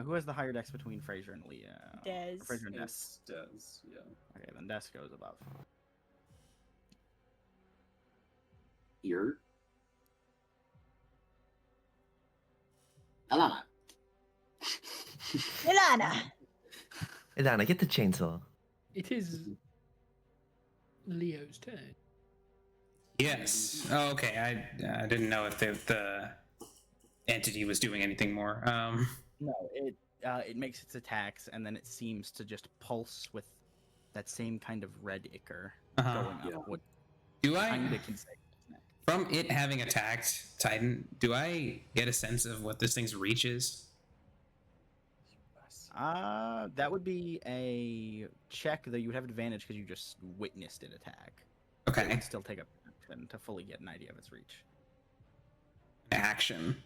Who has the higher dex between Fraser and Leo? Des. Fraser and Des. It's Des, yeah. Okay, then Des goes above. Here. Alana. Ilana. Ilana, get the chainsaw. It is Leo's turn. Yes. Oh, okay. I didn't know if the entity was doing anything more. No, it makes its attacks, and then it seems to just pulse with that same kind of red ichor going up. Yeah. What Do I? kind of can say? From it having attacked Titan, do I get a sense of what this thing's reach is? That would be a check, though you would have advantage because you just witnessed it attack. It Okay. would still take a action to fully get an idea of its reach. Action.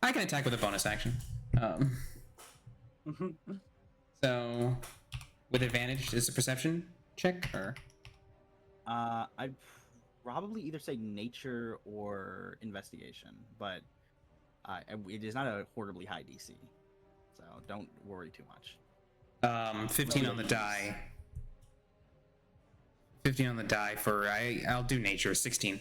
I can attack with a bonus action. So, with advantage, is a perception check or? I'd probably either say nature or investigation, but it is not a horribly high DC, so don't worry too much. 15 on the die. 15 on the die for I'll do nature. 16.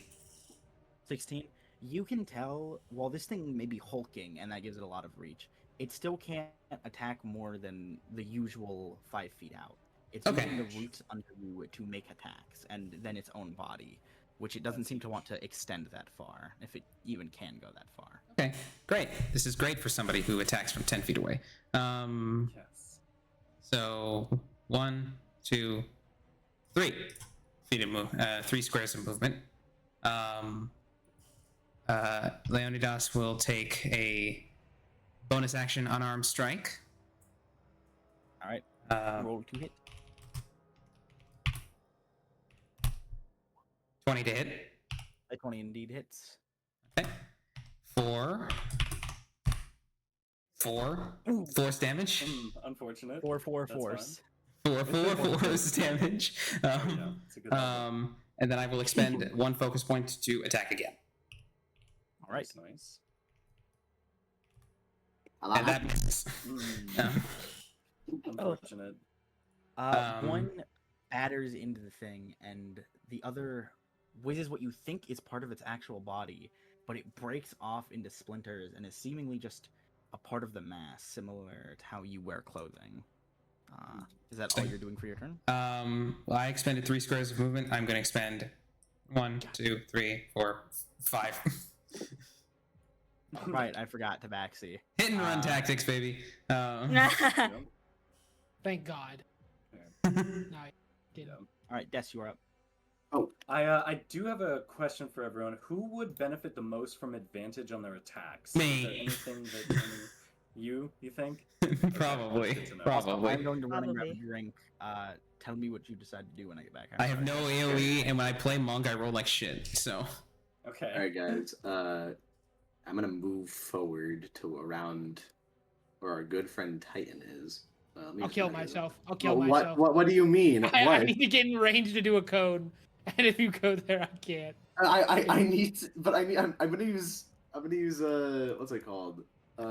16. You can tell while this thing may be hulking and that gives it a lot of reach, it still can't attack more than the usual 5 feet out. It's Okay. using the roots under you to make attacks, and then its own body, which it doesn't seem to want to extend that far, if it even can go that far. Okay, great. This is great for somebody who attacks from 10 feet away. Yes. So 1, 2, 3 feet of move, 3 squares of movement. Leonidas will take a bonus action unarmed strike. All right. Roll to hit. 20 to hit. A 20 indeed hits. Okay. 4 force damage. Unfortunate. 4 That's force. 4 force damage. Yeah, it's a good number. And then I will expend 1 focus point to attack again. All right. That's nice. And that misses. Unfortunate. One batters into the thing, and the other whizzes what you think is part of its actual body, but it breaks off into splinters and is seemingly just a part of the mass, similar to how you wear clothing. Is that all you're doing for your turn? Well, I expended 3 squares of movement. I'm going to expend 1, 2, 3, 4, 5. Right, I forgot to backseat. Hit and run tactics, baby. Thank God. Yeah. No, I didn't. Yeah. All right, Des, you are up. Oh, I do have a question for everyone. Who would benefit the most from advantage on their attacks? Me. Is there anything that you think? Probably. That's good to know. Probably. I'm going to run and grab Probably. a drink. Tell me what you decide to do when I get back. I have no AoE, and when I play Monk, I roll like shit, so... Okay. all right, guys. I'm gonna move forward to around where our good friend Titan is. Let me I'll just kill find it. myself. I'll kill What? myself. What do you mean? I What? need to get in range to do a code, and if you go there, I can't. I need to, but I mean, I'm gonna use what's it called?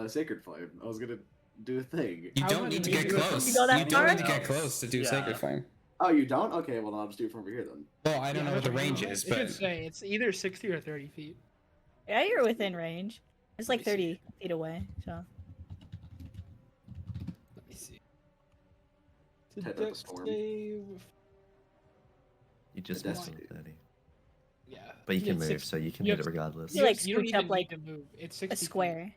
Sacred Flame. I was gonna do a thing. You I don't was need to gonna get do it. close. You go that You don't need to far? get close to do Yeah. Sacred Flame. Oh, you don't? Okay, well I'll just do it from over here then. Well, I don't know what the that's range right. is, It but... should say it's either 60 or 30 feet. Yeah, you're within range. It's like Let me 30 feet away, so. Let me see. Type up a Dex storm. save. You just That's missed on it. 30. Yeah. But you can It's move, 60. so you can You hit have- it regardless. You, like, You don't scooch even up, like, need to move. It's A 60 feet. square. And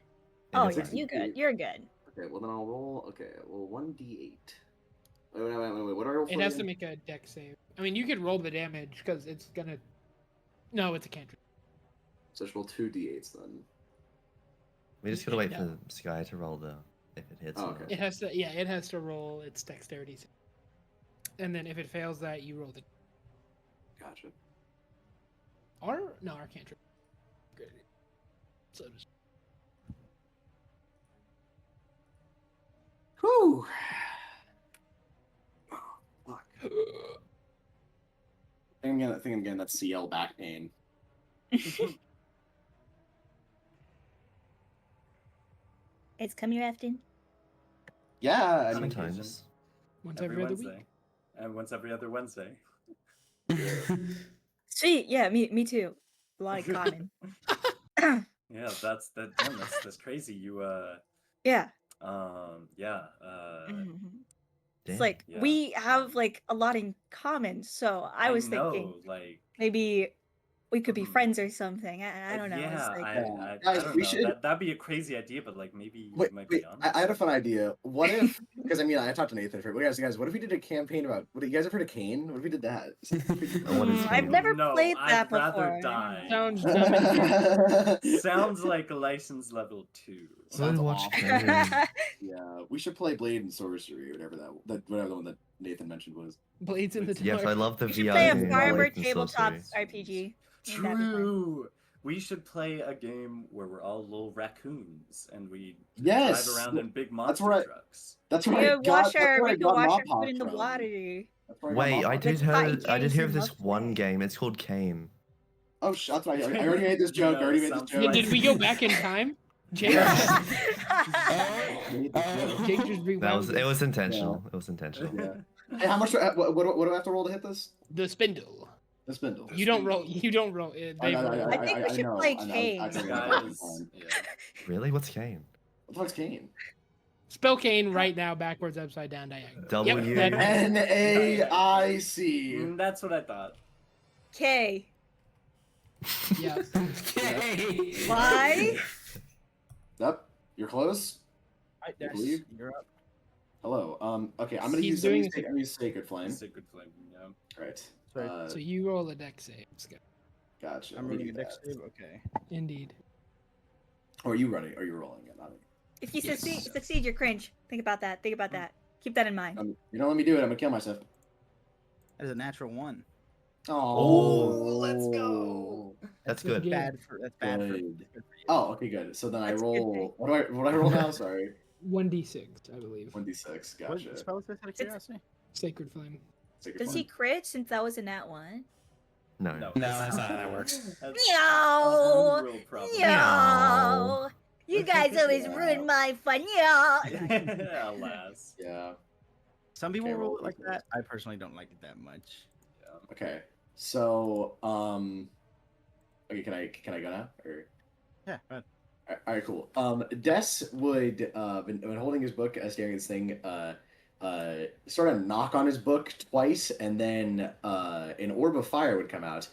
Oh, it's yeah, 60 you good. feet. You're good. Okay, well then I'll roll. Okay, well 1d8. Wait. What do I roll for? It has to again? make a dex save. I mean, you could roll the damage because it's gonna. No, it's a cantrip. So just roll 2d8s then. We just gotta wait Yeah. for the Sky to roll the if it hits. Oh, or okay. not. It has to. Yeah, it has to roll its dexterity save. And then if it fails that, you roll the. Gotcha. Our cantrip. Great. So just. Whew. Oh, fuck. I think I'm getting that CL back pain. It's come here often. Yeah, I mean, Sometimes. Once Every every other Wednesday. week. And once every other Wednesday. Sweet. Yeah, me too. A lot in common. Yeah, that's crazy. You Yeah. yeah, Mhm. It's Damn. like Yeah, we have like a lot in common. So I was thinking know, like maybe we could be Mhm. friends or something. I don't know. It's yeah, like I Guys, don't we know. should- That'd be a crazy idea, but like maybe Wait, you might wait. be on. I had a fun idea. What if? Because I mean, I talked to Nathan for. Guys, what if we did a campaign about? What you guys ever heard of Kane? What if we did that? What is I've Kane? never No, played I'd that rather before. I don't die. know. Sounds dumb and weird. Sounds like a license level 2. Sounds Watch awful. Kane. Yeah, we should play Blade and Sorcery or whatever whatever the one that Nathan mentioned was. Blades in the Yes, dark. I love the We should VR play a game. farmer Blades and tabletop Sorcery. RPG. Wouldn't that be fun? True. We should play a game where we're all little raccoons and we Yes, drive around in big that's monster where I- trucks. That's We where I could got. wash That's our where I we could got wash our Mopok food in the from. water. That's where I got Wait, I Mopok did That's Cotton hear I did James hear who of this loves one play. game. It's called Kane. Oh, that's right. I already made this You joke. know, I already made this sounds joke. Yeah, did we go back in time? Jake, Made this joke. Jake just That was rewound it was intentional. It was intentional. Yeah. Hey, how much? What do I have to roll to hit this? the spindle. The spindle. You don't roll. You don't roll. They roll. I think we should know. play I Kane. This know. guy is yeah. Really? What's Kane? What the fuck's Kane? Spell Kane right now, backwards, upside down, diagonal. W. Yep, that- NAIC. That's what I thought. K. yeah. Okay. Why? Yep. You're close. Right, You Des, believe? you're up. Hello. Okay. I'm gonna He's use. I'm doing gonna use Sacred Flame. Sacred Flame, yeah. Right. Sorry. So you roll a deck save. Scott. Gotcha. I'm Let me reading a do deck that. save. Okay. Indeed. Or are you running? Or are you rolling it? Not me. If you Yes. succeed, you're cringe. Think about that. Think about that. Keep that in mind. You don't let me do it. I'm gonna kill myself. That is a natural 1. Oh, let's go. That's That's good. good. Bad for that's bad for, Good. good for you. Oh, okay, good. So then I That's a good roll. What do I roll now? Sorry. 1d6, I believe. 1d6. What Gotcha. spell is this out of curiosity? Sacred Flame. Sacred Does he Flame. crit since that was a nat 1? No. No, that's not how that works. That's No. a homebrew problem. No. You guys always Yeah. ruin my fun. No. Alas. Yeah. Some people Okay, roll roll it like for that. I personally don't like it that much. Yeah. Okay. So okay, can I go now? Or Yeah, but all right, cool. Des would been holding his book, staring at this thing, sort of knock on his book twice, and then an orb of fire would come out.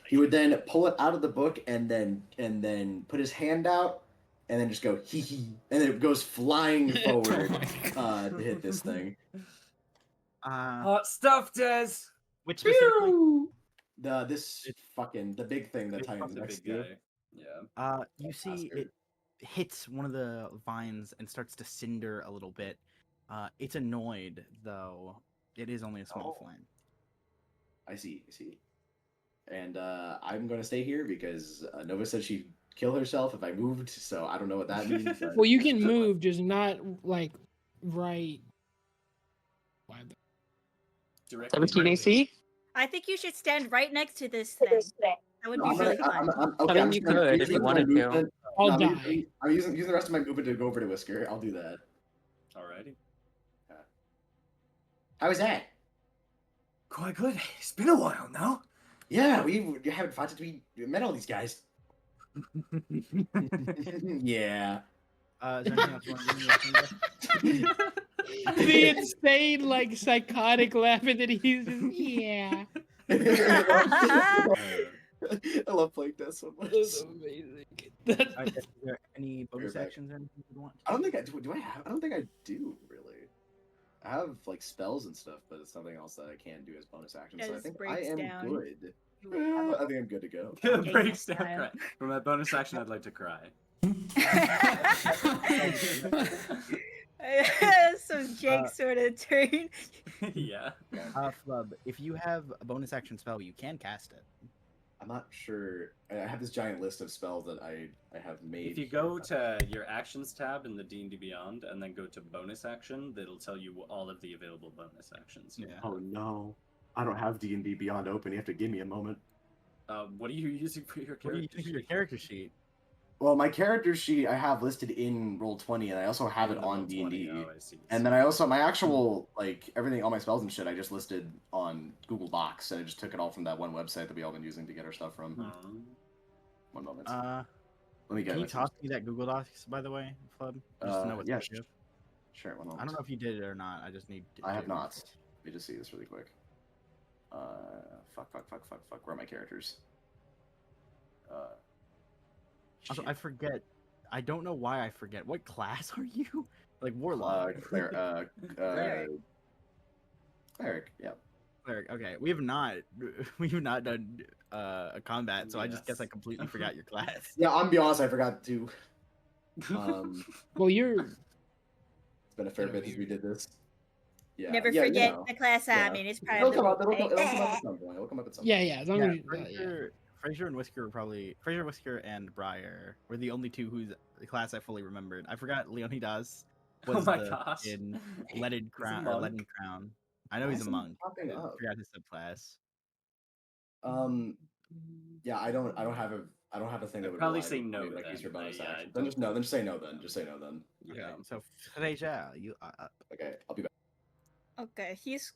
He would then pull it out of the book, and then put his hand out, and then just go hee hee, and then it goes flying forward to hit this thing. Hot stuff, Des. which specifically? The big thing that It's Titan's The next big to. guy. Yeah. You see bastard. it hits one of the vines and starts to cinder a little bit. It's annoyed though. It is only a small Oh. flame. I see. And I'm going to stay here because Nova said she'd kill herself if I moved, so I don't know what that means. But... Well, you can move, just not like right. Why the- Directly 17 AC? I think you should stand right next to this thing. That would be really fun. okay, I I'm mean, you just gonna- could I'm if using you my wanted to. movement- I'll no, die. I'm using the rest of my movement to go over to Whisker. I'll do that. Alrighty. How was that? Quite good. It's been a while now. Yeah, we haven't fought since we met all these guys. Yeah. Is there anything else you want to do? The insane, like, psychotic laughing that he's just, yeah. I love playing that so much. That's amazing. Alright, is there any bonus back. actions or anything you want? I don't think I do. Do I have? I don't think I do really. I have like spells and stuff, but it's something else that I can't do as bonus actions. So I Just think I breaks am down. good. You have I think I'm good to go. Okay, Breaks yes, down. Kyle. Cry. For my bonus action, I'd like to cry. So Jake sort of turned. Yeah. Flub, if you have a bonus action spell, you can cast it. I'm not sure. I have this giant list of spells that I have made. If you go to your actions tab in the D&D Beyond and then go to bonus action, that'll tell you all of the available bonus actions. Yeah. Oh no, I don't have D&D Beyond open. You have to give me a moment. What are you using for your What are you character? using for your sheet? character sheet? Well, my character sheet I have listed in Roll20, and I also have it on D&D. Oh, I see. And then I also my actual like everything, all my spells and shit, I just listed on Google Docs, and I just took it all from that one website that we all been using to get our stuff from. One moment. Let me get. Can you my toss me that Google Docs, by the way, Flood? Just to know what's yeah, good. sure. One moment. I don't know if you did it or not. I just need. I have not. Let me just see this really quick. Fuck. Where are my characters? Also, Shit. I forget. I don't know why I forget. What class are you? Like warlock. Cleric. Cleric. Yeah. Cleric. Okay, we have not done a combat, so I just guess I Yes. completely forgot your class. Yeah, I'm gonna be honest. I forgot to. Well, you're. It's been a fair bit since we did this. Yeah. Never yeah, forget you know. the class I'm Yeah. in. It's part It'll of the come up. role It'll play. come up at some point. It'll come up at some Yeah, point. yeah. As long Yeah, as you. Fraser and Whisker were probably Whisker, and Briar were the only two whose class I fully remembered. I forgot Leonidas was my the gosh. in Leaded Crown or monk. Leaden Crown. I know Why he's a isn't it monk. popping I up? forgot his subclass. Yeah, I don't have a thing that I'd would probably rely say on no like use your then. bonus Yeah, action. don't- Then just no. Then just say no. Then just say no. Then. Okay, Yeah. so Fraser, you are up. Okay, I'll be back. Okay, he's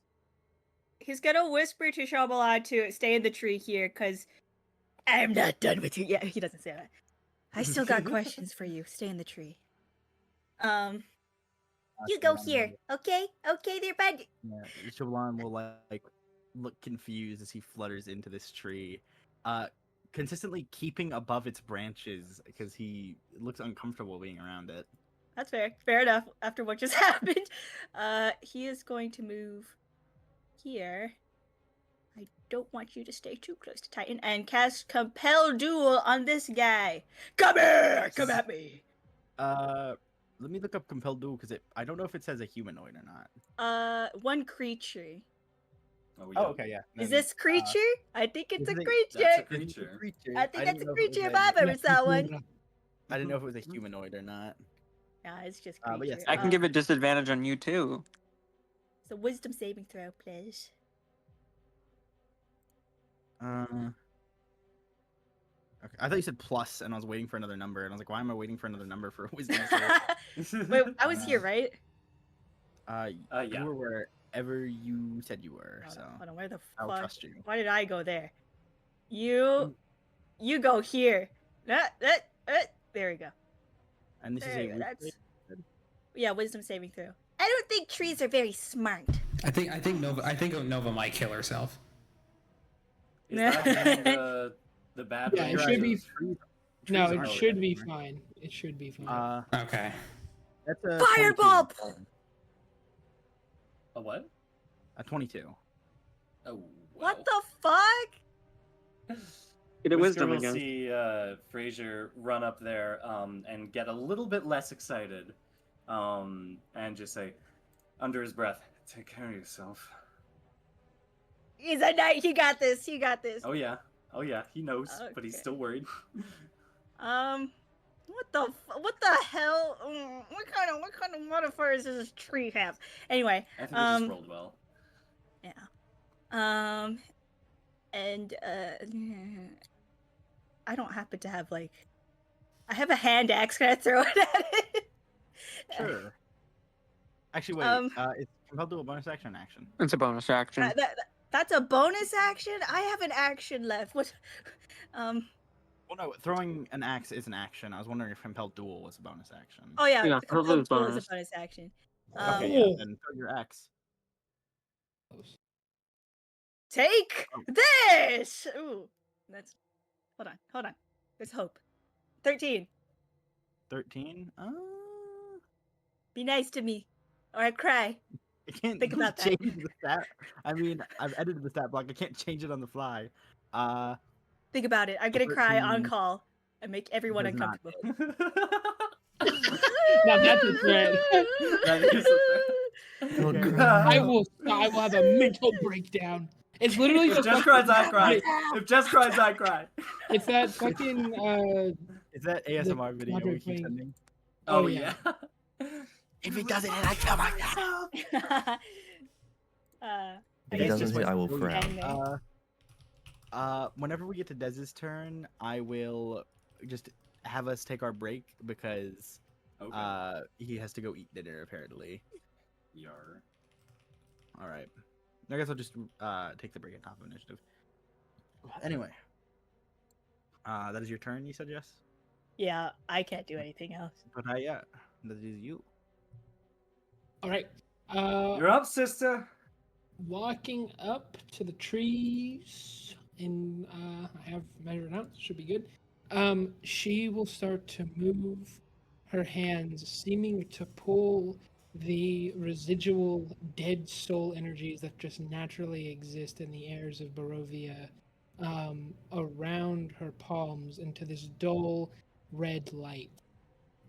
gonna whisper to Shyamalan to stay in the tree here, cause I'm not done with you yet. He doesn't say that. I still got questions for you. Stay in the tree. You go here, okay? Okay, there, bud. Yeah, Shyamalan will like look confused as he flutters into this tree, consistently keeping above its branches because he looks uncomfortable being around it. That's fair. Fair enough. After what just happened, he is going to move here. I don't want you to stay too close to Titan and cast Compel Duel on this guy. Come here! Come at me! Let me look up compelled duel because I don't know if it says a humanoid or not. One creature. Oh, okay, yeah. Is then, this creature? I think it's a this is creature. That's a this is creature. I think that's didn't a know if it was creature if a- I've ever saw one. I didn't know if it was a humanoid or not. Nah, it's just But creature. yes, I can give it disadvantage on you too. So wisdom saving throw, please. Okay. I thought you said plus, and I was waiting for another number, and I was like, why am I waiting for another number for a wisdom save? Wait, I was here, right? Yeah. You were wherever you said you were, so Hold on, where the I'll fuck? trust you. Why did I go there? You go here. There we go. And this There is you a go, weak that's- save? Yeah, wisdom saving throw. I don't think trees are very smart. I think Nova might kill herself. Is that in the bad Yeah, it range? should be. Trees No, aren't it should be smart. fine. It should be fine. Okay. That's a Fireball! 22. A what? A 22. Oh. What wow. the fuck? Get a Whisker wisdom will again. see Fraser run up there and get a little bit less excited and just say, under his breath, take care of yourself. He's a knight. He got this. He got this. Oh yeah, he knows, but he's Okay. still worried. What the hell? What kind of modifiers does this tree have? Anyway, I think he just rolled well. yeah. And I don't happen to have like, I have a hand axe. Can I throw it at it? Sure. Actually, wait. It's compelled to a bonus action action. It's a bonus action. That's a bonus action. I have an action left. What? Well, no, throwing an axe is an action. I was wondering if compelled duel was a bonus action. Oh yeah, Yeah, Compel totally Duel is bonus. a bonus action. Okay, Cool. yeah, then throw your axe. Take this. Ooh, that's. Hold on. There's hope. 13. 13. Be nice to me, or I cry. I can't Think about that. change the stat. I mean, I've edited the stat block. I can't change it on the fly. Think about it. I'm gonna cry on 13 call and make everyone does not uncomfortable. Now that's a threat. That is a He'll Okay. cry. I will have a mental breakdown. It's literally If the Jess fucking- cries, I cry. If Jess cries, I cry. It's that fucking Is that ASMR video we quadrant keep thing. sending? Oh, Oh, yeah. If it doesn't, then I kill myself. I If he guess doesn't just hit, like I will really frown. hang there. Whenever we get to Dez's turn, I will just have us take our break because Okay. he has to go eat dinner apparently. Yar. All right. I guess I'll just take the break at top of initiative. Anyway, that is your turn. You said yes, Yeah, I can't do anything else. but yeah, that is you. All right. You're up, sister. Walking up to the trees, and I have measured out. Should be good. She will start to move her hands, seeming to pull the residual dead soul energies that just naturally exist in the airs of Barovia around her palms into this dull red light.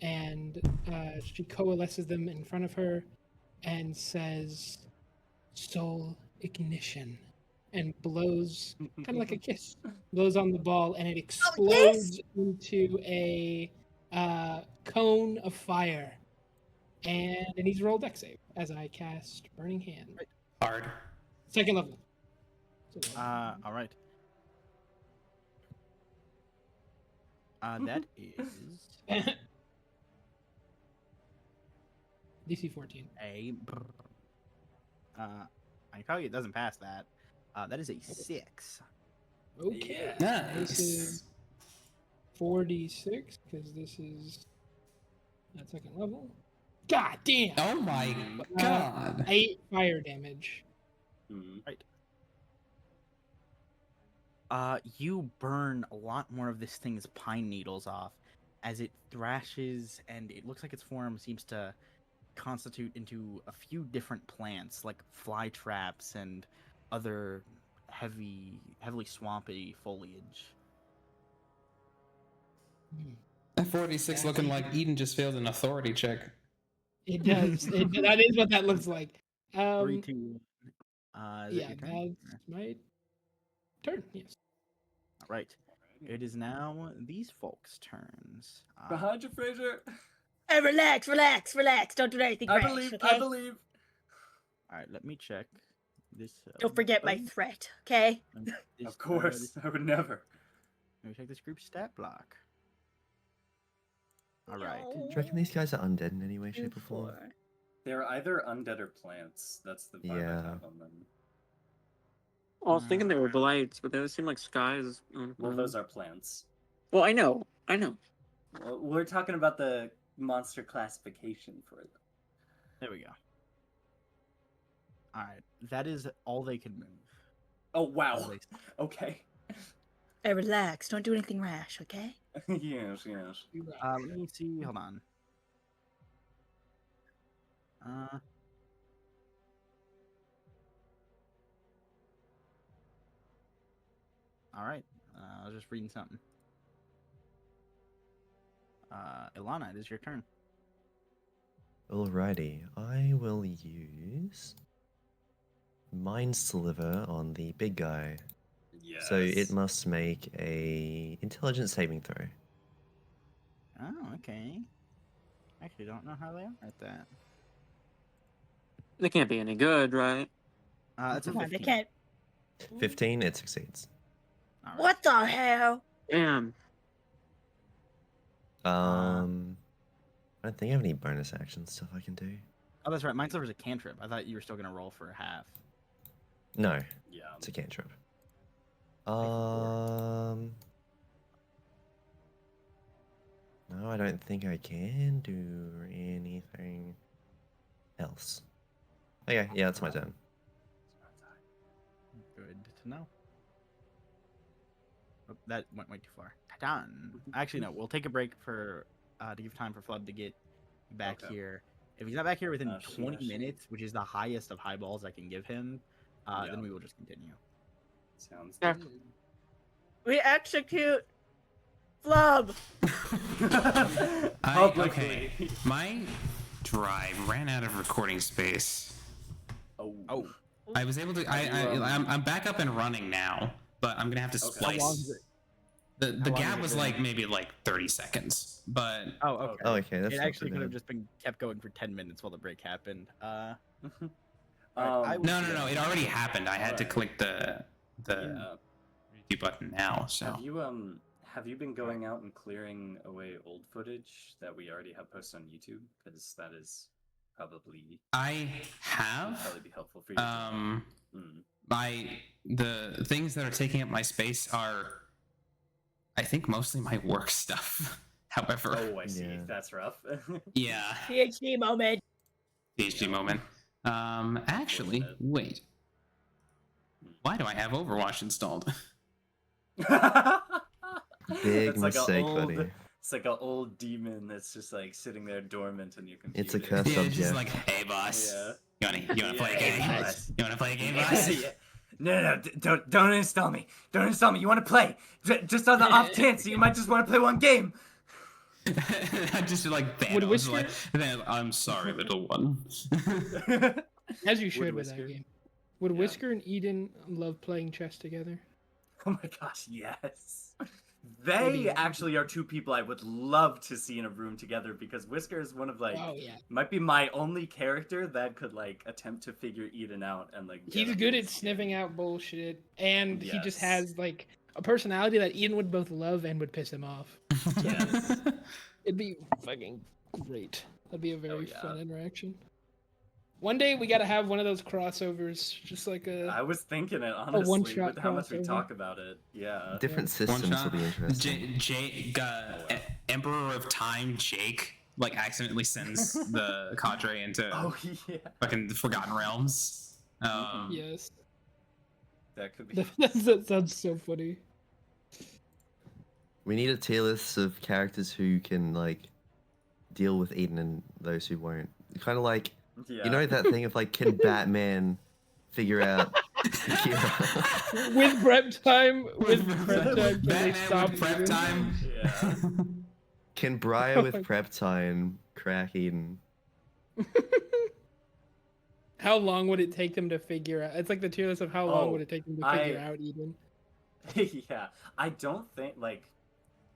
And she coalesces them in front of her and says, "Soul ignition," and blows, kind of like a kiss, blows on the ball, and it explodes into a cone of fire. And it needs to roll dex save as I cast Burning Hand. Hard. Second level. All right. That is DC 14. a. I can tell you it doesn't pass that. That is a 6. Okay. Nice. This is 4d6 because this is at second level. God damn! Oh my god. 8 fire damage. You burn a lot more of this thing's pine needles off as it thrashes, and it looks like its form seems to constitute into a few different plants, like fly traps and other heavily swampy foliage. That 46 looking like Eden just failed an authority check. It does. That is what that looks like. 3, 2, 1. Is it Yeah, your turn? that's my turn. Yes. All right. It is now these folks' turns. Behind you, Fraser. Hey, relax. Don't do anything I rash, believe. okay? I believe. All right, let me check this. Don't forget my threat, okay? Of course, I would never. Let me check this group stat block. All right. Do you reckon these guys are undead in any way, shape, or form? They're either undead or plants. That's the vibe I Yeah. have on them. I was thinking they were blights, but those seem like skies. Well, those are plants. Well, I know. Well, we're talking about the monster classification for them. There we go. All right. That is all they can move. Oh All wow. they- Okay. Hey, relax. Don't do anything rash, okay? yes. Let me see. Hold on. All right. I was just reading something. Ilana, it is your turn. Alrighty, I will use Mind Sliver on the big guy. Yes. So it must make a intelligence saving throw. Oh, okay. Actually, don't know how they are at that. They can't be any good, right? That's a Come on, 15. they can't. 15, it succeeds. All right. What the hell? Damn. I don't think I have any bonus action stuff I can do. Oh, that's right. Mind Sliver's a cantrip. I thought you were still gonna roll for half. No, Yeah. it's a cantrip. for No, I don't think I can do anything else. Okay, yeah, it's my turn. Good to know. Oh, that went way too far. Done. Actually, no. We'll take a break for to give time for Flood to get back Okay. here. If he's not back here within I 20 see. minutes, which is the highest of high balls I can give him, Yeah. then we will just continue. Sounds Yeah. good. We execute Flub. Publicly. Okay. My drive ran out of recording space. Oh. I was able to. I'm back up and running now, but I'm gonna have to Okay. How long splice. is it? The How long gap has it was been? like maybe like 30 seconds, but Oh, okay. Oh, okay, that's It not actually too could have bad. just been kept going for 10 minutes while the break happened. Um, I would- no, it already happened. I had to Alright. click the yeah. redo button now. So Have you have you been going out and clearing away old footage that we already have posted on YouTube? Because that is probably I would have. probably be helpful for you. The things that are taking up my space are, I think, mostly my work stuff. However, Oh, I see. Yeah. That's rough. yeah, PhD moment. PhD moment. Actually, Unfortunate. wait. Why do I have Overwatch installed? Big It's like a mistake, old, buddy. it's like an old demon that's just like sitting there dormant in your computer. It's a curse Yeah, it's just subject. like, hey boss, Yeah. you wanna play a Yeah, game? boss. You wanna play a game, boss? Yeah. No, don't install me. Don't install me. You want to play? Just on the off chance that you might just want to play one game. I just like Would Thanos, Whisker- like, and then, I'm sorry, little one. As you should with Whisker? that game. Would Yeah. Whisker and Eden love playing chess together? Oh my gosh, yes. do They you- actually are two people I would love to see in a room together because Whisker is one of like Oh yeah, might be my only character that could like attempt to figure Eden out and like. get he's him good in at this sniffing game. out bullshit, and he just Yes. has like a personality that Eden would both love and would piss him off. Yes. It'd be fucking great. That'd be a very yeah. fun interaction. One day we gotta have one of those crossovers, just like I was thinking it honestly one-shot with how much we crossover. talk about it. Yeah. Different One systems will shot. be interesting. Emperor of Time, Jake, like accidentally sends the cadre into Oh yeah. fucking the Forgotten Realms. yes. That could be. That sounds so funny. We need a tier list of characters who can like deal with Eden and those who won't. Kind of like, Yeah. you know that thing of like, can Batman figure out? Yeah. With prep time, with prep time, can they Batman stop with prep Eden? time. Yeah. Can Briar with prep time crack Eden? How long would it take them to figure out? It's like the tier list of how long Oh, would it take them to figure out Eden. Yeah. I don't think like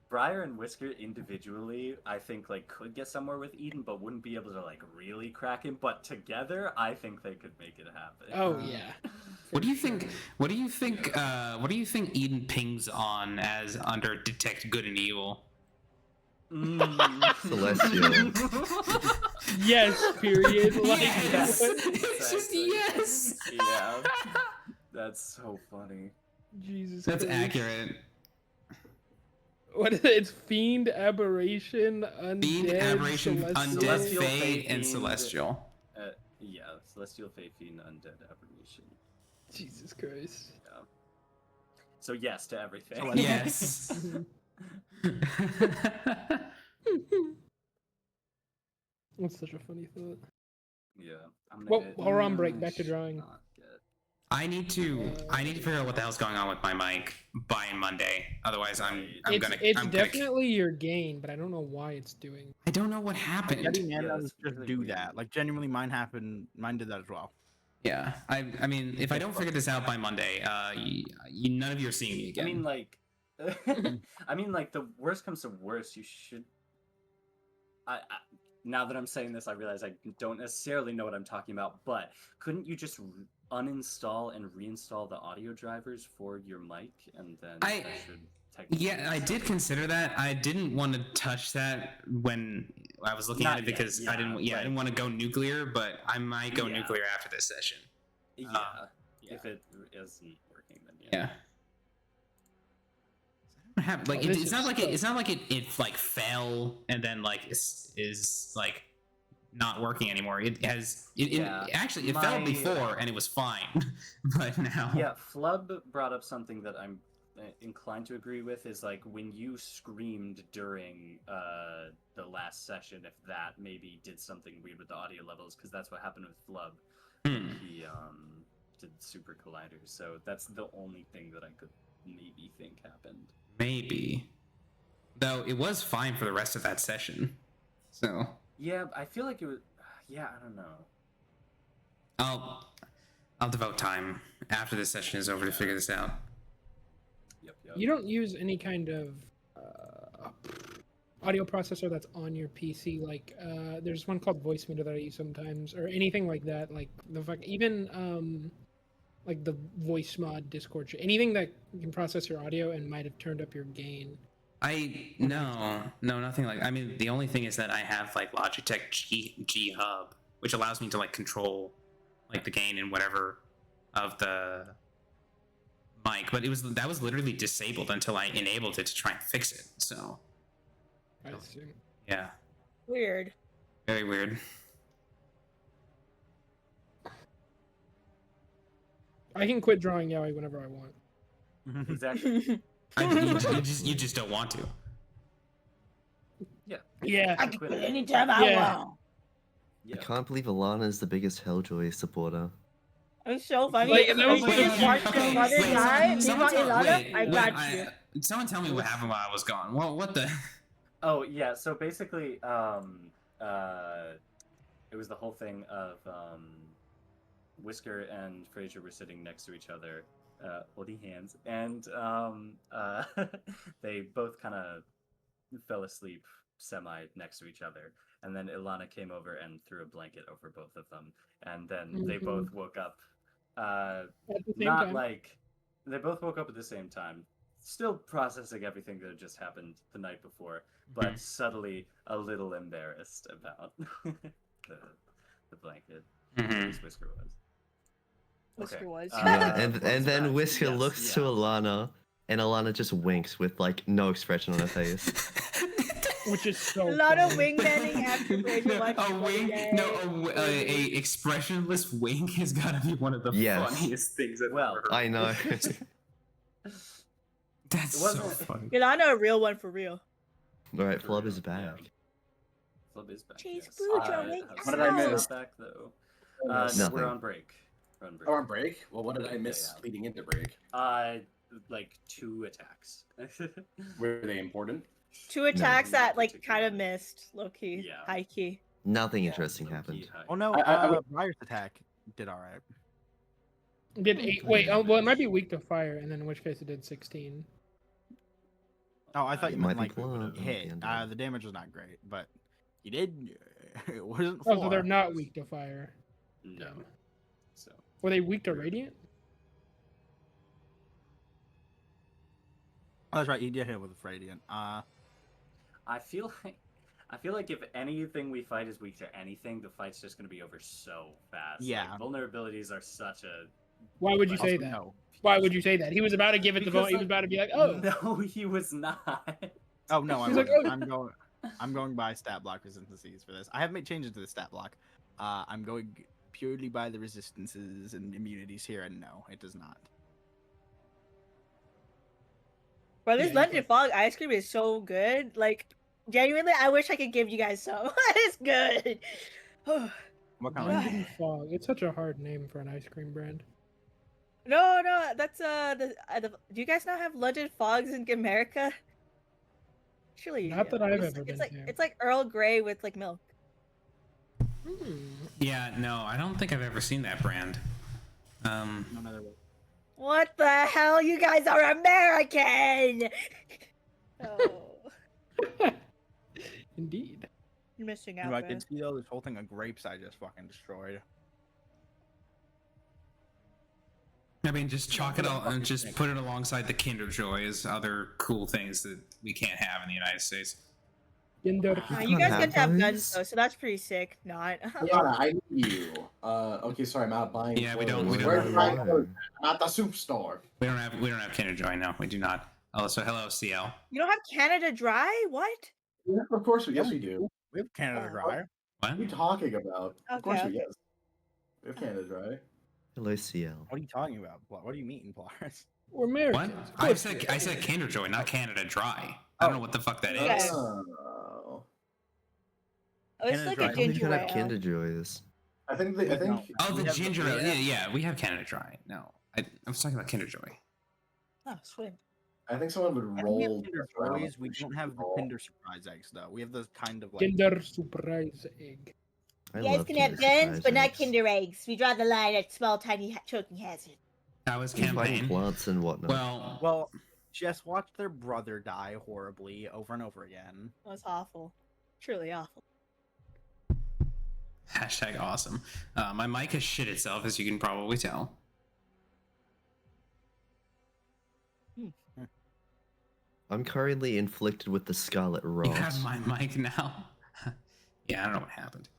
Briar and Whisker individually, I think like could get somewhere with Eden, but wouldn't be able to like really crack him. But together, I think they could make it happen. Oh yeah. What do you think? What do you think? What do you think Eden pings on as under detect good and evil? Celestial. Yes. Period. Like. Yes. what? It's just Exactly. yes. Yeah. That's so funny. Jesus. That's Christ. accurate. What is it? It's fiend, aberration, undead, Fiend, aberration, celestial. undead, Celestial, fey, fey, and fiend. celestial. Yeah, Celestial, Fey, Fiend, Undead, Aberration. Jesus Christ. Yeah. So yes to everything. So, Yes. That's such a funny thought. Yeah. I'm gonna Well, get- while we're on break, I back to should drawing. not get- I need to figure out what the hell's going on with my mic by Monday. Otherwise, I'm It's gonna definitely your gain, but I don't know why it's doing. I don't know what happened. Getting Yeah, nanos that's just really do weird. that. Like genuinely, mine happened. Mine did that as well. Yeah, I mean, if I don't figure this out by Monday, none of you are seeing me I again. mean, like, I mean, like, the worst comes to worst, you should. I now that I'm saying this, I realize I don't necessarily know what I'm talking about. But couldn't you just uninstall and reinstall the audio drivers for your mic, and then that should technically. Yeah, I did consider that. I didn't want to touch that when I was looking Not at it yet, because I yeah, didn't. Yeah, I didn't want to go nuclear, but I might go Yeah. nuclear after this session. Yeah. yeah. If it isn't working, then yeah. Yeah. Like Oh, this it's is not like so- it's not like it like fell and then like is like not working anymore. It has Yeah, actually it fell my- before and it was fine, but now Yeah, Flub brought up something that I'm inclined to agree with is like when you screamed during the last session, if that maybe did something weird with the audio levels, because that's what happened with Flub. Hmm. He did Super Collider, so that's the only thing that I could maybe think happened. maybe though it was fine for the rest of that session. So Yeah, I feel like it was. Yeah, I don't know. I'll devote time after this session is over to figure this out. Yep. You don't use any kind of audio processor that's on your PC. Like there's one called Voice Meter that I use sometimes, or anything like that. Like even like the voice mod Discord, anything that can process your audio and might have turned up your gain. No, nothing like. I mean, the only thing is that I have like Logitech G Hub, which allows me to like control like the gain and whatever of the mic, but that was literally disabled until I enabled it to try and fix it. So I see. yeah, Weird. very weird. I can quit drawing yaoi whenever I want. Exactly. You just don't want to. Yeah. Yeah. I can quit anytime I Yeah. want. I Yeah. can't believe Alana is the biggest Helljoy supporter. It's so funny. Like, that was If like- you just watched your mother die, meanwhile Ilana, I got you. Someone tell me what happened while I was gone. What the? Oh yeah, so basically, it was the whole thing of Whisker and Fraser were sitting next to each other, holding hands, and they both kind of fell asleep semi next to each other, and then Ilana came over and threw a blanket over both of them, and then they both woke up. At the same Not time. like they both woke up at the same time, still processing everything that had just happened the night before, but subtly a little embarrassed about the blanket. At least Whisker was. Whisker was. And then flashback. Whisker Yes, looks yeah. to Alana, and Alana just winks with like no expression on her face. Which is so A lot of funny. wingmanning after Fraser watched A wink, Day. a expressionless wink has got to be one of the Yes. funniest things I've Well, ever heard. I know. That's It so wasn't- funny. Ilana, a real one for real. Alright, Flub is back. Flub is back. Chase yes. Blue Joey. What did I Ow. miss? Not back though. Nothing. We're on break. We're on break. Oh, on break? Well, what did I miss Yeah. leading into break? Like 2 attacks. Were they important? 2 attacks not that like kind of particularly. missed, low key, Yeah. high key. Nothing interesting Low-key happened. high. Oh no, I would- Briar's attack did all right. Did 8. Wait, well, it might be weak to fire, and then in which case it did 16. Oh, I thought It you might meant be like club at hit. the end of it. The damage was not great, but you did. It wasn't. Oh, so they're 4. not weak to fire. No. So Were they weak to radiant? Oh, that's right. You did hit with Radiant. I feel like if anything we fight is weak to anything, the fight's just gonna be over so fast. Yeah. Like, vulnerabilities are such a. Why would you Also, say that? No. Why would you say that? He was about to give it the Because, vote. He was like, about to be like, "Oh, No, he was not. Oh no, He's like, I'm going by stat block resistances for this. I have made changes to the stat block. I'm going purely by the resistances and immunities here, and no, it does not. Bro, this Yeah, London Fog ice cream is so good. Like, genuinely, I wish I could give you guys some. It's good. What kind of London Fog." It's such a hard name for an ice cream brand. No, that's do you guys not have London Fogs in America? Surely you Not do. that I've It's- ever been to. It's like Earl Grey with like milk. Yeah, no, I don't think I've ever seen that brand. no other way. What the hell? You guys are American. Oh, Indeed. you're missing You out. know, I bro. did see though this whole thing of grapes I just fucking destroyed. I mean, just chalk it all and just put it alongside the Kinder Joys, other cool things that we can't have in the United States. Kinder. You guys get to have guns those? though, so that's pretty sick. Not. Liana, I need you. Okay, sorry, I'm out buying. Yeah, we don't- we clothes. don't Where's have my water. clothes? I'm at the soup store. We don't have Kinder Joy. No, we do not. Oh, so hello, CL. You don't have Canada Dry? What? Yeah, of course, yes, we do. We have Canada Oh. Dry. What? What are you talking about? Of course, Okay. we yes. We have Canada Dry. Hello, CL. What are you talking about? What do you mean, Plars? We're What? Americans. Of I course said we I said Kinder Joy, not Canada Dry. I don't know what the fuck that is. Okay. Oh. Oh, it's Canada like Dry. a I We ginger could have ale. Kinder Joys. I think We I think don't. Oh, We the have ginger ale. Yeah, we have Canada Dry. No, I was talking about Kinder Joy. Oh, sweet. I think someone would We have roll. Kinder around Joys. We like don't have the roll. Kinder Surprise eggs though. We have those kind of like. Kinder surprise egg. I You guys love can have Kinder guns, Surprise but not eggs. Kinder eggs. We draw the line at small, tiny choking hazard. That was We find campaign. plants and whatnot. Well, Well, just watch their brother die horribly over and over again. That was awful. Truly awful. hashtag awesome. My mic has shit itself, as you can probably tell. I'm currently inflicted with the scarlet rot. You have my mic now. Yeah, I don't know what happened.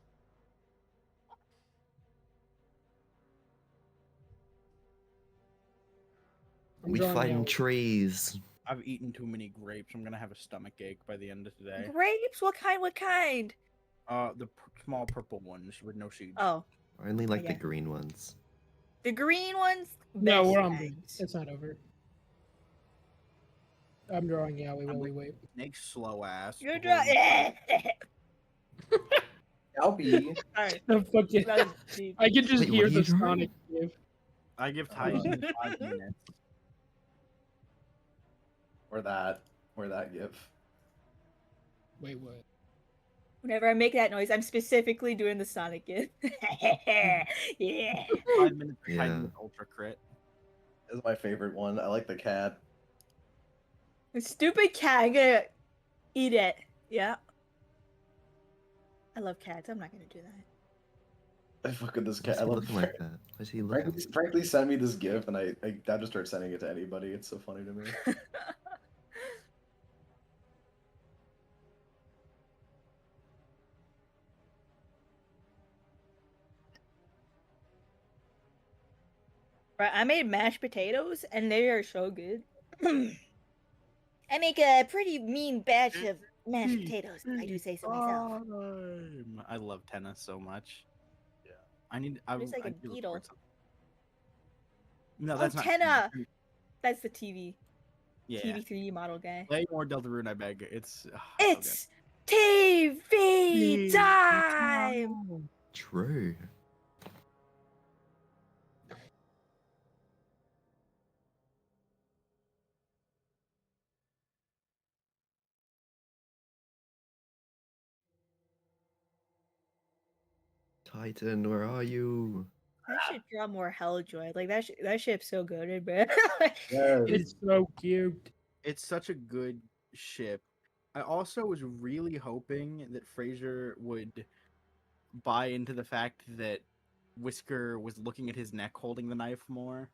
I'm We drawing fight in Yaoi. trees. I've eaten too many grapes. I'm gonna have a stomach ache by the end of today. Grapes? What kind? What kind? The small purple ones with no seeds. Oh, I only like the Okay. green ones. the green ones. No, Best we're on. kinds. It's not over. I'm drawing Yaoi while we wait. Snake's slow ass. You're before dry. we- I'll be. Sorry. The fucking, That was deep. I can just Wait, what hear are the you drawing? Sonic gif. I give Titan 5 minutes. Or that give. Wait, what? Whenever I make that noise, I'm specifically doing the Sonic gift. Yeah. 5 minutes for Yeah. Titan with ultra crit. This is my favorite one. I like the cat. The stupid cat. I'm gonna eat it. Yeah. I love cats. I'm not gonna do that. I fuck with this Why is cat. I he love looking like that? Why is he looking? Frankly, send me this gif, and I just start sending it to anybody. It's so funny to me. Right, I made mashed potatoes, and they are so good. I make a pretty mean batch of mashed potatoes. I do say so myself. I love tennis so much. Yeah. I need. I, It's like I a need to beetle. record something. No, Oh, that's not. Tenna! That's the TV. Yeah. TV3 model guy. Play more Deltarune, I beg. It's. So It's TV time! True. Titan, where are you? I should draw more Helljoy. Like that ship's so good, bro. Yes. It's so cute. It's such a good ship. I also was really hoping that Fraser would buy into the fact that Whisker was looking at his neck holding the knife more.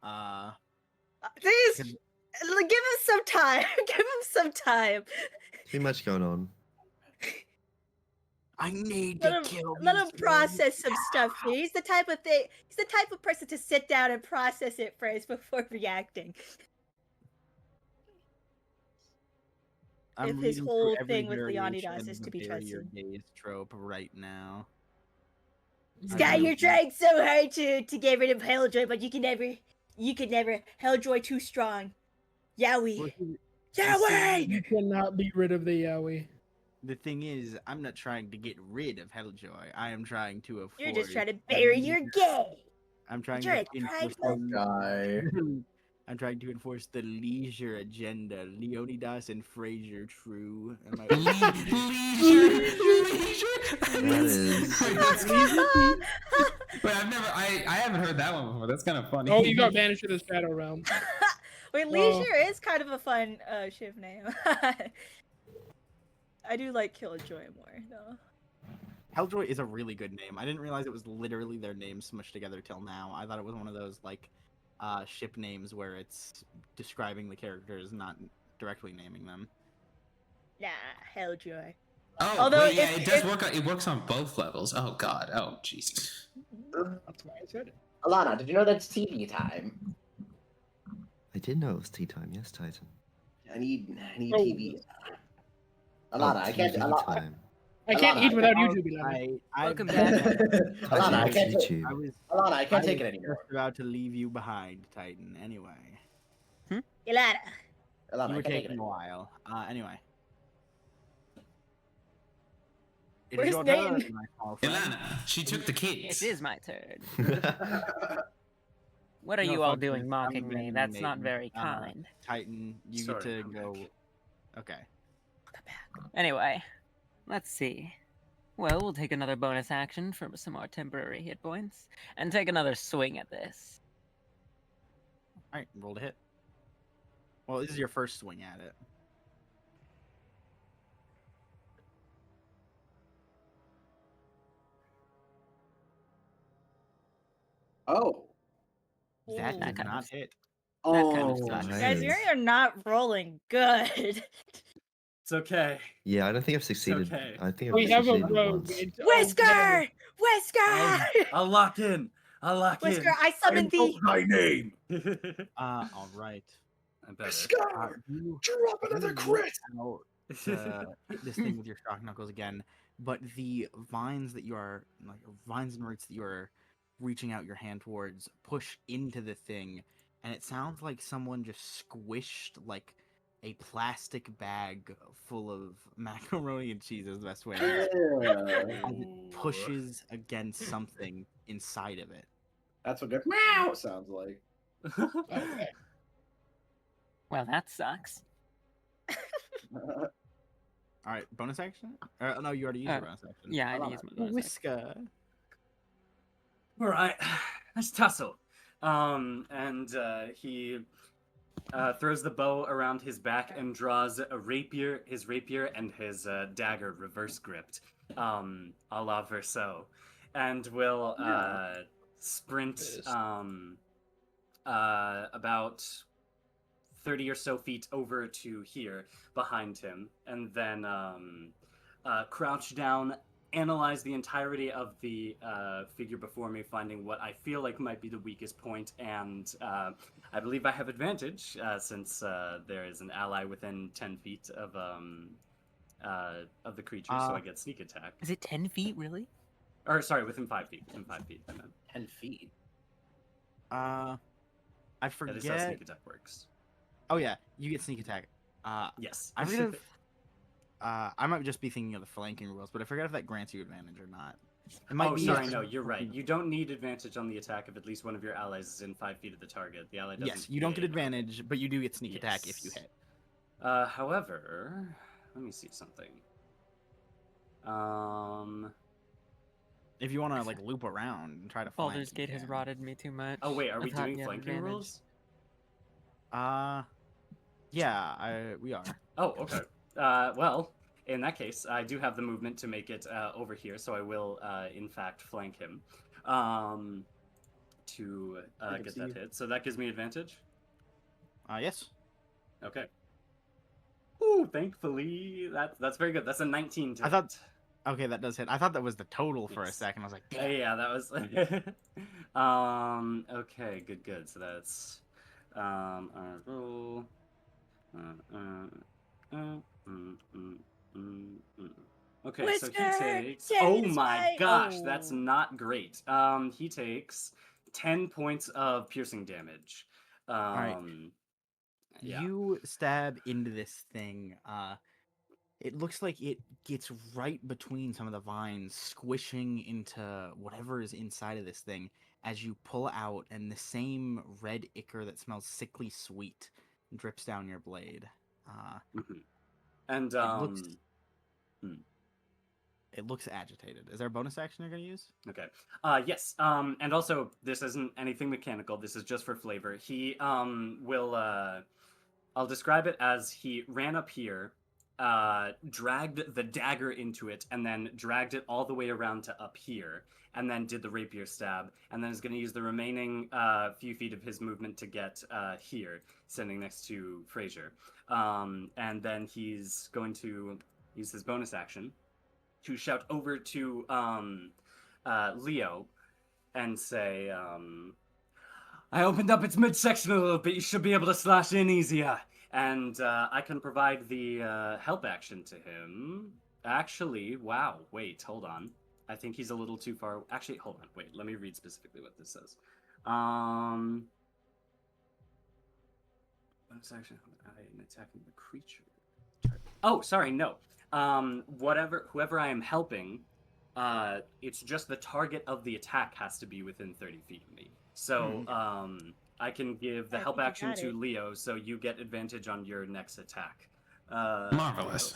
Please, give him some time. Give him some time. Too much going on. I need Let him process some stuff. Here. He's the type of person to sit down and process it first before reacting. I'm If his reading through whole every thing with variation Leonidas is of to be the Bury Your trusted. Days trope right now. Sky, you're trying so hard to get rid of Helljoy, but you could never. Helljoy too strong. Yowie. Yowie! You cannot be rid of the Yaoi. The thing is, I'm not trying to get rid of Helljoy. I am trying to afford. You're just trying to bury your gay. I'm trying You're to a enforce pride Guy. I'm trying to enforce the leisure agenda. Leonidas and Fraser, true. Am I? That is. But I haven't heard that one before. That's kind of funny. Oh, you got banished to the Shadow Realm. Wait, Leisure is kind of a fun ship name. I do like Killjoy more though. Helljoy is a really good name. I didn't realize it was literally their name smushed together till now. I thought it was one of those like ship names where it's describing the characters, not directly naming them. Nah, Helljoy. Oh, Although wait, yeah, if- it does if- work. It works on both levels. Oh God. Oh Jesus. That's why I said it. Alana, did you know that's TV time? I did know it was tea time. Yes, Titan. I need Oh. TV. Alana, I can't. TV Alana, time. I can't Alana, eat without YouTube, Eleven. Welcome Alana, I can't. YouTube. Alana, I can't I take was it anymore. just about to leave you behind, Titan. Anyway, Ilana. Alana, you I were can't take it taking a anymore. while. Anyway. It is Where's your Nate? turn, my small friend. Ilana, she took the kids. It is my turn. What are No, you all fuck doing this. mocking I'm me? abandoning That's not Nathan. very kind. Titan, you Sorry, get to I'm go. back. Okay. Anyway, let's see. Well, we'll take another bonus action for some more temporary hit points, and take another swing at this. All right, roll to hit. Well, this is your first swing at it. Oh, That Ooh. did kind not of- hit. That kind of Oh, sucks. Guys, nice. you're not rolling good. It's okay. Yeah, I don't think I've succeeded. okay. I think I've We have a succeeded rogue. once. It's Whisker! I'll, Whisker! I'll lock in. I'll lock Whisker, in. I summon thee! thy name. All right. I better. Scar, You drop you another reach crit. out to hit this thing with your shock knuckles again, but the vines that you are like vines and roots that you are reaching out your hand towards push into the thing, and it sounds like someone just squished like a plastic bag full of macaroni and cheese is the best way to describe it, as it pushes against something inside of it. That's what good meow sounds like. Okay. Well, that sucks. All right, bonus action? No, you already used your bonus action. Yeah, I used my bonus action. Whisker. All right, let's tussle. And he throws the bow around his back and draws his rapier and his dagger reverse gripped, a la Verso, and will sprint about 30 or so feet over to here behind him, and then crouch down, analyze the entirety of the figure before me, finding what I feel like might be the weakest point, and I believe I have advantage since there is an ally within 10 feet of the creature, so I get sneak attack. Is it 10 feet, really? Or sorry, within 5 feet. Within 5 feet. I meant. 10 feet. I That is how forget. sneak attack works. Oh yeah, you get sneak attack. Yes. I forget if I might just be thinking of the flanking rules, but I forget if that grants you advantage or not. It might Oh, be. sorry, no, you're right. You don't need advantage on the attack if at least one of your allies is in 5 feet of the target. The ally doesn't. Yes, you don't get advantage, but you do get sneak attack if you Yes. hit. However, let me see something. If you want to like loop around and try to flank. Baldur's you Gate has can. rotted me too much. Oh wait, are I we thought doing you had flanking advantage. rules? Yeah, we are. Oh, okay. Well, in that case, I do have the movement to make it over here, so I will, in fact, flank him to get that hit. So that gives me advantage. Yes. Okay. Ooh, thankfully, that's very good. That's a 19 to I thought. hit. Okay, that does hit. I thought that was the total for a Yes. second. I was like, damn. Yeah, that was. Okay, good. So that's roll. Okay, so he Whisker, takes. stand Oh this my way. gosh, that's Oh. not great. He takes 10 points of piercing damage. right. Yeah. You stab into this thing. It looks like it gets right between some of the vines, squishing into whatever is inside of this thing as you pull out, and the same red ichor that smells sickly sweet drips down your blade. And it looks agitated. Is there a bonus action you're gonna use? Okay. Yes. And also, this isn't anything mechanical. This is just for flavor. He will. I'll describe it as he ran up here, dragged the dagger into it, and then dragged it all the way around to up here, and then did the rapier stab, and then is going to use the remaining few feet of his movement to get here, standing next to Frazier. And then he's going to use his bonus action to shout over to Leo and say, I opened up its midsection a little bit. You should be able to slash in easier. And I can provide the help action to him. Actually, wow. Wait, hold on. I think he's a little too far. Actually, hold on. Wait, let me read specifically what this says. Bonus action. I am attacking the creature. Oh, sorry, no. Whoever I am helping, it's just the target of the attack has to be within 30 feet of me. So, I can give the I help think you action got to it. Leo, so you get advantage on your next attack. Marvelous.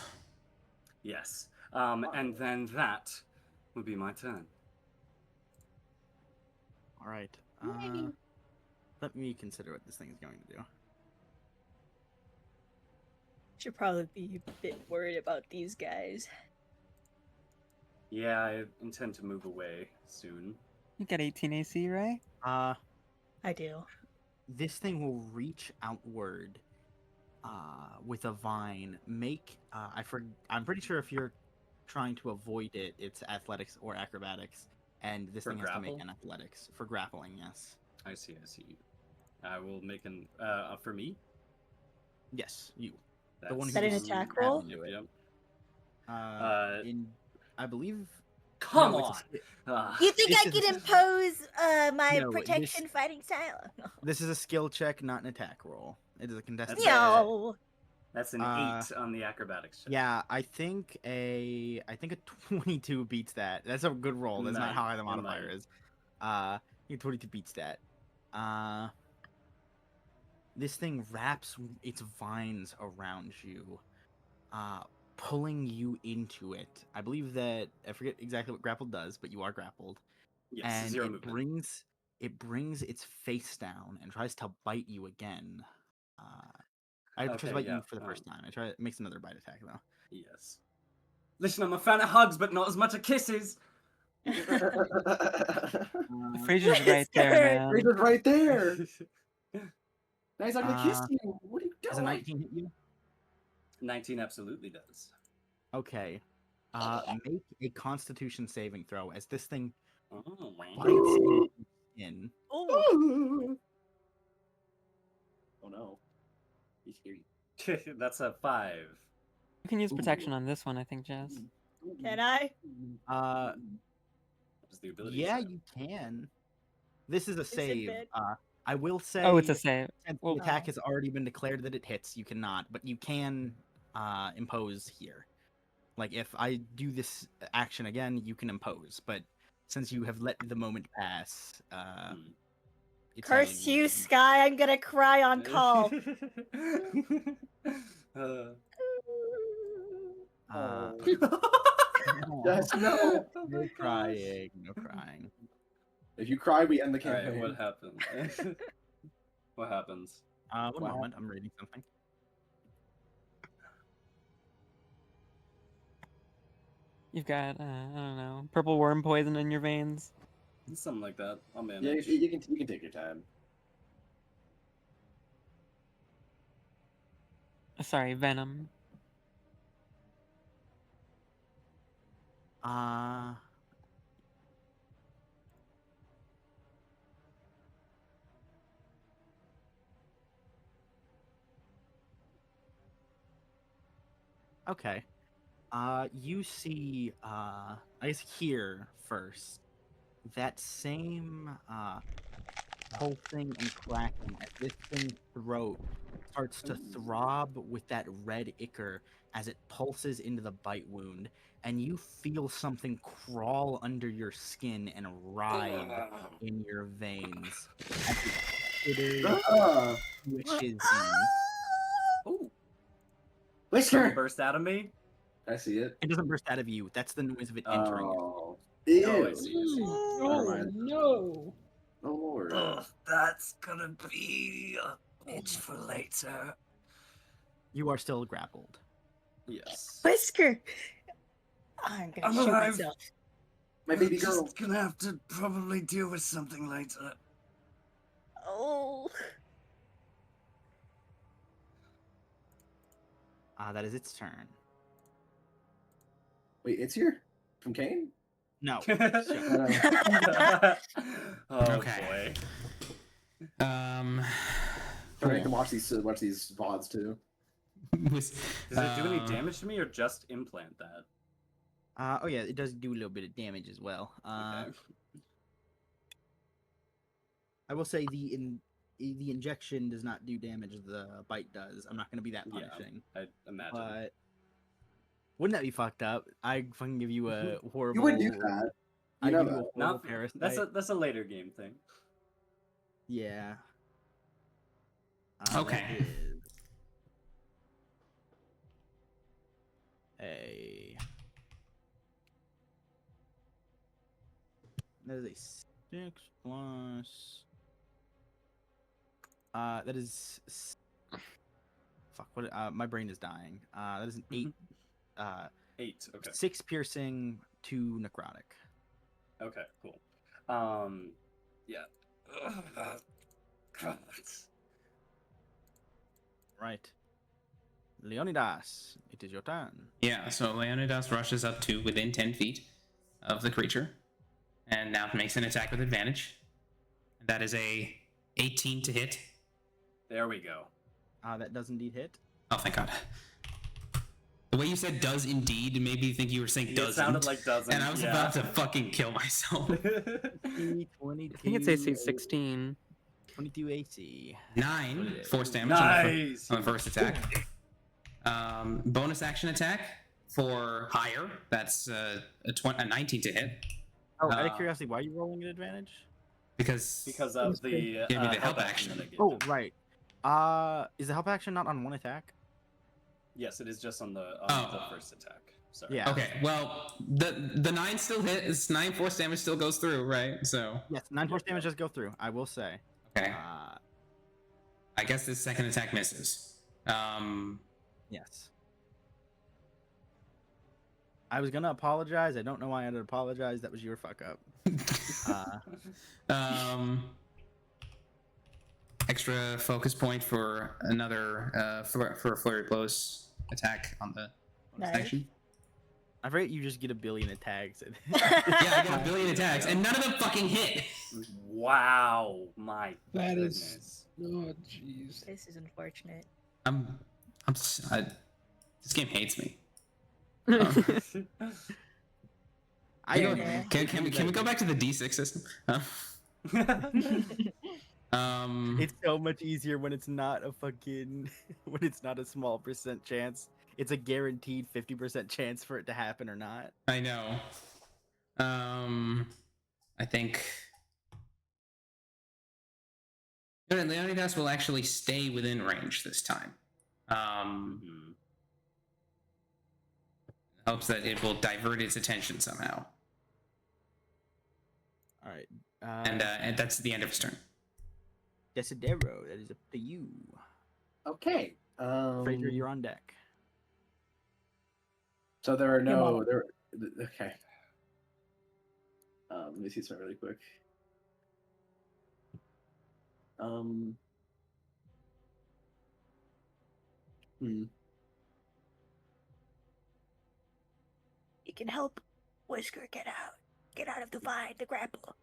Yes. And then that would be my turn. All right. Yay. Let me consider what this thing is going to do. Should probably be a bit worried about these guys. Yeah, I intend to move away soon. You got 18 AC, right? I do. this thing will reach outward with a vine. I'm pretty sure if you're trying to avoid it, it's athletics or acrobatics, and this For thing has to make grapple? an athletics for grappling. Yes. I see. I will make an for me. Yes, you. That's one Is that an who's attack grabbing roll? Yep, it. yep. In I believe. Come no, on. You think This I is- can impose my No, protection fighting style? This is a skill check, not an attack roll. It is a contested. That's No. That's an Uh, 8 on the acrobatics check. Yeah, I think a 22 beats that. That's a good roll. That's not Might, how high the it modifier might. is. Yeah, 22 beats that. This thing wraps its vines around you, pulling you into it. I believe that I forget exactly what grapple does, but you are grappled. Yes, And 0 it movement. brings its face down and tries to bite you again. I tries to Okay, bite yeah, you for the first time. It makes another bite attack though. Yes. Listen, I'm a fan of hugs, but not as much of kisses. The Uh, fridge is right there, Whisker! man. Razor's right there. Now he's not gonna kiss Uh, you. What are you Does a doing? 19 hit you? 19 absolutely does. Okay. Make a Constitution saving throw as this thing Oh, bites into your skin. Oh, Oh no. He's scary. That's a 5. You can use protection on this one, I think, Jess. can I? What does the ability Yeah, say? you can. This is a it save. bad? I will say. Oh, it's a save. Since Well, the attack has already been declared that it hits, you cannot. But you can impose here. Like if I do this action again, you can impose. But since you have let the moment pass, it's Curse a- you, Sky! I'm gonna cry on call. Uh, Yes, no. Oh no my gosh. crying, no crying. If you cry, we end the Alright, campaign. what happened? What happens? One Wow. moment, I'm reading something. you've got, I don't know, purple worm poison in your veins. Something like that. I'll Yeah, manage. you can take your time. Sorry, venom. Okay. You see, I guess here first, that same, pulsing and cracking as this thing's throat starts to throb with that red ichor as it pulses into the bite wound, and you feel something crawl under your skin and writhe in your veins as it Ah, swishes in. Oh, something Whisker! burst out of me. I see it. It doesn't burst out of you. That's the noise of it entering you. Oh. Oh, I Ew. see. I see. Oh no! Oh lord. That's gonna be a bitch for later. You are still grappled. Yes. Whisker! I'm gonna I'm shoot alive. myself. My baby girl. Just gonna have to probably deal with something later. Oh. That is its turn. Wait, it's here? From Kane? No. Oh Okay. boy. I can watch these VODs too. Was, Does it do any damage to me or just implant that? Oh yeah, it does do a little bit of damage as well. Okay. I will say the injection does not do damage. The bite does. I'm not going to be that Yeah. punishing. I imagine. But wouldn't that be fucked up? I fucking give you a horrible. You would do that. I You know give you a that. horrible Not, parasite. that's a later game thing. Yeah. Okay. That is a. That is a 6 plus. That is. Fuck. What? My brain is dying. That is an 8. 8. Okay. 6 piercing, 2 necrotic. Okay. Cool. Yeah. God. Right. Leonidas, it is your turn. Yeah, so Leonidas rushes up to within 10 feet of the creature, and now makes an attack with advantage. That is a 18 to hit. There we go. That does indeed hit. Oh, thank God. The way you said "does indeed" made me think you were saying It "doesn't." sounded like doesn't. And I was about to fucking kill myself. 22, I think it's AC 16. 22 AC. 9 force damage Nice. on the first attack. Bonus action attack for higher. That's a 19 to hit. Oh, out of curiosity, why are you rolling an advantage? Because of the Give me the help action. that I gave Oh, him. right. Is the help action not on one attack? Yes, it is just on the first attack. Sorry. Yeah. Okay, well, the 9 still hits. 9 force damage still goes through, right? So Yes, 9 force damage does go through. I will say. okay. I guess this second attack misses. Yes. I was gonna apologize. I don't know why I had to apologize. That was your fuck up. Extra focus point for another for a flurry blows attack on the bonus Nice. action. I forget you just get a billion attacks. Yeah, I got a billion attacks, and none of them fucking hit. Wow, my That is- goodness. Oh, jeez. This is unfortunate. This game hates me. I Can, Yeah. can we go back to the D6 system? It's so much easier when it's not a fucking when it's not a small percent chance. It's a guaranteed 50% chance for it to happen or not. I know. I think Leonidas will actually stay within range this time. Hopes that it will divert its attention somehow. All right. And that's the end of his turn. Desidero, that is up to you. Okay. Fraser, you're on deck. So there are no Mom. there. Okay. Let me see something really quick. You can help Whisker get out of the grapple.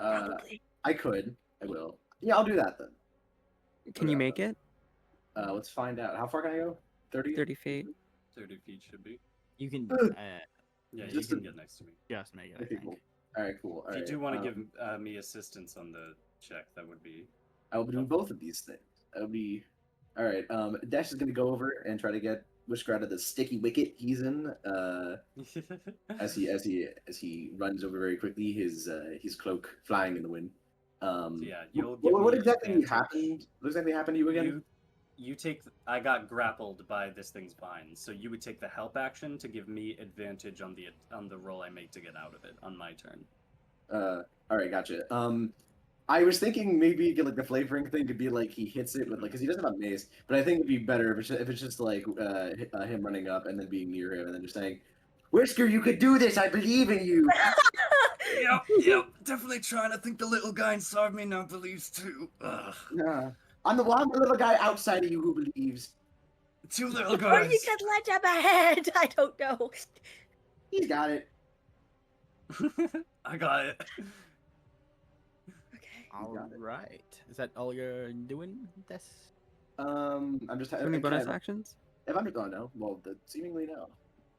Uh, Probably. I could. I will. Yeah, I'll do that then. Can you make it? Let's find out. How far can I go? 30? 30 feet. 30 feet should be. You can Yeah, you Just can a- get next to me. just make it. I Okay, think. cool. All right, cool. All If you right, do want to give me assistance on the check, that would be. I will be doing both of these things. That'll be all right. Dash is gonna go over and try to get Whisker out of the sticky wicket he's in. As he runs over very quickly, his cloak flying in the wind. Yeah, you'll give What me exactly advantage. happened? What exactly happened to you again? You take. I got grappled by this thing's vines, so you would take the help action to give me advantage on the roll I make to get out of it on my turn. All right, gotcha. I was thinking maybe like the flavoring thing could be like he hits it with like because he doesn't have mace, but I think it'd be better if it's just like him running up and then being near him and then just saying, "Whisker, you could do this. I believe in you." Yep. Definitely trying. I think the little guy inside me now believes too. Ugh. Yeah. I'm the little guy outside of you who believes. Two little Or guys. you could lend him a hand. I don't know. He's got it. I got it. Okay. All got it. right. Is that all you're doing? Des? I'm just. Do you have any bonus actions? If I'm no. Well, seemingly no.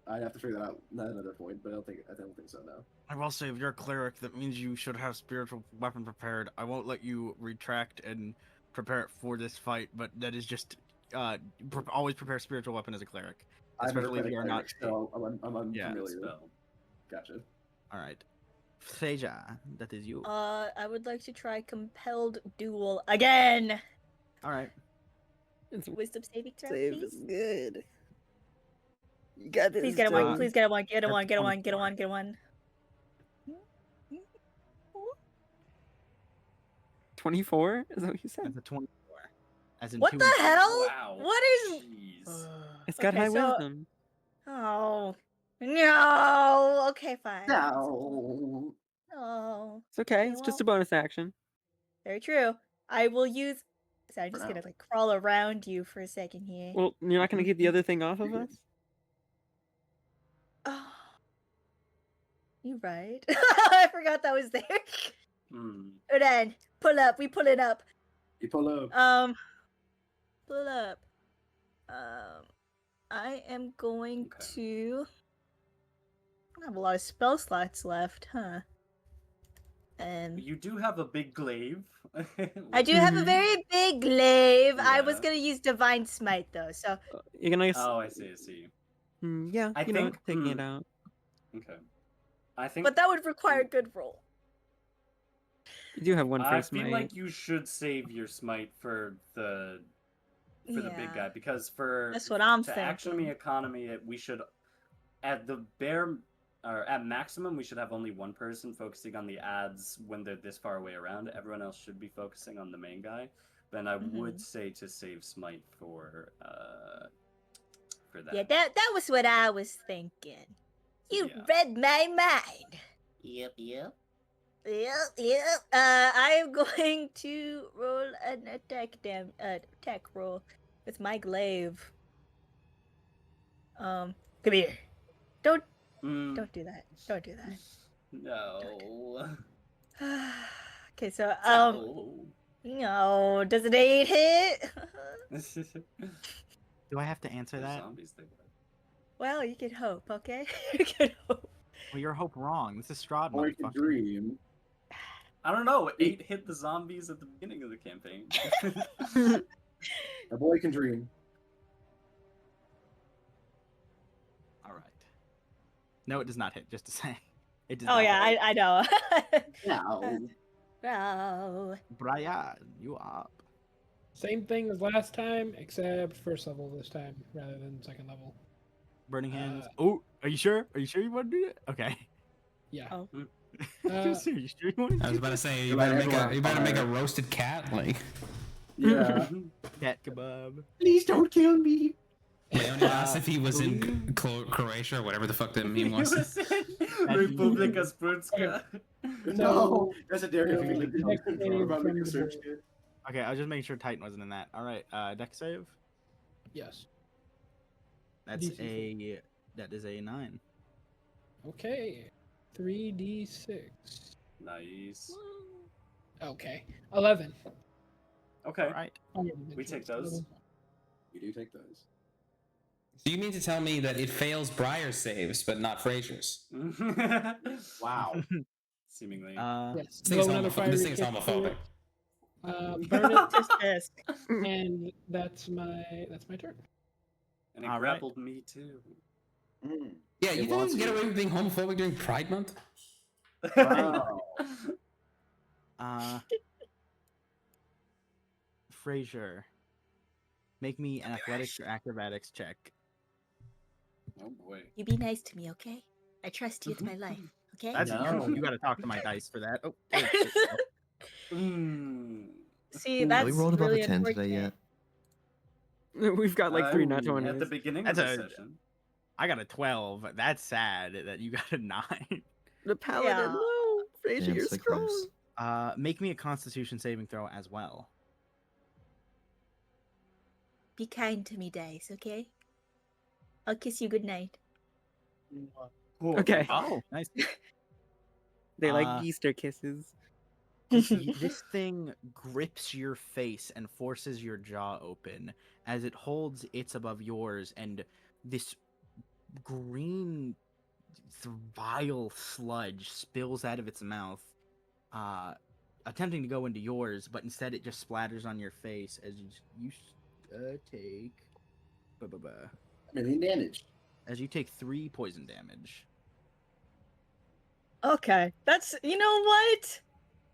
I'd have to figure that out at another point, but I don't think so. No. I will say, if you're a cleric, that means you should have spiritual weapon prepared. I won't let you retract and prepare it for this fight, but that is just always prepare spiritual weapon as a cleric, I've never especially if played a you are not. cleric, so I'm Yeah. unfamiliar. Spell. Gotcha. All right, Freja, that is you. I would like to try compelled duel again. All right. Wisdom saving throw, Save please. is good. You got this. Please get a one. John. Please get a one. Get a That's one. Get a one. Get a 24. one. Get a one. 24? Is that what you said? That's a 24. As in What two the and- hell? Wow. What is? Jeez. It's got Okay, high so- wisdom. Oh no. Okay, fine. No. No. It's okay. Okay, It's just well- a bonus action. Very true. I will use. So I'm For just now. gonna like crawl around you for a second here. Well, you're not gonna keep the other thing off of us? Oh, you right. I forgot that was there. Hmm. Then pull up. We pull it up. You pull up. Pull up. I am going Okay. to. I have a lot of spell slots left, huh? And You do have a big glaive. I do have a very big glaive. I was Yeah. gonna use divine smite though, so You're gonna. Oh, I see. I see. Yeah, I you know, think- taking it out. Okay. I think. but that would require a good roll. You do have one I first feel smite. like you should save your smite for the big Yeah. guy, because for That's what I'm to action me thinking. economy, we should at the bare or at maximum we should have only one person focusing on the ads when they're this far away around. Everyone else should be focusing on the main guy. Then I would say to save smite for that. Yeah, that was what I was thinking. You Yeah. read my mind. Yep. Yep. I am going to roll an attack roll with my glaive. Come here. Don't do that. Don't do that. No. Okay, so No. no, does an 8 hit? Do I have to answer There's that? zombies there. Well, you can hope, okay? You can hope. Well, your hope wrong. This is Strahd, Or you can motherfucker. dream. I don't know. 8 hit the zombies at the beginning of the campaign. A boy can dream. All right. No, it does not hit. Just to say, it does. Oh not yeah, hit. I know. Now, No. Brian, you up? Same thing as last time, except first level this time rather than second level. Burning hands. Oh, are you sure? Are you sure you want to do it? Okay. Yeah. Oh. Just, are you sure you want to I do was about to say you Right, better make everyone you better make a fire. roasted cat like yeah. cat kebab? Please don't kill me. Leonie asked if he was in believe- Croatia or whatever the fuck the He meme was. was in Republika Sprutska. No, that's a Derek So, feeling. next save About from making a the search board. kit. Okay, I was just making sure Titan wasn't in that. All right, deck save. Yes. That's DC that is a 9. Okay. 3d6. Nice. Okay. 11. Okay. All right. We take those. You do take those. So you mean to tell me that it fails Briar's saves, but not Fraser's? Wow. Seemingly. Yes. This thing's, Blow another fiery this thing's kick through homophobic. it. Burn it, Tisk tisk. and that's my turn. And it All right. grappled me too. Mm. Yeah, It you think you wants can get you. away with being homophobic during Pride Month? Wow. Fraser, make me an athletics or acrobatics check. Oh boy. You be nice to me, okay? I trust you with my life, okay? That's No. you got to talk to my dice for that. Oh, shit. See, Have that's we rolled above really a 10 unfortunate. today yet? We've got like 3 nat At the 20s. beginning That's of the a- session. I got a 12. That's sad that you got a 9. The paladin, Yeah. no! Fraser, Damn, you're so strong. close. Make me a Constitution saving throw as well. Be kind to me, dice, okay? I'll kiss you goodnight. Okay. Oh, nice. They Uh, like Easter kisses. This thing grips your face and forces your jaw open as it holds its above yours, and this green vile sludge spills out of its mouth, attempting to go into yours, but instead it just splatters on your face as you take Million damage. as you take 3 poison damage. Okay, that's, you know what?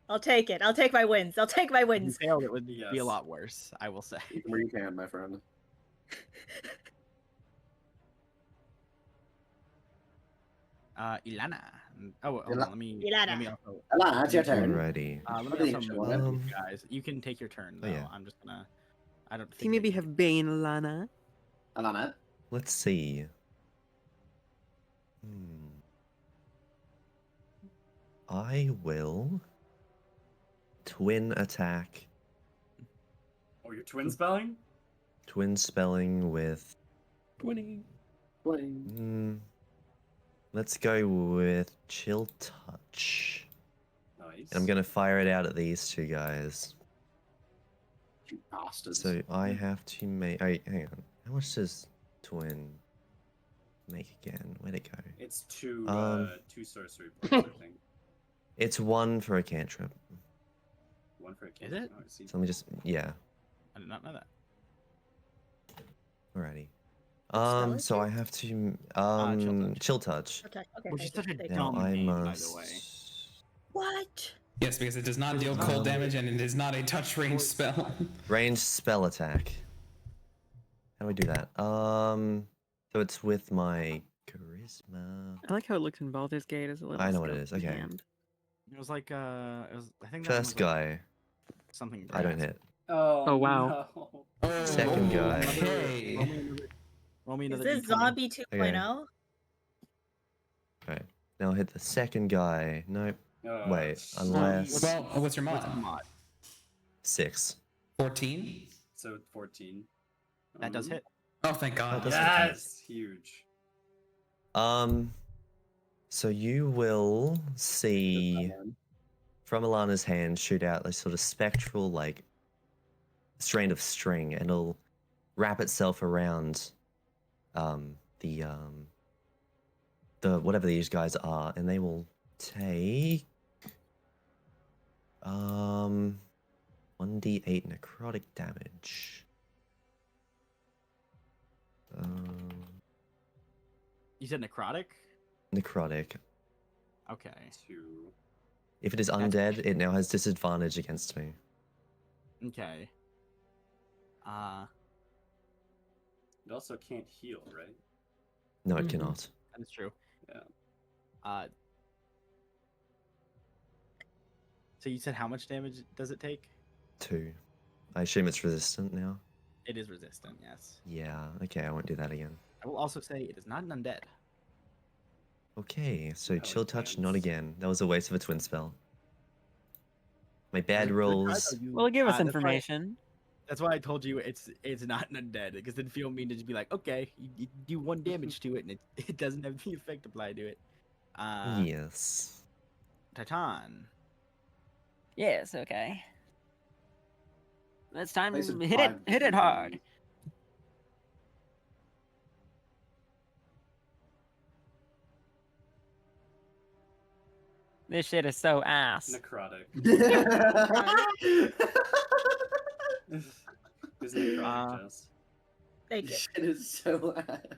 I'll take it. I'll take my wins. I'll take my If you wins. failed, it would be Yes. a lot worse, I will say. Take them where you can, my friend. Ilana. Oh, hold on, let me Ilana. also Alana, it's your turn. Alrighty. let What me are also you move doing? you guys. You can take your turn Oh, though. yeah. I'm just gonna. I don't. Can think you maybe I can have Bane, Lana? Alana. Let's see. Hmm. I will twin attack Oh, you're twin spelling? Twin spelling with. Twinning. Let's go with chill touch. Nice. And I'm gonna fire it out at these two guys. You bastards. So I have to make. Oh, hang on. How much does twin make again? Where'd it go? It's two sorcery points, I think. It's 1 for a cantrip. One for a kid. Is it? Oh, I see. So let me just. Yeah. I did not know that. Alrighty. spell is So it? I have to. Chill touch. Chill touch. Okay. Okay. Which is thank such you, a thank you. Now dumb I name, by the must. way. What? Yes, because it does not deal cold damage and it is not a touch range spell. Ranged spell attack. How do I do that? So it's with my charisma. I like how it looks in Baldur's Gate as a little. I know what it skeleton is, okay. hand. It was like I think that one First was like guy, something. I don't grass. hit. Oh, wow. No. Second guy. Okay. Roll me Is another this D20. Zombie 2.0? Right. Now I'll hit the second guy. Nope. Wait, unless Well, what's your What's the mod? mod? 6. 14? So 14. That does hit. Oh, thank God. that's Yes, huge. So you will see from Alana's hand shoot out a sort of spectral like strand of string, and it'll wrap itself around the whatever these guys are, and they will take 1d8 necrotic damage. You said necrotic? Necrotic. Okay. 2. If it is That's- undead, it now has disadvantage against me. Okay. It also can't heal, right? No, it Mhm. cannot. That is true. Yeah. So you said how much damage does it take? 2. I assume it's resistant now. It is resistant, yes. Yeah, okay, I won't do that again. I will also say it is not an undead. Okay, so I like chill touch, not plants. again. That was a waste of a twin spell. My bad Good try, though, rolls. you- Well, give us that's why- information. That's why I told you it's not an undead, because it didn't feel mean to just be like, okay, you do 1 damage to it, and it doesn't have the effect applied to it. Yes. Titan. Yes, okay. It's time Place to of hit it. 5 Hit it hard. This shit is so ass. Necrotic. Is necrotic, Jess? Thank you. Shit is so bad.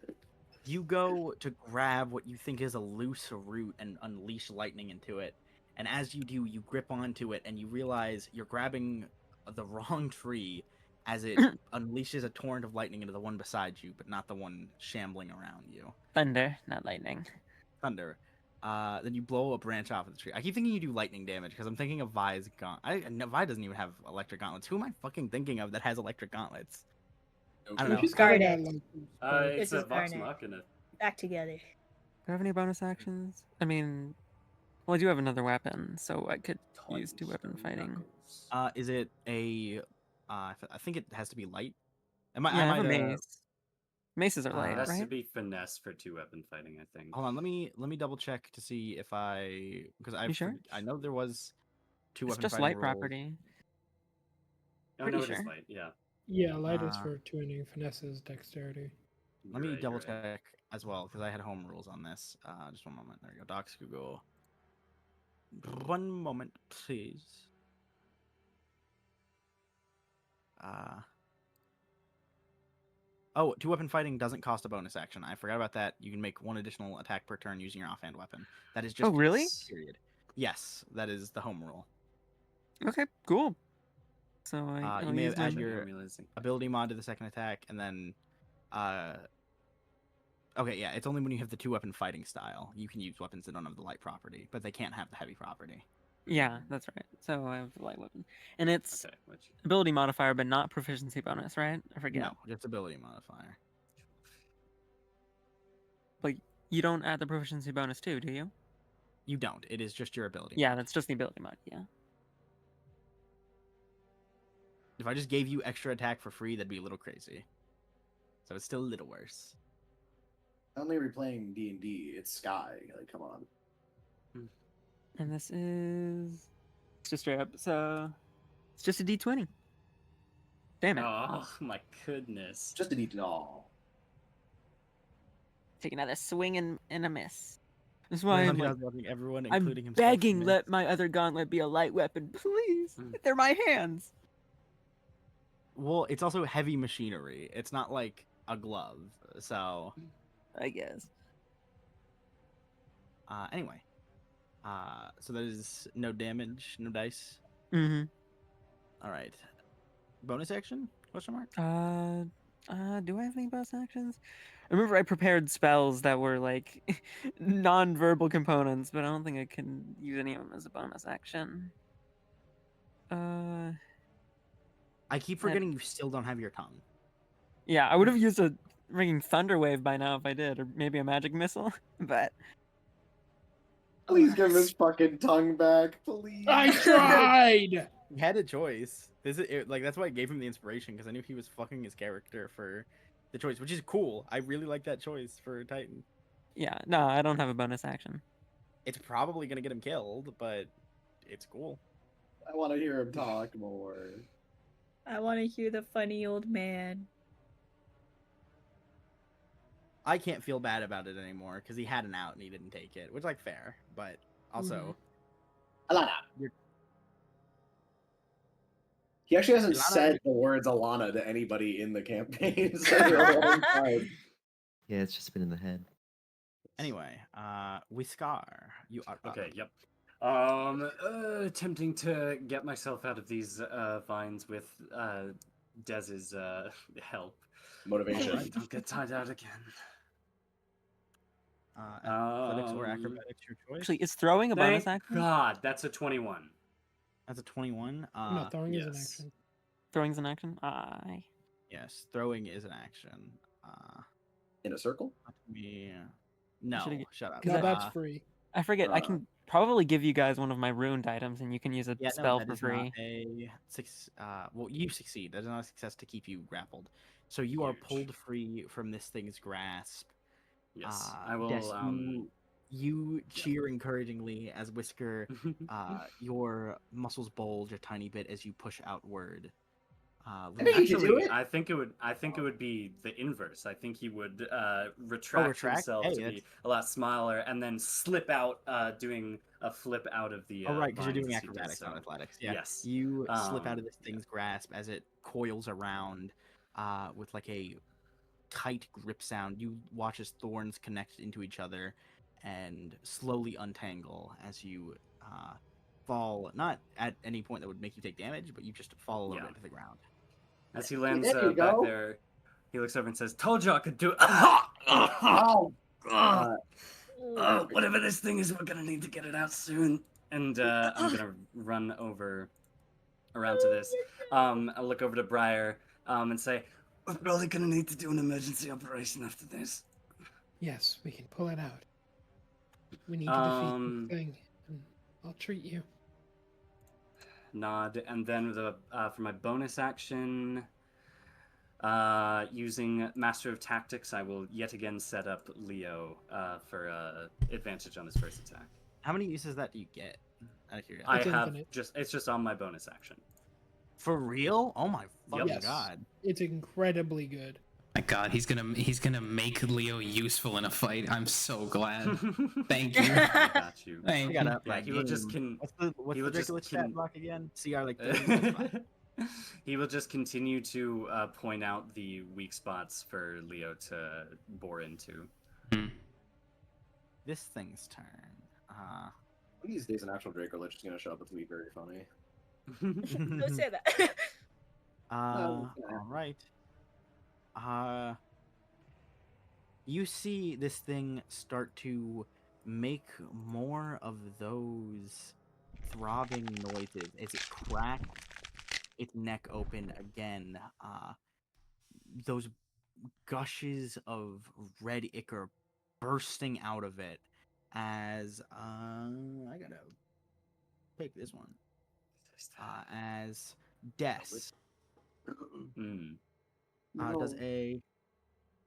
You go to grab what you think is a loose root and unleash lightning into it. And as you do, you grip onto it and you realize you're grabbing the wrong tree as it unleashes a torrent of lightning into the one beside you, but not the one shambling around you. Thunder, not lightning. Thunder. Then you blow a branch off of the tree. I keep thinking you do lightning damage because I'm thinking of Vi's gauntlet. Vi doesn't even have electric gauntlets. Who am I fucking thinking of that has electric gauntlets? I don't know. She's kinda Garnet. got, like, It's This a is Vox Garnet. Machina. Back together. Do I have any bonus actions? I mean, well, I do have another weapon, so I could use Tons 2-weapon of fighting. knuckles. Is it a? I think it has to be light. Yeah, I have a the- mace. Maces are light, It has to right? be finesse for 2-weapon fighting, I think. Hold on, let me double check to see if because You sure? I know there was two It's weapon just fighting light rules. property. Oh, pretty no, it is sure. light, yeah. Yeah, light is Uh, for tuning, finesses, dexterity. Let me You're right, double you're right. check as well because I had home rules on this. Just one moment. There we go. Docs Google. One moment, please. Oh, two weapon fighting doesn't cost a bonus action. I forgot about that. You can make one additional attack per turn using your offhand weapon. That is just Oh, really? period. Yes, that is the home rule. Okay, cool. So You I'll may use add my- your I'm realizing. ability mod to the second attack, and then, okay, yeah, it's only when you have the two weapon fighting style you can use weapons that don't have the light property, but they can't have the heavy property. Yeah, that's right. So I have the light weapon, and it's Okay, which ability modifier, but not proficiency bonus, right? I forget. No, just ability modifier. But you don't add the proficiency bonus too, do you? You don't. It is just your ability. Yeah, mod. that's just the ability mod. Yeah. If I just gave you extra attack for free, that'd be a little crazy. So it's still a little worse. Not only are we playing D&D, it's Sky. Like, come on. And this is it's just straight up. So it's just a D20. Damn it! Oh my goodness. Just a D. Oh. Take another swing and a miss. That's why I'm like, everyone, I'm including himself. begging, to let my other gauntlet be a light weapon, please. They're my hands. Well, it's also heavy machinery. It's not like a glove. So, I guess. anyway. So there's no damage, no dice. Mm-hmm. All right. Bonus action? Question mark? Do I have any bonus actions? I remember I prepared spells that were like non-verbal components, but I don't think I can use any of them as a bonus action. I keep forgetting you still don't have your tongue. Yeah, I would have used a ringing thunder wave by now if I did, or maybe a magic missile, but Please give his fucking tongue back, please. I tried. He had a choice. That's why I gave him the inspiration, because I knew he was fucking his character for the choice, which is cool. I really like that choice for Titan. yeah, no, I don't have a bonus action. It's probably gonna get him killed, but it's cool. I want to hear him talk more. I want to hear the funny old man. I can't feel bad about it anymore because he had an out and he didn't take it, which like fair, but also Alana. He actually hasn't Alana- said the words Alana to anybody in the campaign. So the whole time. Yeah, it's just been in the head. Anyway, Whiskar, you are up. Okay, yep. Attempting to get myself out of these vines with Dez's help. Motivation. Alright, don't get tied out again. Athletics or acrobatics, your choice. Actually, is throwing a bonus Thank action? God, that's a 21. That's a 21. No, throwing is an yes. action. Throwing's an action? Aye. Yes, throwing is an action. In a circle? No, Should've- shut up. No, that's free. I forget. I can probably give you guys one of my ruined items, and you can use a Yeah, spell that for is free. not a six. Well, you succeed. That is not a success to keep you grappled. So you are Huge. pulled free from this thing's grasp. Yes, I will. Des, you cheer encouragingly as Whisker. Your muscles bulge a tiny bit as you push outward. Actually, I think it would be the inverse. I think he would retract himself to be a lot smaller and then slip out, doing a flip out of the. Oh right, because you're vines doing as he does acrobatics, so. not athletics. Yeah. Yes. You slip out of this thing's grasp as it coils around, with like a tight grip sound. You watch as thorns connect into each other, and slowly untangle as you fall. Not at any point that would make you take damage, but you just fall a little bit to the ground. As he lands There you back go. there, he looks over and says, "Told you I could do it." Whatever this thing is, we're gonna need to get it out soon. And I'm gonna run around to this. I'll look over to Briar and say, "We're probably gonna need to do an emergency operation after this." Yes, we can pull it out. We need to defeat the thing, and I'll treat you. Nod, and then for my bonus action, using Master of Tactics, I will yet again set up Leo for advantage on his first attack. How many uses that do you get? Out of curiosity. I It's have infinite. it's just on my bonus action. For real? Oh my fucking Yes. god! It's incredibly good. My God, he's gonna make Leo useful in a fight. I'm so glad. Thank you. I got you. Thank I you. got up. Yeah, he will just What's the he will just Dracolich stat block again? CR like 30. That's fine. He will just continue to point out the weak spots for Leo to bore into. This thing's turn. One of these days, an actual Dracolich is going to show up. It's going to be very funny. Don't say that. All right. You see this thing start to make more of those throbbing noises as it cracks its neck open again. Those gushes of red ichor bursting out of it as I gotta pick this one. As Des, Does a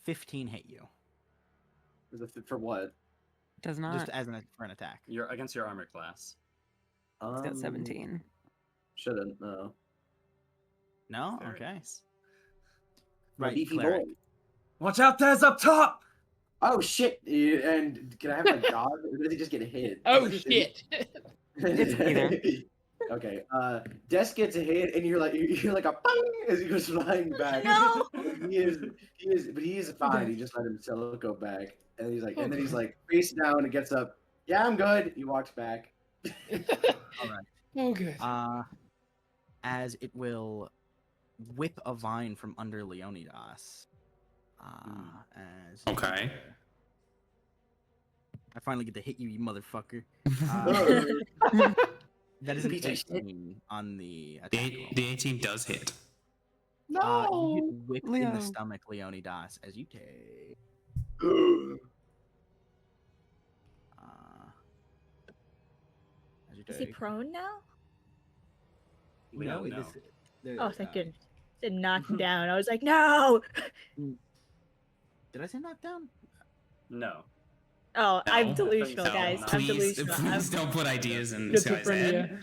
15 hit you? For what? Does not. Just for an attack. You're against your armor class. It's got 17. Shouldn't, no. No? Very Okay. nice. My Right, beefy cleric. boy. Watch out, Tez up top! Oh shit! And can I have my dog, or does he just get hit? Oh shit! It's either. Okay. Des gets a hit, and you're like a bang as he goes flying back. No! He is fine. He just let himself go back, and he's like, and then he's like face down and gets up. Yeah, I'm good. He walks back. All right. Oh good. As it will whip a vine from under Leonidas. As Okay. I finally get to hit you, you motherfucker. That is an Piece of 18 on the attack roll. The 18 does hit. You get whipped in Leo. the stomach, Leonidas, as you take. Is he prone now? Leo, no. Oh, thank goodness. Did knock him down. I was like, no! Did I say knock down? No. Oh, I'm No. delusional, No, guys. not. I'm Please, delusional. please don't put ideas in this guy's Schizophrenia. head.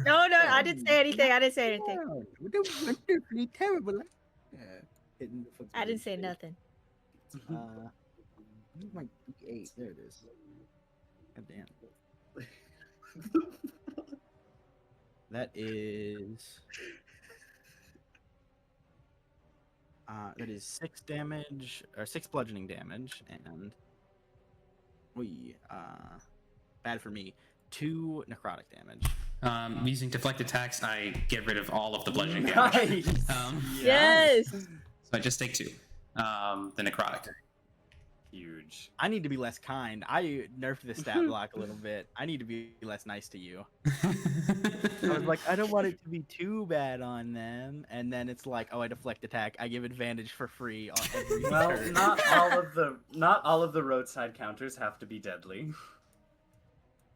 No, I didn't say anything. I didn't say anything. Wonderfully terrible. I didn't say nothing. My 8. There it is. God damn. That is 6 damage or 6 bludgeoning damage, and bad for me, 2 necrotic damage. Using deflect attacks, I get rid of all of the bludgeoning damage. Nice. Yes! So I just take 2. The necrotic. Huge. I need to be less kind. I nerfed the stat block a little bit. I need to be less nice to you. I was like, I don't want it to be too bad on them, and then it's like, oh, I deflect attack. I give advantage for free on every Well, turn. not all of the roadside counters have to be deadly.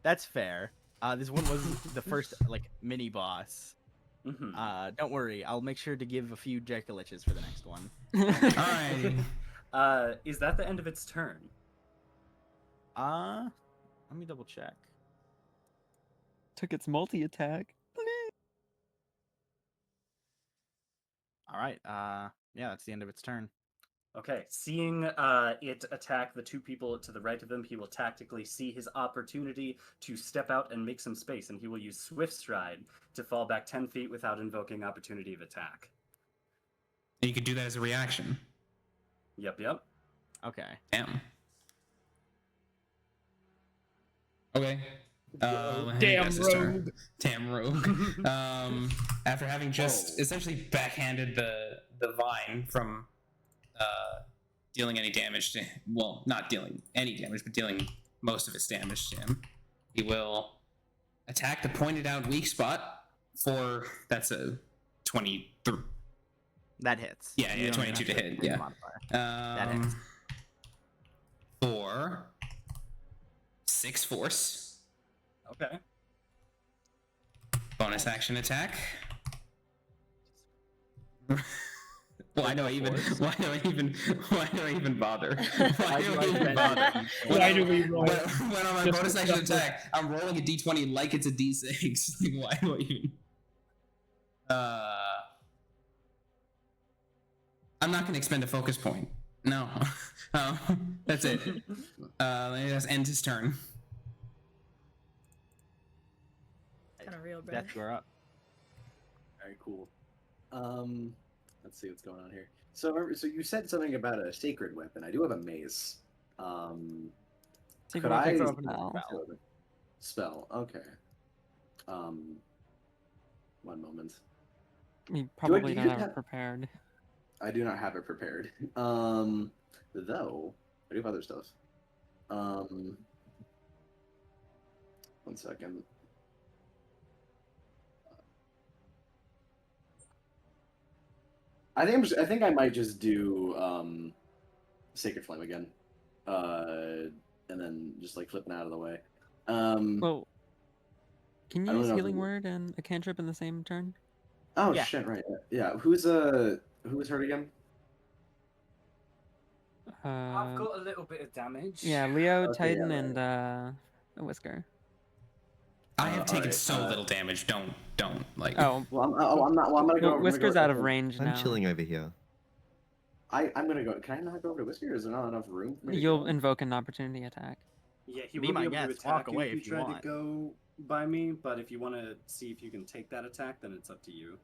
That's fair. This one was the first mini boss. Mm-hmm. Don't worry, I'll make sure to give a few Jekiliches for the next one. Alright. Is that the end of its turn? Let me double check. Took its multi-attack. All right. Yeah, that's the end of its turn. Okay, seeing it attack the 2 people to the right of him, he will tactically see his opportunity to step out and make some space, and he will use Swift Stride to fall back 10 feet without invoking opportunity of attack. You could do that as a reaction. Yep. Okay. Damn. Okay. Damn rogue. Damn rogue. After having just essentially backhanded the vine from dealing any damage to, well, not dealing any damage, but dealing most of its damage to him, he will attack the pointed out weak spot for, that's a 23. That hits. Yeah, You don't 22 to have hit, do yeah. modifier. That hits. For 6 force. Okay. Bonus action attack. Why do I even bother? Why do I even bother? Why do we roll? When on my Just bonus for action stuff attack, I'm rolling a d20 like it's a d6. Why do I even? I'm not going to expend a focus point. No. That's it. Let me just end his turn. Kind of real, bro. Death, you're up. Very cool. Let's see what's going on here. So you said something about a sacred weapon. I do have a mace. Secret Could I weapon spell. spell? Okay. One moment. You probably you don't just have it have- prepared. I do not have it prepared. Though I do have other stuff. One second. I think I might just do Sacred Flame again, and then just flipping out of the way. Well, can I you don't use know if Healing it- Word and a cantrip in the same turn? Oh Yeah. shit! Right. Yeah. Who was hurt again? I've Uh, got a little bit of damage. yeah, Leo, Okay, Titan, yeah, and a Whisker. I have taken alright, so little damage. Don't like. Oh, Well, I'm not. Well, I'm gonna go. well, Whisker's out of okay, range I'm now. chilling over here. I'm gonna go. Can I not go over to Whisker? Is there not enough room for me to You'll go? invoke an opportunity attack. Yeah, he Be will my be able to guest, attack walk you away if you if you try to want. go by me. But if you want to see if you can take that attack, then it's up to you.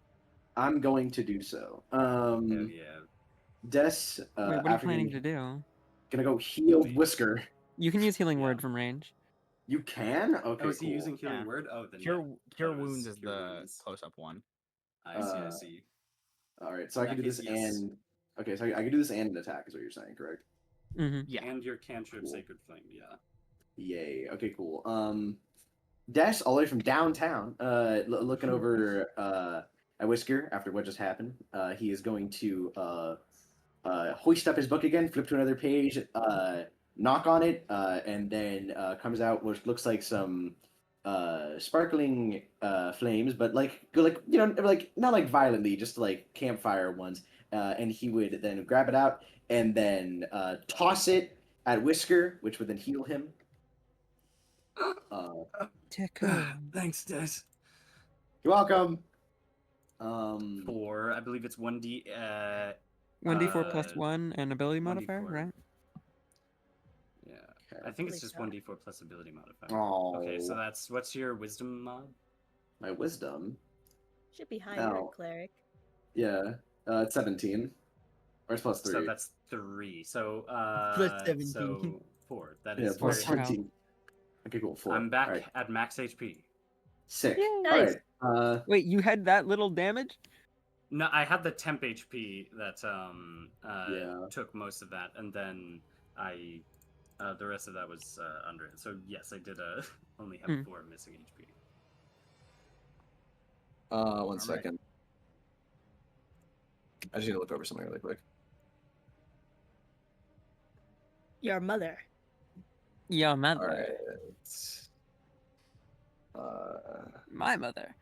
I'm going to do so. Hell yeah. Wait, Des. what are you after planning getting- to do? Gonna go heal Me. Whisker. You can use Healing Yeah. Word from range. You can? Okay, Oh, is he cool. using healing Yeah. word? Oh, then Cure yeah. Cure That was Wounds is Cure the Wounds. close-up one. I see. I Uh, see. All right, so I In can do that this case, yes. and okay, so I can do this and an attack, is what you're saying, correct? Mm-hmm. Yeah. And your cantrip Cool. Sacred Flame. Yeah. Yay. Okay, cool. Dash all the way from downtown, looking over at Whisker after what just happened. He is going to hoist up his book again, flip to another page, knock on it, and then comes out what looks like some sparkling flames, but like like not like violently, just like campfire ones. And he would then grab it out and then toss it at Whisker, which would then heal him. Thanks, Des. You're welcome. 4. I believe it's 1d. 1d4 plus 1 and ability 1d4. modifier, right? Yeah. I think it's just Believe 1d4 plus ability modifier. Oh, Okay, so that's what's your wisdom mod? my wisdom. Should be higher, No. cleric. Yeah, it's 17. Or it's plus 3. So that's 3. So Plus 17. so 4. That yeah, is plus Four. very 17. Okay, cool. 4. I'm back All right. at max HP. Sick. Yay. All Nice. right. Wait, you had that little damage? No, I had the temp HP that Yeah. took most of that, and then I the rest of that was under it. So yes, I did only have 4 missing HP. One right. second. I just need to look over something really quick. Your mother. Your All mother. right. My mother.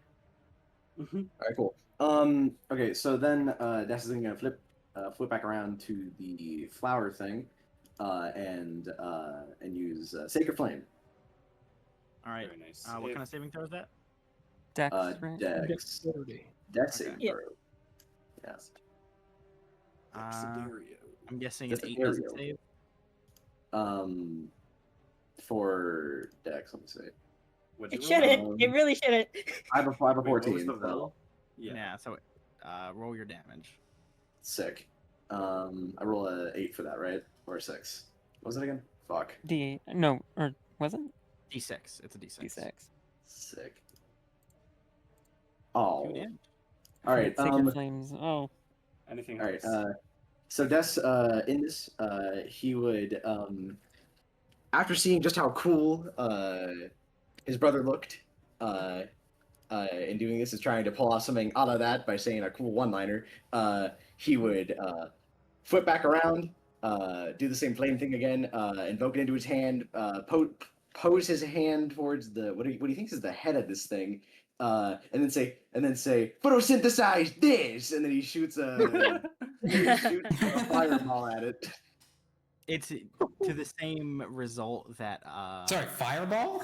All right, cool. Okay, so then Dash is gonna flip back around to the flower thing, and use Sacred Flame. All right. Very nice. What kind of saving throw is that? Dex, right? Dex. Dexterity. Dex Okay. saving Yep. throw. Yes. I'm guessing an 8 Dexterio. doesn't save. For Dex, let me see. What'd It you roll? shouldn't. It really shouldn't. I have a Wait, what was 14. the so roll? Yeah. So, roll your damage. sick. I roll a 8 for that, right? Or a 6. What was it again? Fuck. D. No, or was it? D6. It's a D6. D6. Sick. Oh. 2 damage. All right. Sacred Flames. Oh. Anything All right. else? So Des, in this, he would, after seeing just how cool his brother looked, in doing this, is trying to pull off something out of that by saying a cool one-liner. He would flip back around, do the same flame thing again, invoke it into his hand, pose his hand towards the what he thinks is the head of this thing, and then say photosynthesize this, and then he shoots a fireball at it. It's to the same result that. Sorry, fireball.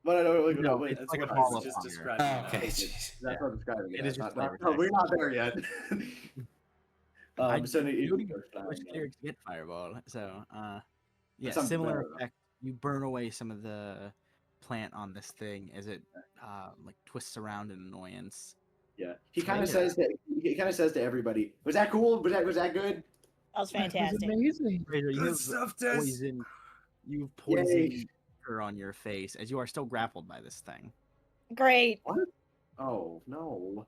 But I don't No, wait, it's That's like a what ball I of was just fire. describing. Oh, okay. That's what I'm describing it. It is as, just not- fire no, we're attacks. not there yet. I So don't it- even goes flying push down. clerics to get fireball. So, yeah, sounds similar better, though. effect. You burn away some of the plant on this thing as it like twists around in annoyance. Yeah, he kind of Later. says to everybody, "Was that cool? Was that good?" That was That was fantastic. amazing. Razor, you Good have stuff, Des. poison. You've Yay. poison her on your face as you are still grappled by this thing. Great. What? Oh no!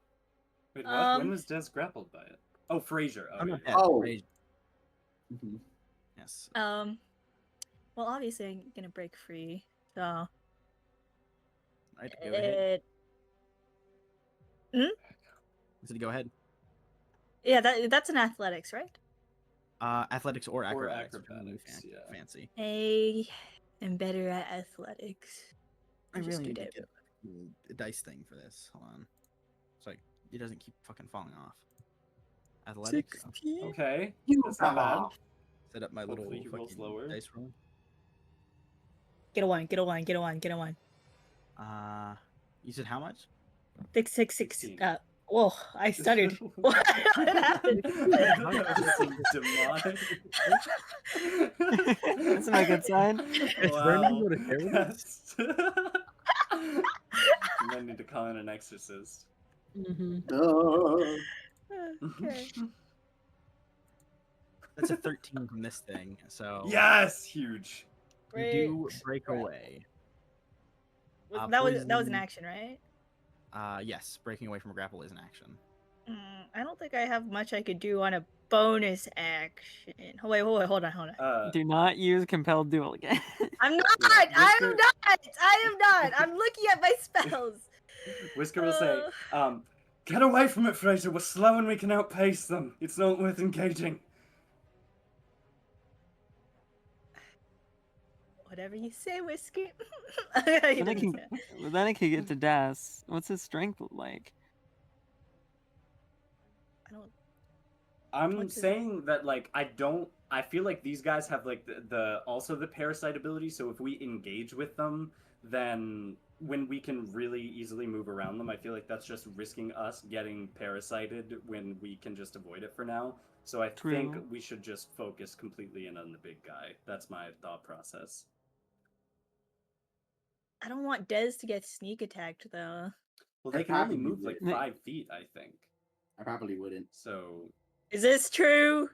Wait, what? Um, When was Des grappled by it? Oh, Frazier. Oh, I'm yeah. not dead. Oh. Razor. Mhm. Yes. Well, obviously I'm gonna break free. So All right, go ahead. So go ahead. yeah, that's an athletics, right? Athletics or acrobatics. acrobatics, yeah. Fancy. I am better at athletics. I I'm just really need good to at get a dice thing for this. Hold on. So it doesn't keep fucking falling off. Athletics. 16. Okay, You that's not bad. Set up my little Hopefully he rolls fucking lower. dice roll. Get a 1, get a 1, get a 1, get a 1. You said how much? 6, 6, 6. 16. Whoa, I stuttered. What happened? Demonic. That's not a good sign. Wow. That's- You might need to call in an exorcist. Okay. That's a 13 from this thing. So Yes, huge. you do Breaks. break away. That was an poison- action, right? Yes, breaking away from a grapple is an action. I don't think I have much I could do on a bonus action. Oh, wait, hold on. Do not use compelled duel again. I'm not. Yeah, I Whisker- am not. I am not. I'm looking at my spells. Whisker will say, get away from it, Fraser. We're slow and we can outpace them. It's not worth engaging. Whatever you say, Whisker. Then I can get to Das. What's his strength like? I don't. I'm What's his- saying that like I feel like these guys have like the also the parasite ability, so if we engage with them, then when we can really easily move around them, I feel like that's just risking us getting parasited when we can just avoid it for now. So I think True. we should just focus completely in on the big guy. That's my thought process. I don't want Dez to get sneak attacked though. Well, they I can only probably move like would. 5 feet, I think. I probably wouldn't. So Is this true?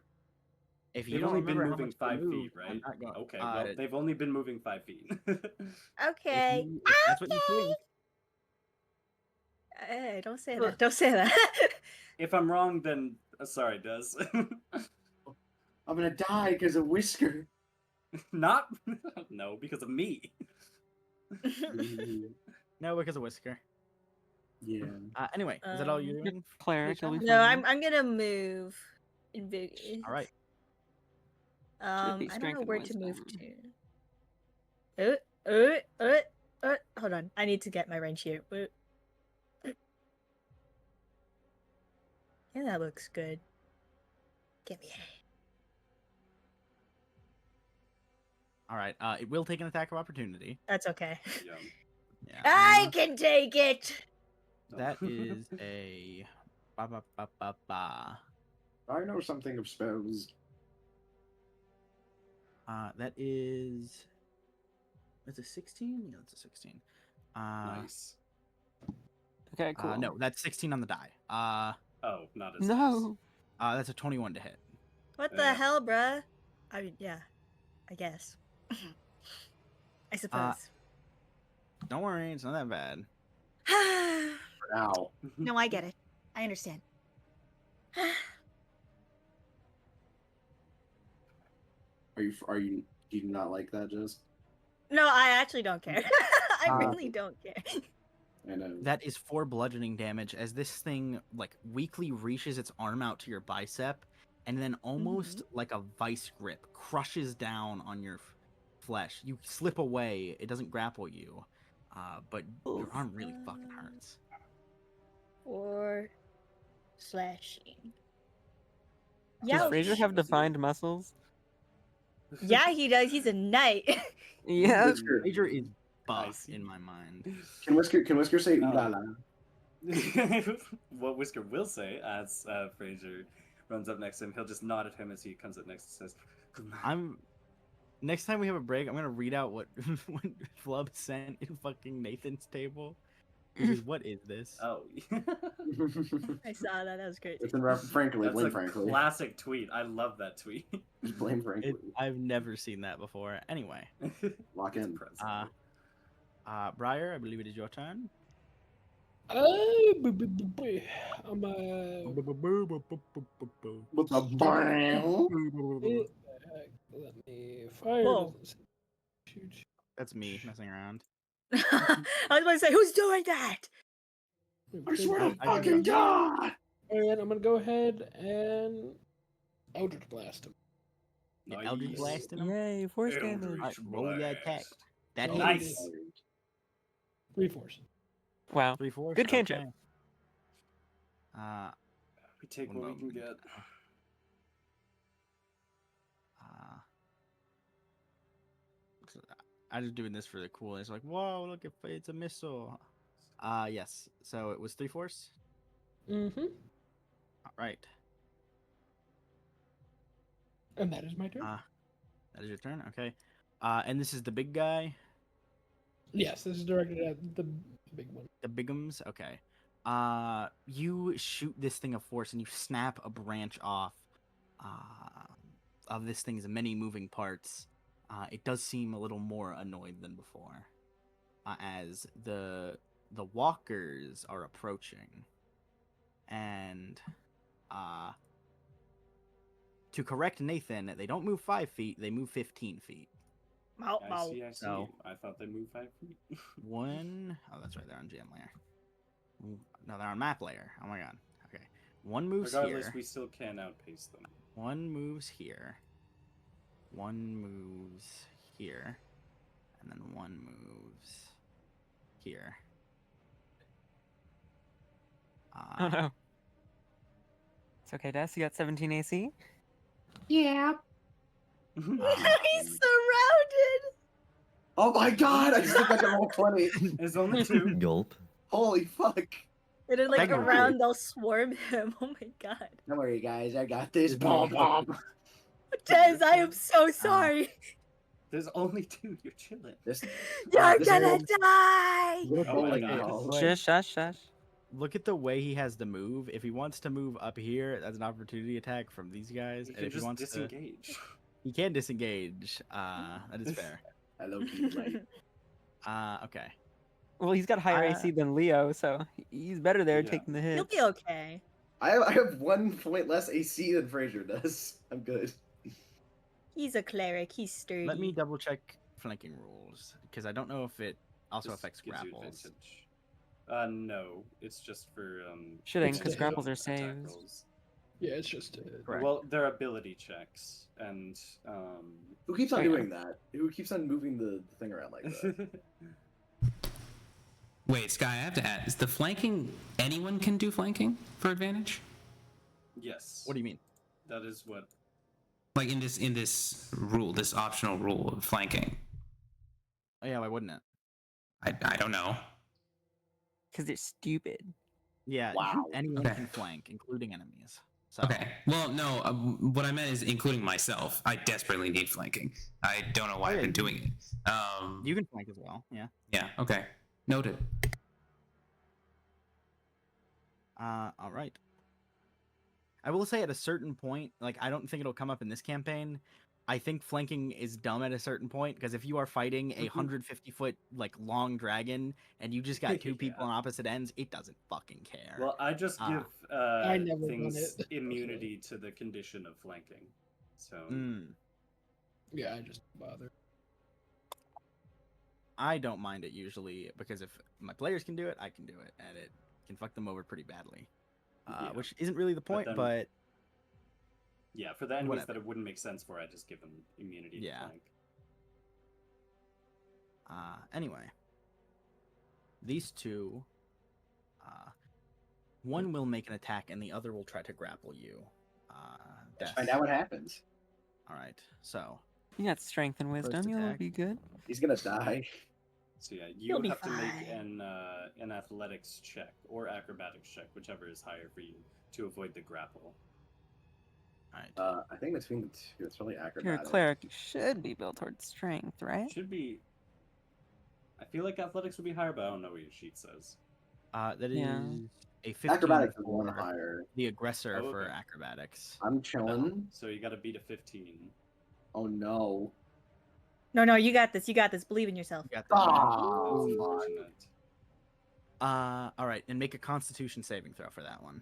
If you they've don't only been remember how moving much they 5 move, feet, I'm right? not going- Okay, well, they've only been moving 5 feet. Okay. if that's what you think. Hey, don't say that. Don't say that. If I'm wrong, then sorry, Des. I'm gonna die because of Whisker. Not no, because of me. No, because of Whisker. Yeah. Anyway, is that all you're Yep, doing? cleric, Keisha? will be No, fine. I'm gonna move. Invigorated. All right. be I don't strength know and where to move wisdom. to. Hold on. I need to get my range here. Yeah, that looks good. Give me All right. It will take an attack of opportunity. That's okay. Yeah. Yeah. I can take it. That is a ba. I know something of spells. That is. That's a 16. Yeah, that's a 16. Nice. Okay, cool. No, that's 16 on the die. Oh, not as No. That's a 21 to hit. What Yeah. the hell, bruh? I mean, yeah. I guess. I suppose. Don't worry, it's not that bad. For now. No, I get it. I understand. Are you do you not like that, Jess? No, I actually don't care. I Uh, really don't care. I know. That is 4 bludgeoning damage as this thing like weakly reaches its arm out to your bicep and then almost like a vice grip crushes down on your flesh. You slip away, it doesn't grapple you, but your arm really fucking hurts. Or slashing. Does Fraser have Ouch. defined muscles? Yeah, he does. He's a knight. Yeah. Major is I buff see. in my mind. Can Whisker say ooh Oh. la la? What Whisker will say as Fraser runs up next to him, he'll just nod at him as he comes up next and says, "Good night." Next time we have a break, I'm gonna read out what Flub sent in fucking Nathan's table. Which is, what is this? Oh. I saw that. That was great. It's in frankly, That's blame a frankly. classic tweet. I love that tweet. Just blame frankly. I've never seen that before. Anyway, Lock in. Briar, I believe it is your turn. I'm What's up, Brian? let me fire. Whoa. doesn't say shoot. That's me messing around. I was about to say, who's doing that? I swear to I fucking God! And I'm gonna go ahead and Eldritch Blast him. Yeah, Eldritch Blast him. Yay, force damage. Eldritch Alright, roll your attack. Blast. That hits. Nice. 3 force. Wow. 3 4. Good cantrip. We take One what we can moment. get. I'm just doing this for the coolness. Like, whoa, look, it's a missile. Yes. So it was 3 force. Mm-hmm. All right. And that is my turn. That is your turn. Okay. And this is the big guy. Yes, this is directed at the big one. The bigums. Okay. You shoot this thing of force and you snap a branch off. Of this thing's many moving parts. It does seem a little more annoyed than before, as the walkers are approaching, and to correct Nathan, they don't move 5 feet; they move 15 feet. Mow, I mow. see. So- I thought they moved 5 feet. One, oh, that's right, they're on GM layer. No, they're on map layer. Oh my god. Okay, one moves Regardless, here. we still can outpace them. One moves here. One moves here. And then one moves here. Oh no. It's okay, Des. You got 17 AC? Yeah. He's surrounded. Oh my god! I just looked like I'm all 20. There's only 2. Gulp. Holy fuck! And then, like, Technically- around, they'll swarm him. Oh my god. Don't worry, guys. I got this. There's Bomb, no- bomb. Tez, I am so sorry. There's only 2. You're chilling. This. You're this gonna is- die. Little Oh my bowling God. ball. Shush, shush, shush. Look at the way he has to move. If he wants to move up here, that's an opportunity attack from these guys. You And can if he just wants disengage. to, he can disengage. That is fair. I low key right. Okay. Well, he's got higher AC than Leo, so he's better there Yeah. taking the You'll hits. be okay. I have 1 point less AC than Fraser does. I'm good. He's a cleric. He's sturdy. Let me double check flanking rules because I don't know if it also Just affects gives you grapples. advantage. No, it's just for Shouldn't, It's because just grapples are attack saves. rolls. Yeah, it's just. Correct. Well, they're ability checks, and Who keeps on Hang on. doing that? Who keeps on moving the thing around like that? Wait, Sky, I have to add, is the flanking, anyone can do flanking for advantage? yes. What do you mean? That is what. Like in this rule, this optional rule of flanking? Oh yeah, why wouldn't it? I don't know. Because they're stupid. Yeah, Wow. anyone Okay. can flank, including enemies. So Okay. Well, no, what I meant is including myself. I desperately need flanking. I don't know why Oh, I've yeah, been doing it. you can flank as well. Yeah. Yeah, okay. Noted. All right. I will say at a certain point, like I don't think it'll come up in this campaign. I think flanking is dumb at a certain point because if you are fighting a 150-foot like long dragon and you just got 2 people Yeah. on opposite ends, it doesn't fucking care. Well, I just give I never done things it, immunity to the condition of flanking. So Yeah, I just bother. I don't mind it usually because if my players can do it, I can do it, and it can fuck them over pretty badly. Yeah. Which isn't really the point, then- but yeah, for the enemies Whatever. that it wouldn't make sense for, I just give them immunity Yeah. to flank. Anyway, these two, one will make an attack and the other will try to grapple you. Let's Death. find out what happens. All right, so You got strength and wisdom. You'll attack. be good. He's gonna die. So yeah, You'll you be have to make fine. an athletics check or acrobatics check, whichever is higher for you, to avoid the grapple. all right. I think between the two, it's probably If you're a acrobatic. cleric, you should be built towards strength, right? Should be. I feel like athletics would be higher, but I don't know what your sheet says. That is Yeah. a 15 Acrobatics is one for higher. the aggressor Oh, for okay. acrobatics. I'm chilling. So you got to beat a 15. Oh no. No, you got this. You got this. Believe in yourself. You got that. Oh, That's fuck. unfortunate. All right, and make a Constitution saving throw for that one.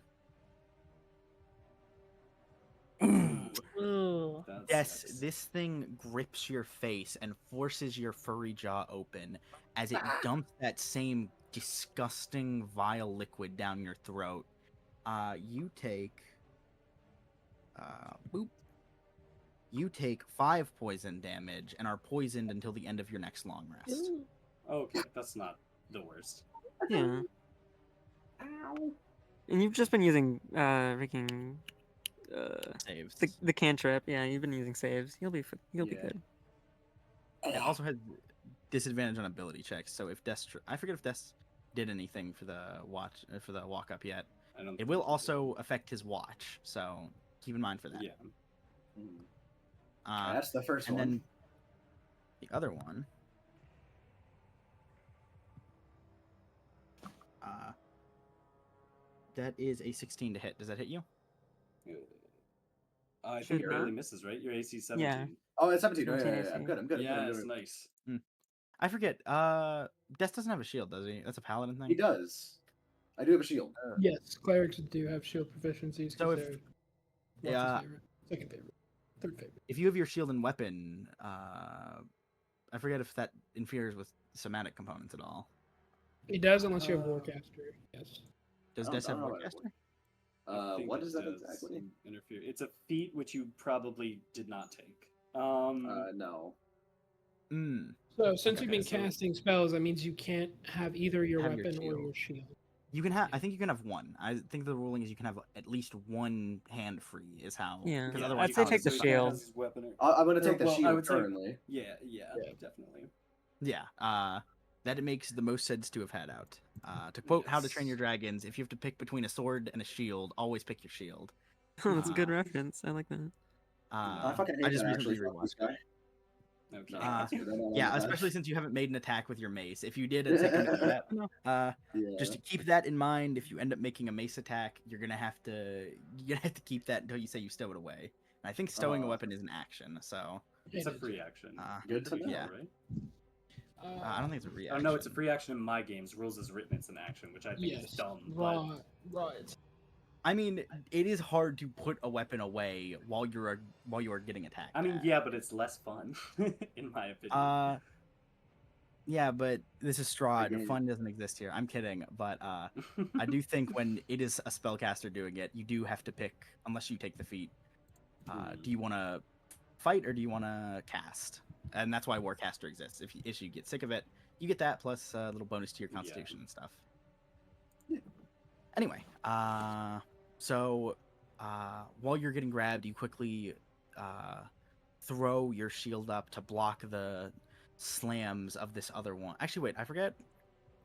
Ooh. That Yes, sucks. this thing grips your face and forces your furry jaw open as it dumps that same disgusting, vile liquid down your throat. You take, boop. You take 5 poison damage and are poisoned until the end of your next long rest. Ooh. Okay, that's not the worst. Yeah. And you've just been using freaking Saves. the cantrip. Yeah, you've been using saves. You'll be Yeah. good. It also has disadvantage on ability checks. So if I forget if Des did anything for the walk up yet. I don't It think will he did. also affect his watch, so keep in mind for that. Yeah. That's the first and one. then the other one. That is a 16 to hit. Does that hit you? I Should think it barely not. misses, right? Your AC is 17. Yeah. Oh, it's 17. Oh, 17 yeah, AC. I'm good. I'm good. Yeah, I'm good. it's nice. I forget. Des doesn't have a shield, does he? That's a paladin thing. He does. I do have a shield. Yes, clerics do have shield proficiencies So because if- they're yeah. Watch's favorite, second favorite, third favorite. If you have your shield and weapon, I forget if that interferes with somatic components at all. It does unless you have Warcaster. Yes. Does I Des don't have know about Warcaster? I think What it is that does exactly? Interfere. It's a feat which you probably did not take. No. So since Okay, you've been so- casting spells, that means you can't have either your Have your weapon or shield. your shield. You can have. I think you can have one. I think the ruling is you can have at least one hand free. Is how. Yeah. Because Yeah, otherwise, I'd say take the so he shield. has his weapon I'm going to take the well, I shield would say- currently. Yeah, Yeah. definitely. Yeah. That it makes the most sense to have had out. To quote How to Train Your Yes. Dragons, if you have to pick between a sword and a shield, always pick your shield. Oh, that's a good Uh, reference. I like that. I fucking hate just that, recently actually. Fuck this rewatched guy. it. Okay. No, that's good. I don't like Yeah, that. especially since you haven't made an attack with your mace. If you did a second ago, Yeah. just to keep that in mind. If you end up making a mace attack, you're gonna have to keep that until you say you stow it away. And I think stowing a weapon is an action, so It's a It is. free action. Good to know. yeah. Right? I don't think it's a Oh reaction. no, it's a free action in my games. Rules is written, it's an action, which I think Yes. is dumb. But Right. I mean, it is hard to put a weapon away while you are getting attacked. I mean, at. yeah, but it's less fun, in my opinion. Yeah, but this is Strahd. Again. Fun doesn't exist here. I'm kidding, but I do think when it is a spellcaster doing it, you do have to pick, unless you take the feat. Do you want to fight or do you want to cast? And that's why Warcaster exists. If you get sick of it, you get that plus a little bonus to your Constitution and stuff. Anyway, so while you're getting grabbed, you quickly throw your shield up to block the slams of this other one. Actually, wait, I forget.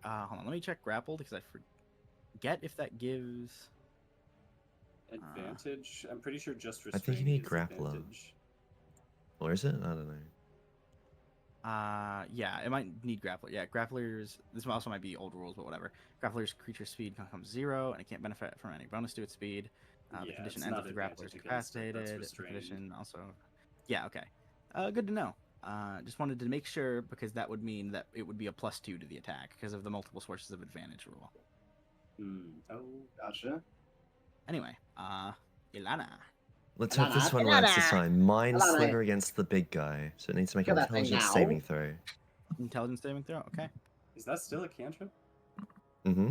Hold on, let me check grappled because I forget if that gives Advantage? I'm pretty sure just I think you restraint need is grappler. advantage. Or is it? I don't know. Yeah, it might need grappler. Yeah, grapplers. This also might be old rules, but whatever. Grappler's creature speed becomes 0, and it can't benefit from any bonus to its speed. The Yeah, condition it's ends not if the grappler is advantage against it, that's incapacitated. The restrained. condition also. Yeah. Okay. Good to know. Just wanted to make sure because that would mean that it would be a +2 to the attack because of the multiple sources of advantage rule. Oh, Gotcha. Anyway, Ilana. Let's hope this one lands this time. Mind Alana. Sliver against the big guy. So it needs to make an Look at that thing intelligence now. saving throw. Intelligence saving throw. Okay. is that still a cantrip? Mm-hmm.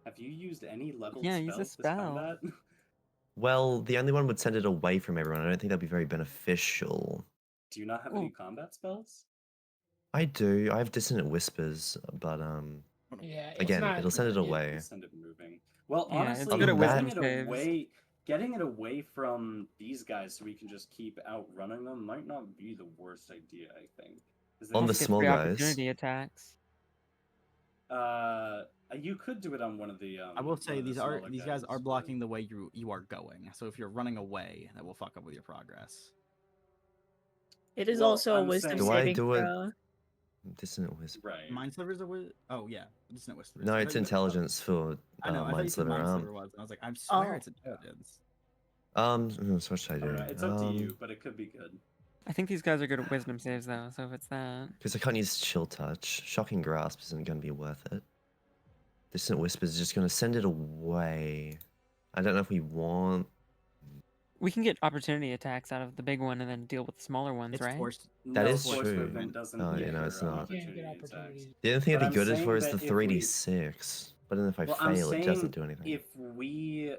Have you used any leveled Yeah, spells use a this spell. combat? Well, the only one would send it away from everyone. I don't think that'd be very beneficial. Do you not have any combat spells? I do. I have Dissonant Whispers, but Yeah. It's again, not, it'll send it yeah. away. You'll send it moving. Well, Yeah, it's honestly, good at getting wisdom it saves. getting it away from these guys so we can just keep outrunning them might not be the worst idea. I think. 'Cause On then the Get small free guys. opportunity attacks. you could do it on one of the. I will say one of the these smaller guys are but- blocking the way you are going. So if you're running away, that will fuck up with your progress. It is Well, also a I'm wisdom saying- Do I saving do it? throw. Dissonant Whisper. Right. Mind slivers are oh yeah, Dissonant Whispers. No, I it's thought you said- intelligence for I know. I thought you Mind said Sliver. Mind Sliver was, and I was like, I swear it's intelligence. So what should I I do? don't know, it's up to you, but it could be good. I think these guys are good at wisdom saves though, so if it's that. Because I can't use Chill Touch. Shocking Grasp isn't going to be worth it. Dissonant Whisper is just going to send it away. I don't know if we want. We can get opportunity attacks out of the big one and then deal with the smaller ones, It's right? forced. That No, is force true. movement doesn't Oh, give you know, it's your not. You can't opportunity get attacks. opportunities. The only thing But I'd be I'm good is saying for is that the if we- 3d6. But then if I Well, I'm fail, it doesn't saying do anything. if we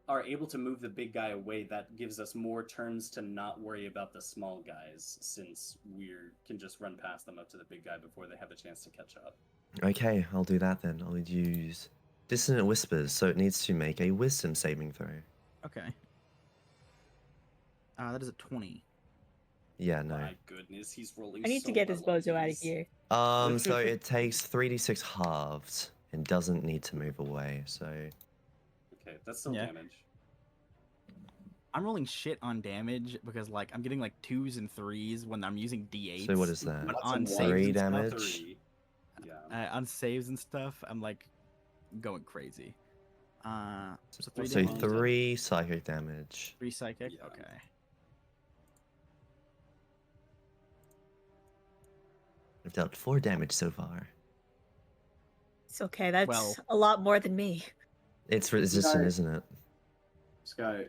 are able to move the big guy away, that gives us more turns to not worry about the small guys, since we can just run past them up to the big guy before they have a chance to catch up. Okay, I'll do that then. I'll use Dissonant whispers, so it needs to make a wisdom saving throw. Okay. That is a 20. Yeah, no. My goodness, he's rolling. I need to so get this well on bozo out of these. here. So it takes 3d6 halved and doesn't need to move away. So Okay, that's still Yeah. damage. I'm rolling shit on damage because like I'm getting like 2s and 3s when I'm using d8s. so what is that? But That's on a saves 3 and stuff, damage. 3. Yeah. on saves and stuff, I'm like going crazy. So 3 So damage. 3 psychic damage. 3 psychic. Yeah. Okay. I've dealt 4 damage so far. It's okay. That's Well- a lot more than me. It's resistant, Guy- isn't it? Sky,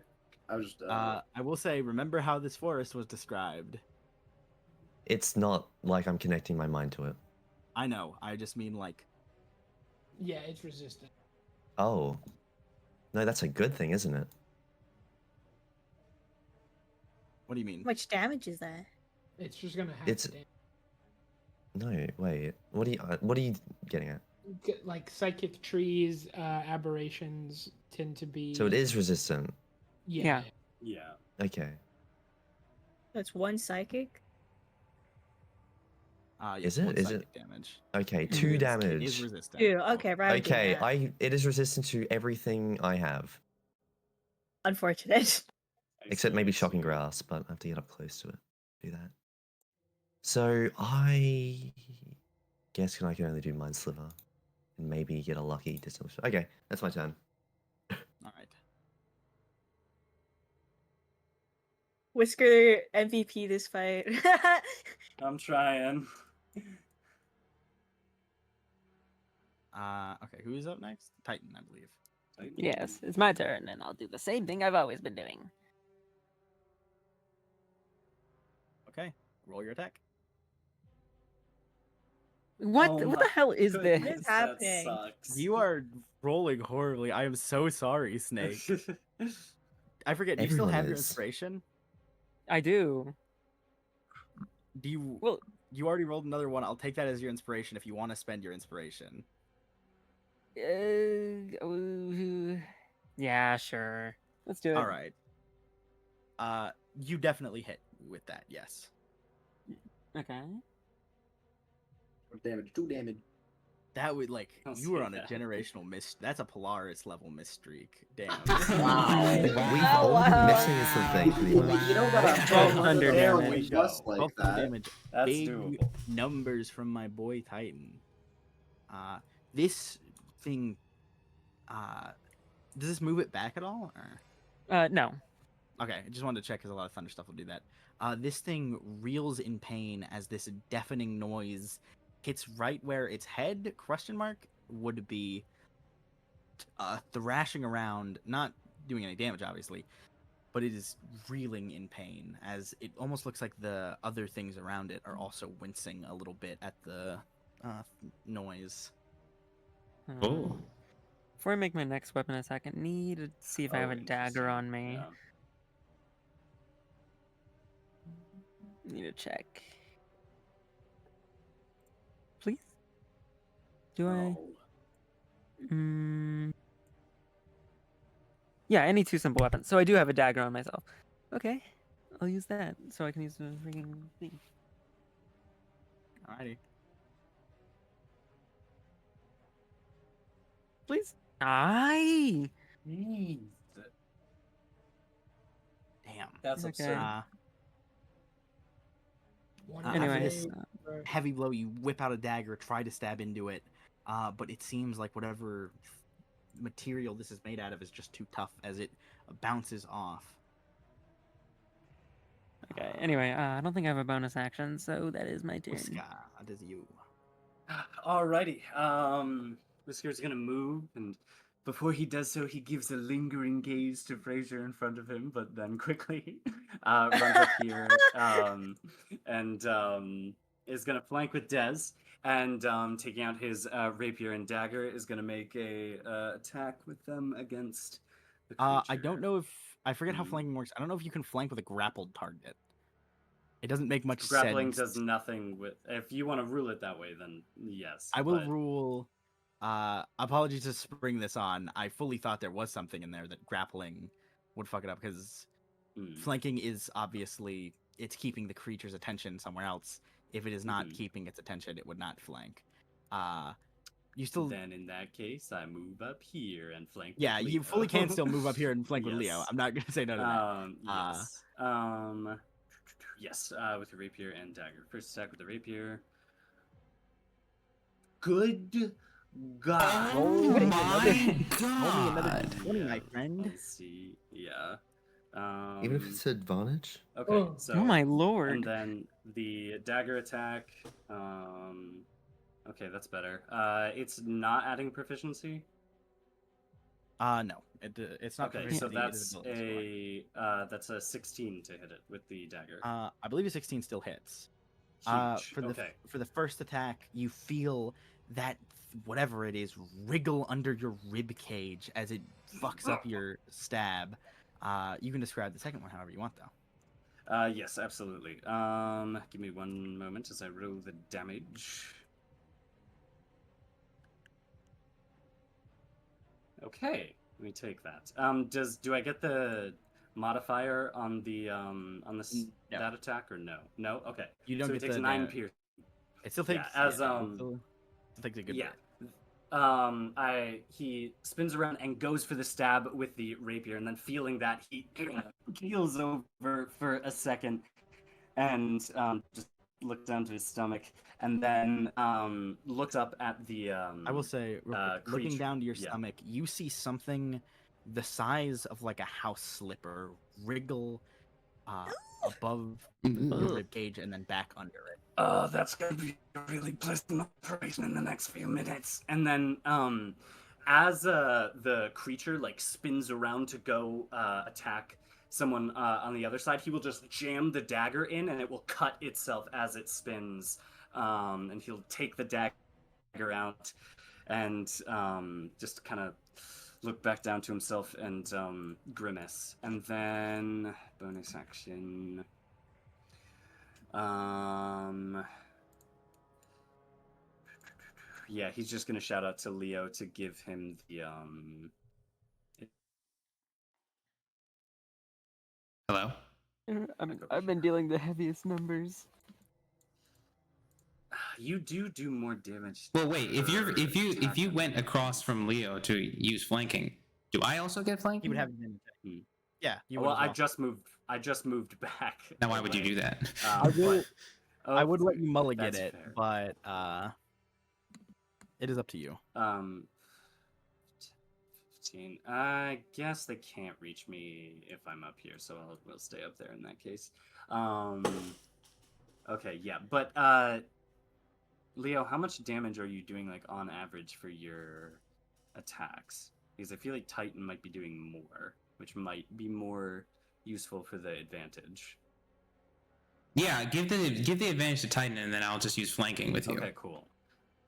I was just. I will say, remember how this forest was described. It's not like I'm connecting my mind to it. I know. I just mean like Yeah, it's resistant. Oh. No, that's a good thing, isn't it? what do you mean? How much damage is that? It's just gonna have It's- to damage. No, wait. What are you getting at? Like psychic trees, aberrations tend to be. So it is resistant. Yeah. Yeah. Okay. That's 1 psychic. Is yes, it? 1 Is psychic damage. Okay, It 2 is damage. resistant. Ew, okay, right. Okay, it is resistant to everything I have. Unfortunate. Except maybe shocking grass, but I have to get up close to it. Do that. So I guess I can only do Mind Sliver. And maybe get a lucky distance. Okay, that's my turn. All right. Whisker MVP this fight. I'm trying. Okay, who is up next? Titan, I believe. Yes, it's my turn, and I'll do the same thing I've always been doing. Okay, roll your attack. What? Oh What my the hell is goodness, this? What is happening? That sucks. You are rolling horribly. I am so sorry, Snake. I forget. Do you still Everyone have your is. inspiration? I do. Do you? Well, You already rolled another one. I'll take that as your inspiration if you want to spend your inspiration. yeah, sure. Let's do it. All right. You definitely hit with that. Yes. Okay. damage, 2 damage. That would like I'll you were say on a that. generational miss. That's a Polaris level miss streak. Damn. Wow. We've Wow. all been missing this You thankfully. know that 1200 there damage. we go. Like 12 that. damage. That's Big doable. numbers from my boy Titan. This thing. Does this move it back at all? Or? No. Okay, I just wanted to check because a lot of thunder stuff will do that. This thing reels in pain as this deafening noise hits right where its head would be thrashing around, not doing any damage obviously, but it is reeling in pain as it almost looks like the other things around it are also wincing a little bit at the noise. Oh. Before I make my next weapon attack, I need to see if I have a dagger on me. Yeah. Need to check. Please? Do I? Oh. Yeah, any 2 simple weapons. So I do have a dagger on myself. Okay, I'll use that so I can use the freaking thing. Alrighty. Please? Aye! Jeez. Damn. That's Okay. absurd. After Anyway, this heavy blow, you whip out a dagger, try to stab into it, but it seems like whatever material this is made out of is just too tough as it bounces off. Okay, anyway, I don't think I have a bonus action, so that is my turn. Whisker, that is you. Alrighty. Whisker's gonna move, and before he does so, he gives a lingering gaze to Fraser in front of him, but then quickly runs up here and is gonna flank with Dez, and taking out his rapier and dagger is gonna make a attack with them against the creature. I don't know if I forget how Mhm. flanking works. I don't know if you can flank with a grappled target. It doesn't make much Grappling sense. does nothing with. If you want to rule it that way, then yes. I will but- rule Apologies to spring this on. I fully thought there was something in there that grappling would fuck it up because flanking is obviously it's keeping the creature's attention somewhere else. If it is not keeping its attention, it would not flank. You still Then in that case, I move up here and flank. yeah, with you fully Leo. can still move up here and flank with Leo. Yes. I'm not gonna say no to that. Yes. Yes. With the rapier and dagger. First attack with the rapier. Good God. Oh my Roll me another God. 20, my friend. Let's see. Yeah. Even if it's advantage? Okay. Oh. So. Oh my lord. And then the dagger attack. Okay, that's better. It's not adding proficiency. No, it's not. Okay, so proficiency, it is ability score. that's a 16 to hit it with the dagger. I believe a 16 still hits. Huge. For the first attack, you feel that whatever it is wriggle under your rib cage as it fucks up your stab. You can describe the second one however you want, though. Yes, absolutely. Give me one moment as I roll the damage. Okay, let me take that. Do I get the modifier on the No. that attack or no? No. Okay. You don't so get it takes the 9 pierce. It still takes. Yeah, as it still takes a good yeah. bit. He spins around and goes for the stab with the rapier, and then feeling that he keels over for a second, and just looks down to his stomach, and then looks up at the. I will say, real quick, looking creature. down to your Yeah. stomach, you see something the size of like a house slipper wriggle above your rib cage and then back under it. That's gonna be a really pleasant operation in the next few minutes. And then, as the creature like spins around to go attack someone on the other side, he will just jam the dagger in, and it will cut itself as it spins. And he'll take the dagger out, and just kind of look back down to himself and grimace. And then bonus action. Yeah, he's just gonna shout out to Leo to give him the Hello. I've been dealing the heaviest numbers. You do more damage. Well, wait. If you attack went than- across from Leo to use flanking, do I also get flanking? He would have advantage. Yeah. You Well, would as I just moved back. Now, why would you do that? I would let you mulligan that's it, fair. but it is up to you. 15. I guess they can't reach me if I'm up here, so we'll stay up there in that case. Okay, yeah, but Leo, how much damage are you doing like on average for your attacks? Because I feel like Titan might be doing more, which might be more useful for the advantage. Yeah, give the advantage to Titan, and then I'll just use flanking with you. Okay, cool.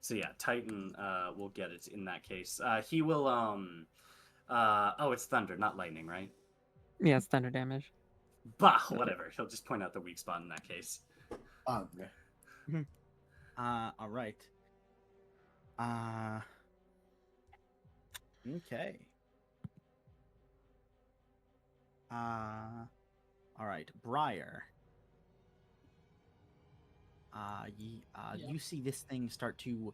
So yeah, Titan will get it in that case. He will oh, it's thunder, not lightning, right? Yeah, it's thunder damage. Bah, whatever. He'll just point out the weak spot in that case. All right. Okay. All right, Briar. You see this thing start to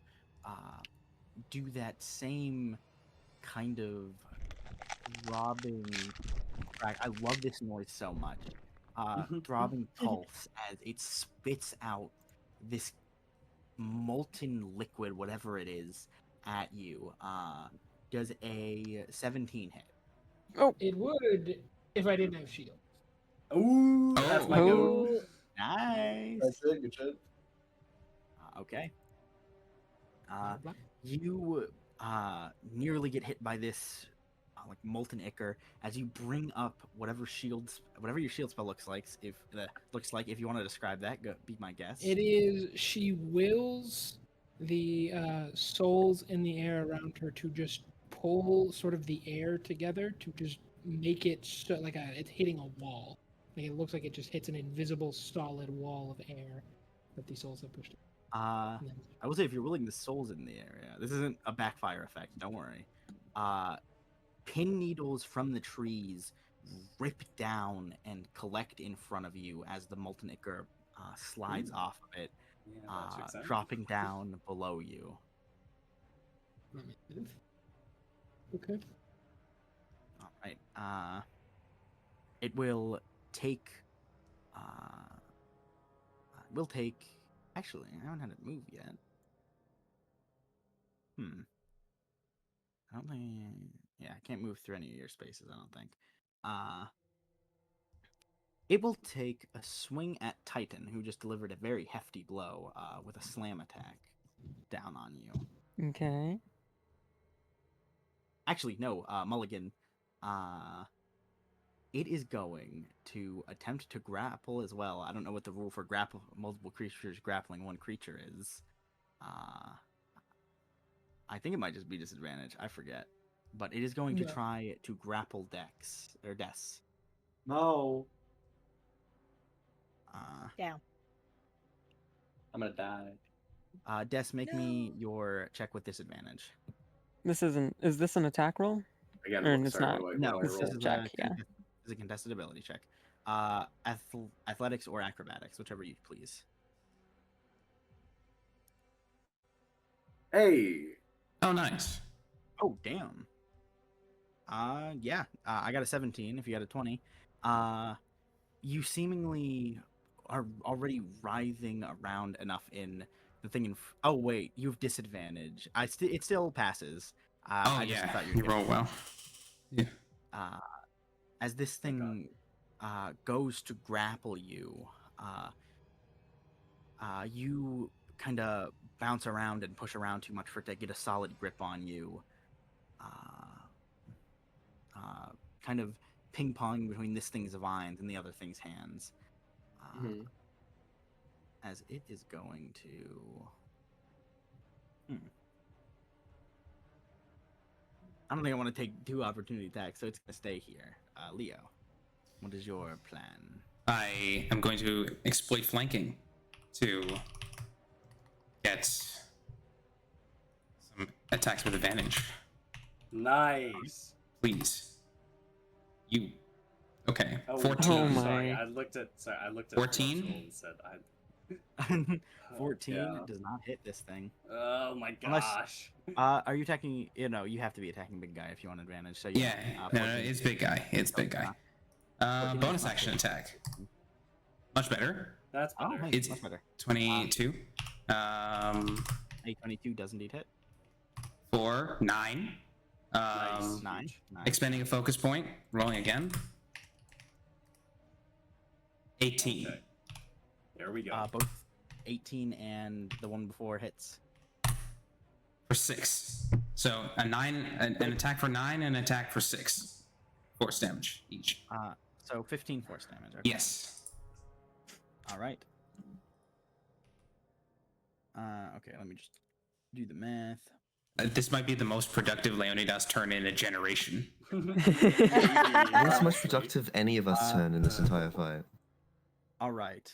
do that same kind of throbbing crack. I love this noise so much. Throbbing pulse as it spits out this molten liquid, whatever it is, at you. Does a 17 hit? It would if I didn't have shield. Ooh, that's my go. Nice. That's it. Good shit. Okay. You nearly get hit by this like molten ichor as you bring up whatever your shield spell looks like. If you want to describe that, be my guess. It is. She wills the souls in the air around her to just pull sort of the air together to just make it so, like it's hitting a wall. Like it looks like it just hits an invisible solid wall of air that the souls have pushed. I will say, if you're willing, the soul's in the area. This isn't a backfire effect. Don't worry. Pin needles from the trees rip down and collect in front of you as the molten ichor slides off of it, Yeah, that checks out. dropping down below you. Okay. All right. It will take. Will take. Actually, I haven't had it move yet. I don't think. Yeah, I can't move through any of your spaces. I don't think. It will take a swing at Titan, who just delivered a very hefty blow with a slam attack down on you. Okay. Actually, no, Mulligan. It is going to attempt to grapple as well. I don't know what the rule for multiple creatures grappling one creature is. I think it might just be disadvantage. I forget. But it is going to try to grapple Des. No. Down. I'm gonna die. Des, make me your check with disadvantage. This isn't. Is this an attack roll? Again, Or it's not. No, This this is is check, yeah. This is a contested ability check. Athletics or acrobatics, whichever you please. Hey. Oh, nice. Oh, damn. Yeah. I got a 17. If you got a 20, you seemingly are already writhing around enough in the thing. Oh wait, you have disadvantage. It still passes. I just thought you roll well. Yeah. As this thing goes to grapple you, you kind of bounce around and push around too much for it to get a solid grip on you. Kind of ping-pong between this thing's vines and the other thing's hands. As it is going to... I don't think I want to take 2 opportunity attacks, so it's going to stay here. Leo, what is your plan? I am going to exploit flanking to get some attacks with advantage. Nice. Please. You. Okay. Oh, 14. Oh my. Sorry, I looked at 14? and said 14 yeah. does not hit this thing. Oh my Unless- gosh. Are you attacking? You have to be attacking big guy if you want advantage. So Yeah. No, 14. it's big guy. It's big guy. 14 Bonus is action attack. Much better. That's Oh, better. hey, It's much better. 22. A 22 does indeed hit. 4, 9. Nice. 9. Expending a focus point. Rolling again. 18. Okay. There we go. Both 18 and the one before hits. For 6. So a 9, an attack for 9, and an attack for 6. Force damage each. So 15 force damage. Okay. Yes. All right. Okay, let me just do the math. This might be the most productive Leonidas turn in a generation. What's most productive any of us turn in this entire fight? All right.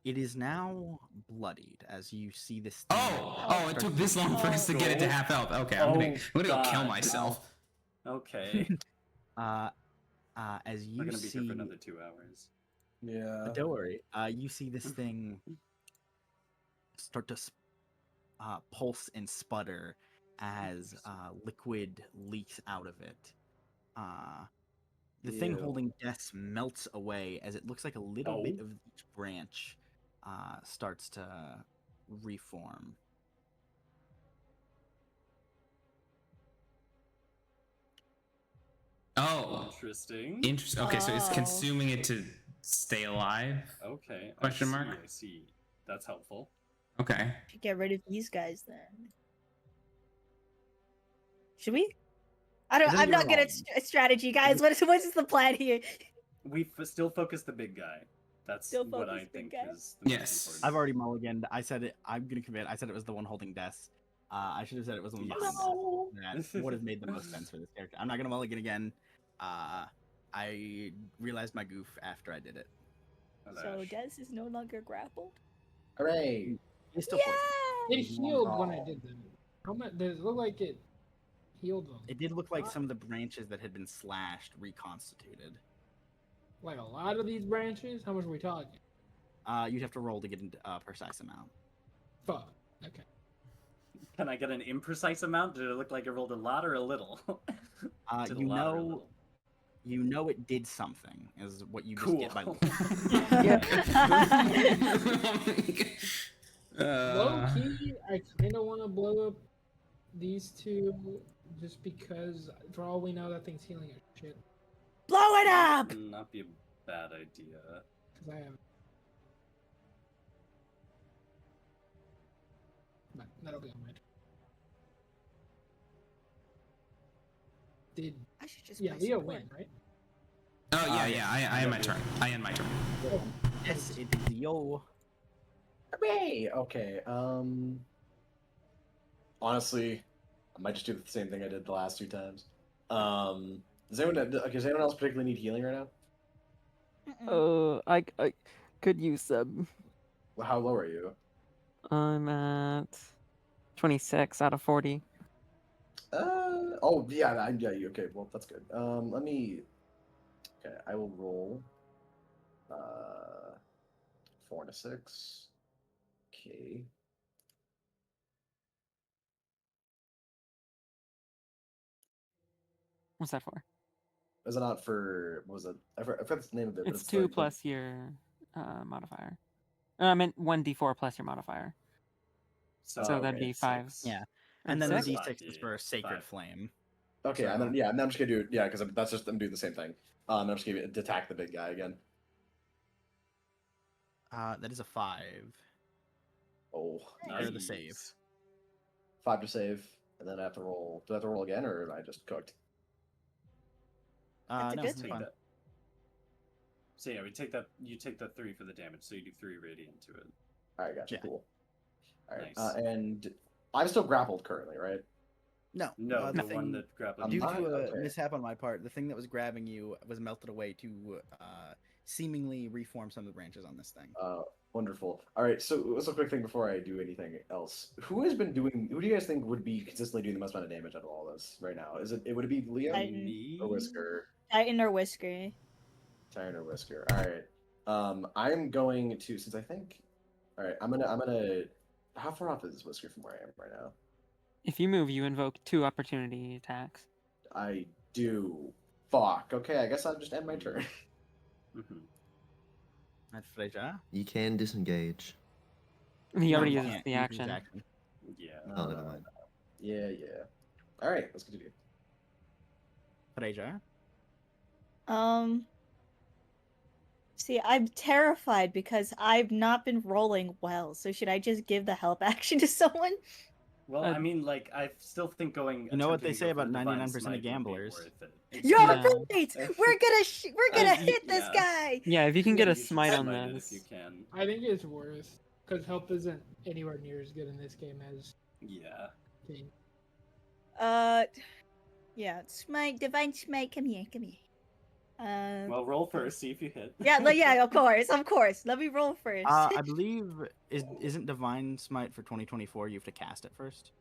It is now bloodied as you see this. Oh! It took this long for us to get it to half health. Okay, I'm gonna go kill myself. Okay. As I'm you gonna be see, here for another 2 hours. Yeah. don't worry. You see this thing start to pulse and sputter as liquid leaks out of it. The thing Ew. holding Death melts away as it looks like a little bit of each branch starts to reform. Oh, Interesting. interesting. Okay, so it's Oh. consuming it to stay alive. Okay. Question mark? I see. That's helpful. Okay. Should get rid of these guys then. Should we? I don't. Isn't I'm your not good at role? strategy, guys. What is the plan here? We still focus the big guy. That's Still what I focus big think guy? is the Yes. most important. I've already mulliganed. I said it. I'm gonna commit. I said it was the one holding Death. I should have said it was the one Yes. behind No. Death. That would have made the most sense for this character. I'm not gonna mulligan again. I realized my goof after I did it. Oh, So gosh. Des is no longer grappled. Hooray! It's still poison. It healed when I did them. How much? Does it look like it healed them? It did look like some of the branches that had been slashed reconstituted. Like a lot of these branches? How much are we talking? You'd have to roll to get a precise amount. Fuck. Okay. Can I get an imprecise amount? Did it look like it rolled a lot or a little? Did a You lot or a know, little? you know it did something. Is what you just Cool. get by. Low key, I kind of want to blow up these two just because, for all we know, that thing's healing as shit. Blow it up! Not be a bad idea. Because I have. But that'll be on my turn. Did I should just yeah, play Leo support. win, right? Oh yeah. I end my turn. I end my turn. Yes, it is yo. Hooray! Okay. Honestly, I might just do the same thing I did the last 2 times. Does anyone else particularly need healing right now? Mm-mm. I could use some. Well, how low are you? I'm at 26 out of 40. Oh yeah, yeah. Okay, well that's good. Let me. Okay, I will roll. 4 and a 6. Okay. What's that for? Is it not for what was it? I forgot the name of it. But It's 2 like, plus your modifier. I meant 1d4 plus your modifier. So that'd be 5. Yeah, Or and then 6? the D6 is for a sacred 5. flame. Okay, So- and then and I'm just gonna do it. Yeah, because that's just I'm doing the same thing. I'm just gonna attack the big guy again. That is a 5. Oh, Or the save. 5 to save, and then I have to roll. Do I have to roll again, or am I just cooked? That's a No, good it's thing. fine. So yeah, we take that. You take the 3 for the damage, so you do 3 radiant to it. All right, gotcha. Yeah. Cool. All right, Nice. and I'm still grappled currently, right? No, No, the the one thing- that grappled. due you. to a okay. mishap on my part, the thing that was grabbing you was melted away to seemingly reform some of the branches on this thing. Wonderful. All right, so a quick thing before I do anything else. Who do you guys think would be consistently doing the most amount of damage out of all this right now? Would it be Leo Me or Whisker? Titan or Whisker? Titan or Whisker? All right. I'm going to since I think. All right, I'm gonna. How far off is Whisker from where I am right now? If you move, you invoke 2 opportunity attacks. I do. Fuck. Okay, I guess I'll just end my turn. Mhm. That's Freja. You can disengage. He already you uses can't the use his action. Yeah. Oh, never mind. Yeah. All right, let's continue. Freja. See, I'm terrified because I've not been rolling well. So should I just give the help action to someone? Well, I mean, like, I still think going. You know what they attempting to say go for about the Divine 99% of Smite would be gamblers? worth it. You're Exactly. right. We're gonna hit this yeah. guy. Yeah, if you can get Yeah, a you should smite on smite it this. if you can. I think it's worth because help isn't anywhere near as good in this game as Yeah. King. Yeah, smite, divine smite. Come here. Well, roll first, see if you hit. Yeah, of course. Let me roll first. I believe isn't Divine Smite for 2024. You have to cast it first,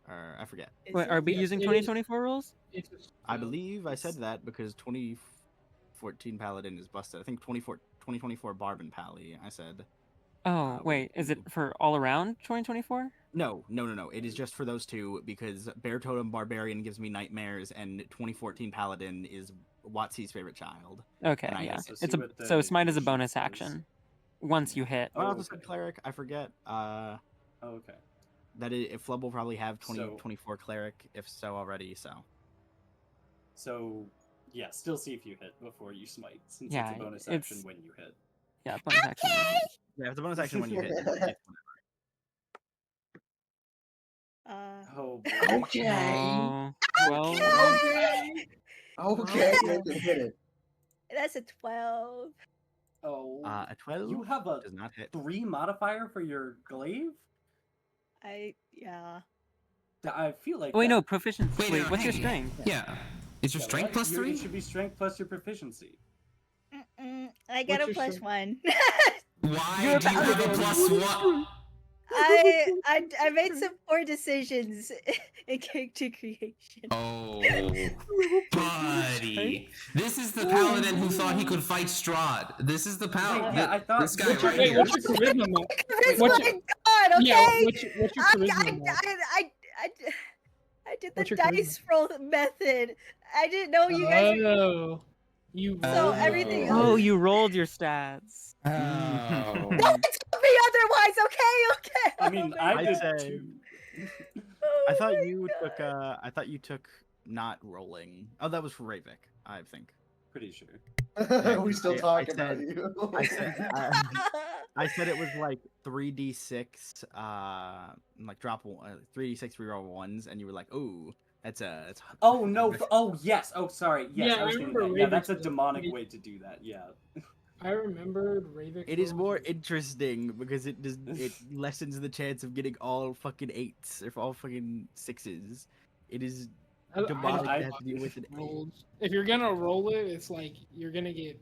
or I forget. Is Wait, it- are we Yes, using it is. 2024 rules? It's I believe I said that because 2014 Paladin is busted. I think 2024 Barbin Pally. I said Oh, wait, is it for all around 2024? no. It is just for those two because Bear Totem Barbarian gives me nightmares, and 2014 Paladin is Watsy's favorite child. Okay, And I yeah. hate it. So It's see what so the smite is a conditions bonus is. action once you hit. I Oh, also said okay. Cleric. I forget. Oh, okay. That if Flub will probably have So- 2024 Cleric, if so already. So, yeah, still see if you hit before you smite, since Yeah, it's a bonus it's- action when you hit. Yeah, bonus action. when you hit. Yeah, it's a bonus action when you hit. It's Oh, boy. Oh, well, Okay, hit it. That's a 12. Oh, a 12. you have a does not hit. 3 modifier for your glaive? Yeah. I feel like. wait, that- no, proficiency. Wait, Wait, no, what's your hey, strength? Yeah. Is your Yeah, strength what? plus 3? It should be strength plus your proficiency. I get What's a your plus strength? 1. Why do you have a plus 1? I made some poor decisions in character creation. Oh, buddy. This is the paladin who thought he could fight Strahd. This is the paladin. yeah, I thought- This guy what's your- right Wait, here. what's your charisma mod? Charisma What's and your- God, okay? Yeah, what's your charisma mod? I did the What's your dice roll method. I didn't know you guys. Oh, you So rolled everything it. else- Oh, you rolled your stats. Oh. Don't tell me otherwise, okay? I mean, I I'd did say- too. Oh I thought my you took. God. I thought you took not rolling. Oh, that was for Ravik, I think. Pretty sure. We still I talk said- about you. I said. I said it was like 3d6, like drop 3d6 reroll ones, and you were like, "Ooh, that's a." Oh no! Oh yes! Oh sorry. Yes, Yeah, I I was thinking remember that. Yeah, that's a Raven's- demonic way to do that. Yeah. I remembered Ravik. It is more interesting because it lessens the chance of getting all fucking 8s or all fucking 6s. It is demonic to have to deal with an 8. rolled. If you're gonna roll it, it's like you're gonna get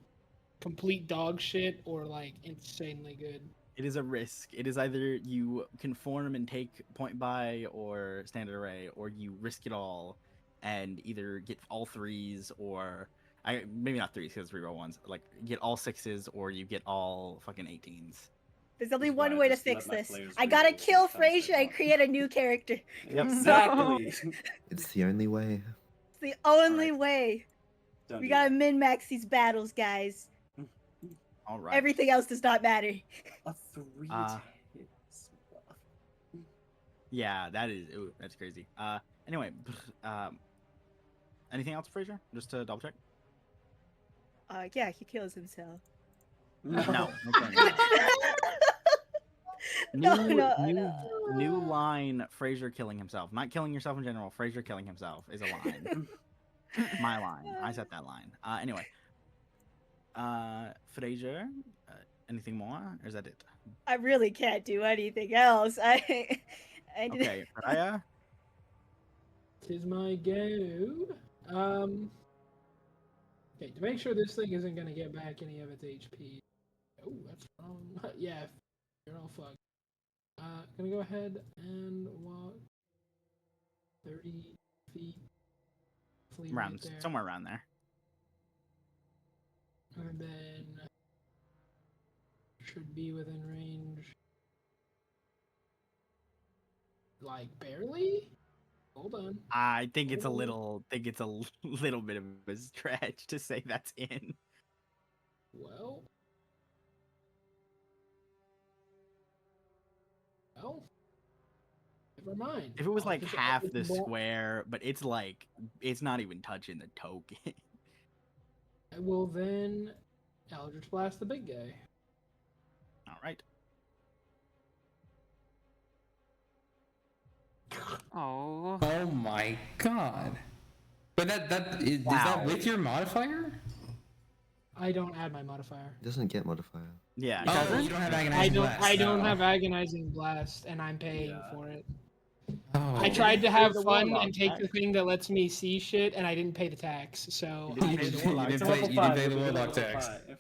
complete dog shit or like insanely good. It is a risk. It is either you conform and take point buy or standard array, or you risk it all and either get all 3s or maybe not 3s because reroll ones. Like get all 6s or you get all fucking 18s. There's only This is why one I way to just let fix my this. players I gotta reroll kill sometimes they Frasier and want. create a new character. Exactly. It's the only way. It's the only way. Don't We do gotta that. min-max these battles, guys. All right. Everything else does not matter. A 3 Uh, hits. Yeah, that's crazy. Anyway, anything else, Fraser? Just to double check. Yeah, he kills himself. No. Okay. New line. Fraser killing himself. Not killing yourself in general. Fraser killing himself is a line. My line. I set that line. Anyway. Fraser. Anything more, or is that it? I really can't do anything else. I did- Okay, Raya. Tis my go. Okay, to make sure this thing isn't gonna get back any of its HP. Oh, that's wrong. Yeah, you're all fucked. Gonna go ahead and walk 30 feet. Flee right Round there. somewhere around there. And then should be within range. Like barely? Hold on. I think it's a little little bit of a stretch to say that's in. Well. Never mind. If it was I'll like just half open the block. square, but it's like it's not even touching the token. I will then Eldritch Blast the big guy. All right. Oh. Oh my god. But is Wow. that with your modifier? I don't add my modifier. It doesn't get modifier. Yeah. Oh, doesn't- you don't have agonizing blast. I don't no. have agonizing blast, and I'm paying Yeah. for it. Oh. I tried to have the fun warlock and take tax. the thing that lets me see shit, and I didn't pay the tax. So You didn't I pay the just- warlock You didn't It's a pay- level you didn't 5, pay the it's a warlock level tax. 5.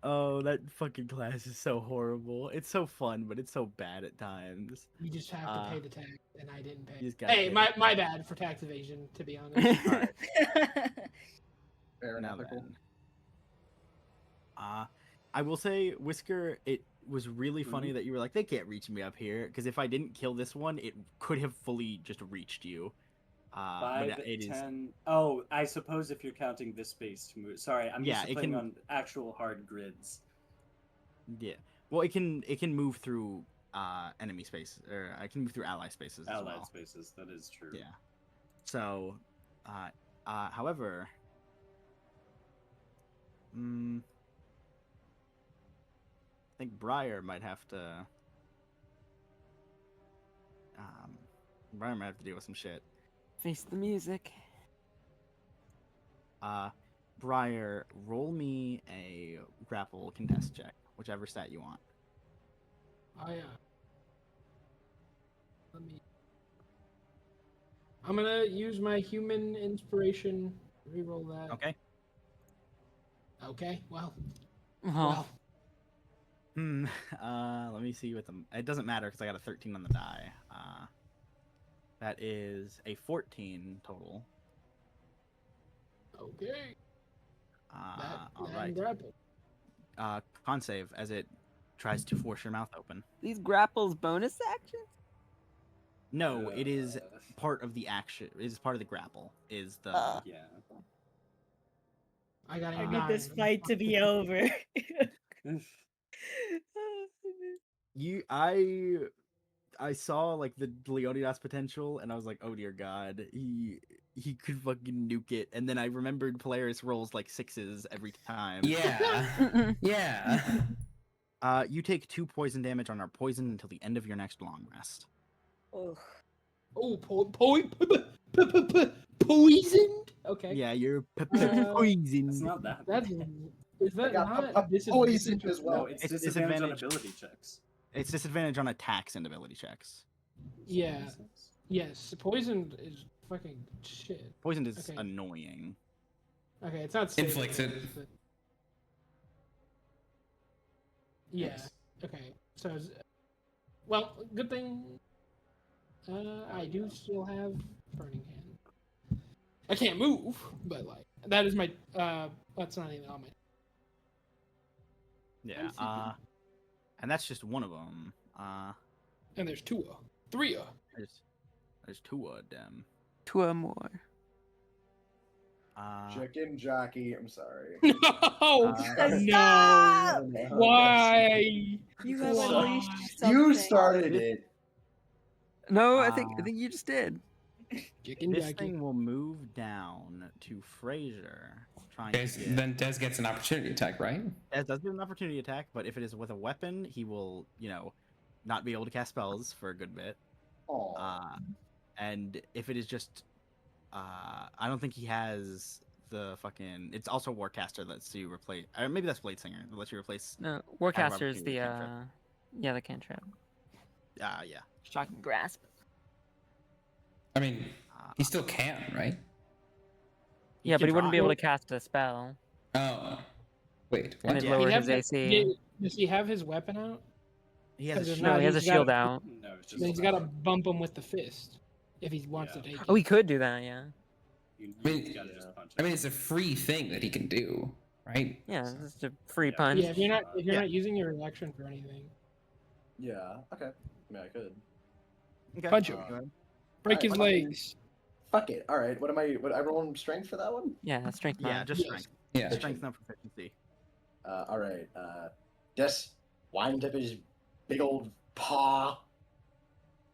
Oh, that fucking class is so horrible. It's so fun, but it's so bad at times. you just have to pay the tax, and I didn't You pay. just gotta Hey, pay my the my tax. bad for tax evasion, to be honest. All right. Fair and Now ethical. then. I will say, Whisker, it was really funny that you were like, they can't reach me up here, because if I didn't kill this one, it could have fully just reached you. But 5, it is 10. Oh, I suppose if you're counting this space to move. Sorry, I'm Yeah, used to it playing can- on actual hard grids. yeah. Well, it can move through enemy space, or I can move through ally spaces as Allied well. spaces, that is true. Yeah. So, however, I think Briar might have to. Briar might have to deal with some shit. Face the music. Briar, roll me a grapple contest check, whichever stat you want. I'm gonna use my human inspiration. Reroll that. Okay. Okay. Well. Oh. Well. Let me see what the. It doesn't matter because I got a 13 on the die. That is a 14 total. Okay. All right. Grapple. Con save as it tries to force your mouth open. These grapples bonus actions? No, it is part of the action. It is part of the grapple. Is the Yeah. I got a I 9. need this fight to be over. I saw like the Leonidas potential, and I was like, oh dear God, he could fucking nuke it. And then I remembered Polaris rolls like 6s every time. Yeah. Yeah. You take 2 poison damage on our poison until the end of your next long rest. Oh. Oh, poisoned? Okay. Yeah, you're Uh, poisoned. It's not that. That's is that got not poisoned as disadvantage? well. No, it's It's disadvantage on disadvantage. ability checks. It's disadvantage on attacks and ability checks. Yeah. Yes. Poisoned is fucking shit. Poisoned is Okay. annoying. Okay, it's not saving Inflicted. throws, but- Yeah. Yes. Okay. So, well, good thing. I do still have Burning Hand. I can't move, but like that is my. That's not even on my. Yeah. And that's just one of them. And there's 2, 3. There's 2 of them. 2 more. Chicken jockey. I'm sorry. No, Stop! no. Why? You have Why? unleashed You something. started it. No, I think you just did. Chicken This jockey. thing will move down to Fraser. Trying Okay, to get... then Des gets an opportunity attack, right? Des does get an opportunity attack, but if it is with a weapon, he will, not be able to cast spells for a good bit. Aw. And if it is just, I don't think he has the fucking. It's also Warcaster that lets you replace, or maybe that's Blade Singer that lets you replace. No, Warcaster is Kagurabachi the with cantrip. yeah, the cantrip. Yeah. Shocking grasp. I mean, he still can, right? Yeah, but he wouldn't be able try. to cast a spell. Oh. Wait, And what? it Yeah. lowered his Does AC. he have his weapon out? He has a Because if shield. No, not, he has a he's gotta- shield out. No, it's just. Then he's got to bump him with the fist if he wants Yeah. to take it. Oh, he could do that, yeah. You I mean, gotta just punch I it. mean, it's a free thing that he can do, right? Yeah, So- it's just a free Yeah. punch. Yeah, if you're Yeah. not using your action for anything, Yeah. Okay. I mean, I could. Okay. punch him. Go ahead. Break Alright, his punch him. legs. Fuck it. All right. What I rolling strength for that one? Yeah, strength Yeah, mod. just Yes. strength. Yeah. Strength, no proficiency. All right. Just wind up his big old paw.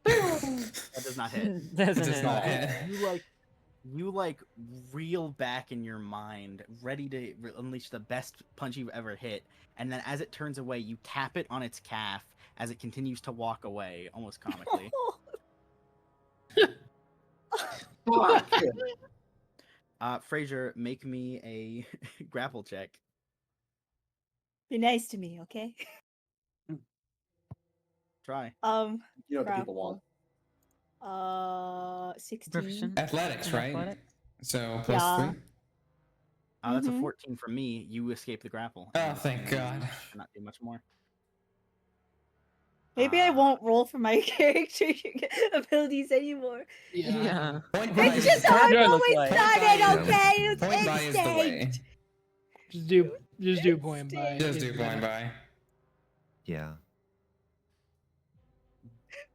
That does not hit. Doesn't It does it? not hit. You reel back in your mind, ready to unleash the best punch you've ever hit, and then as it turns away, you tap it on its calf as it continues to walk away, almost comically. Fuck. Fraser, make me a grapple check. Be nice to me, okay? Try. You know what the people want. 16. Proficient. Athletics, in right? athletics? So plus Yeah. 3. That's a Mhm. 14 from me. You escape the grapple. Oh, and thank you God. cannot do much more. Maybe I won't roll for my character abilities anymore. Yeah. Point buy It's is- just how What I've do I look always like? done Point buy it, is- okay? It's Point buy is the way. instinct. Just do point by. Just do point by. Yeah.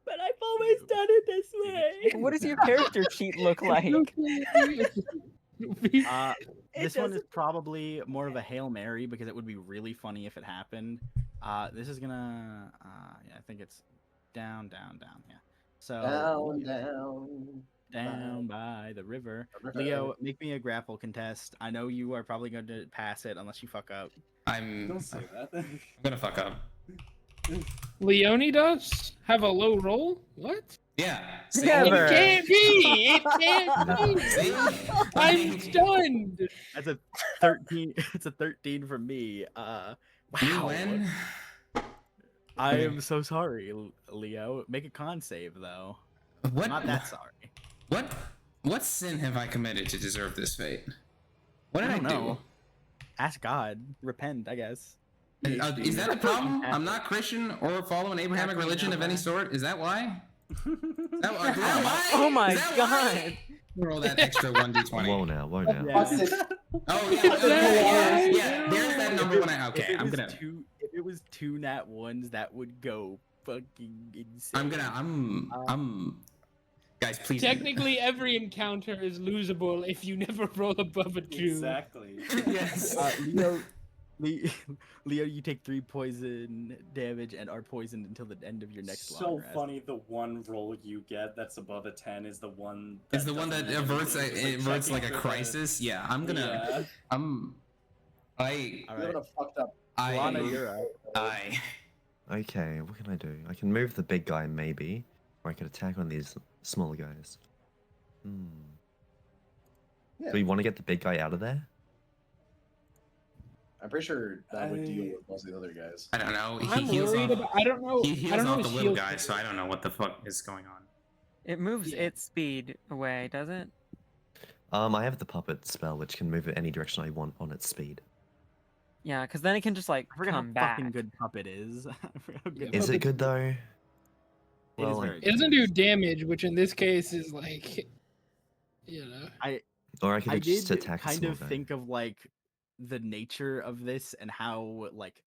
But I've always done it this way. What does your character sheet look like? This It one is doesn't- probably more of a Hail Mary because it would be really funny if it happened. This is gonna, yeah, I think it's down, yeah. So down by the river. Leo, make me a grapple contest. I know you are probably going to pass it unless you fuck up. I'm Don't say that. I'm gonna fuck up. Leonidas have a low roll? What? Yeah. Never. It can't be. It can't be. See? I'm stunned. That's a 13. It's a 13 from me. You Wow. win. I am so sorry, Leo. Make a con save though. What? I'm not that sorry. What sin have I committed to deserve this fate? What did I, don't do? know. Ask God. Repent, I guess. Is that a problem? I'm not Christian or follow an Abrahamic religion of any sort. Is that why? Is that why? Oh my Is that god. why? Roll that extra 1d20. Whoa now, whoa now. Oh yeah, Is that yeah. There's that number when I. If Okay, it I'm was gonna. if it was 2 nat 1s, that would go fucking insane. I'm. Guys, please. Technically, every encounter is losable if you never roll above a 2. Exactly. Yes. Leo, you take 3 poison damage and are poisoned until the end of your next long So rest. funny. The one roll you get that's above a 10 is the one. Is the one that doesn't averts really do it. it It's averts like checking a for the- crisis? Yeah, I'm gonna. Yeah. I. All You're right. a fucked up. Lana, you're up. I. Okay, what can I do? I can move the big guy maybe, or I can attack one of these smaller guys. Yeah. Do we want to get the big guy out of there? I'm pretty sure that would deal with most of the other guys. I don't know. I'm worried about. I don't know. He I heals don't know off his the little heals. guy, so I don't know what the fuck is going on. It moves Yeah. its speed away, does it? I have the puppet spell, which can move it any direction I want on its speed. Yeah, because then it can just like I forget come how back. fucking good puppet is. I forget how good Is it Puppet's good though? It is Well, very It doesn't do damage, which in this case is like, you know. or I could I just did attack a kind small of guy. think of like the nature of this and how like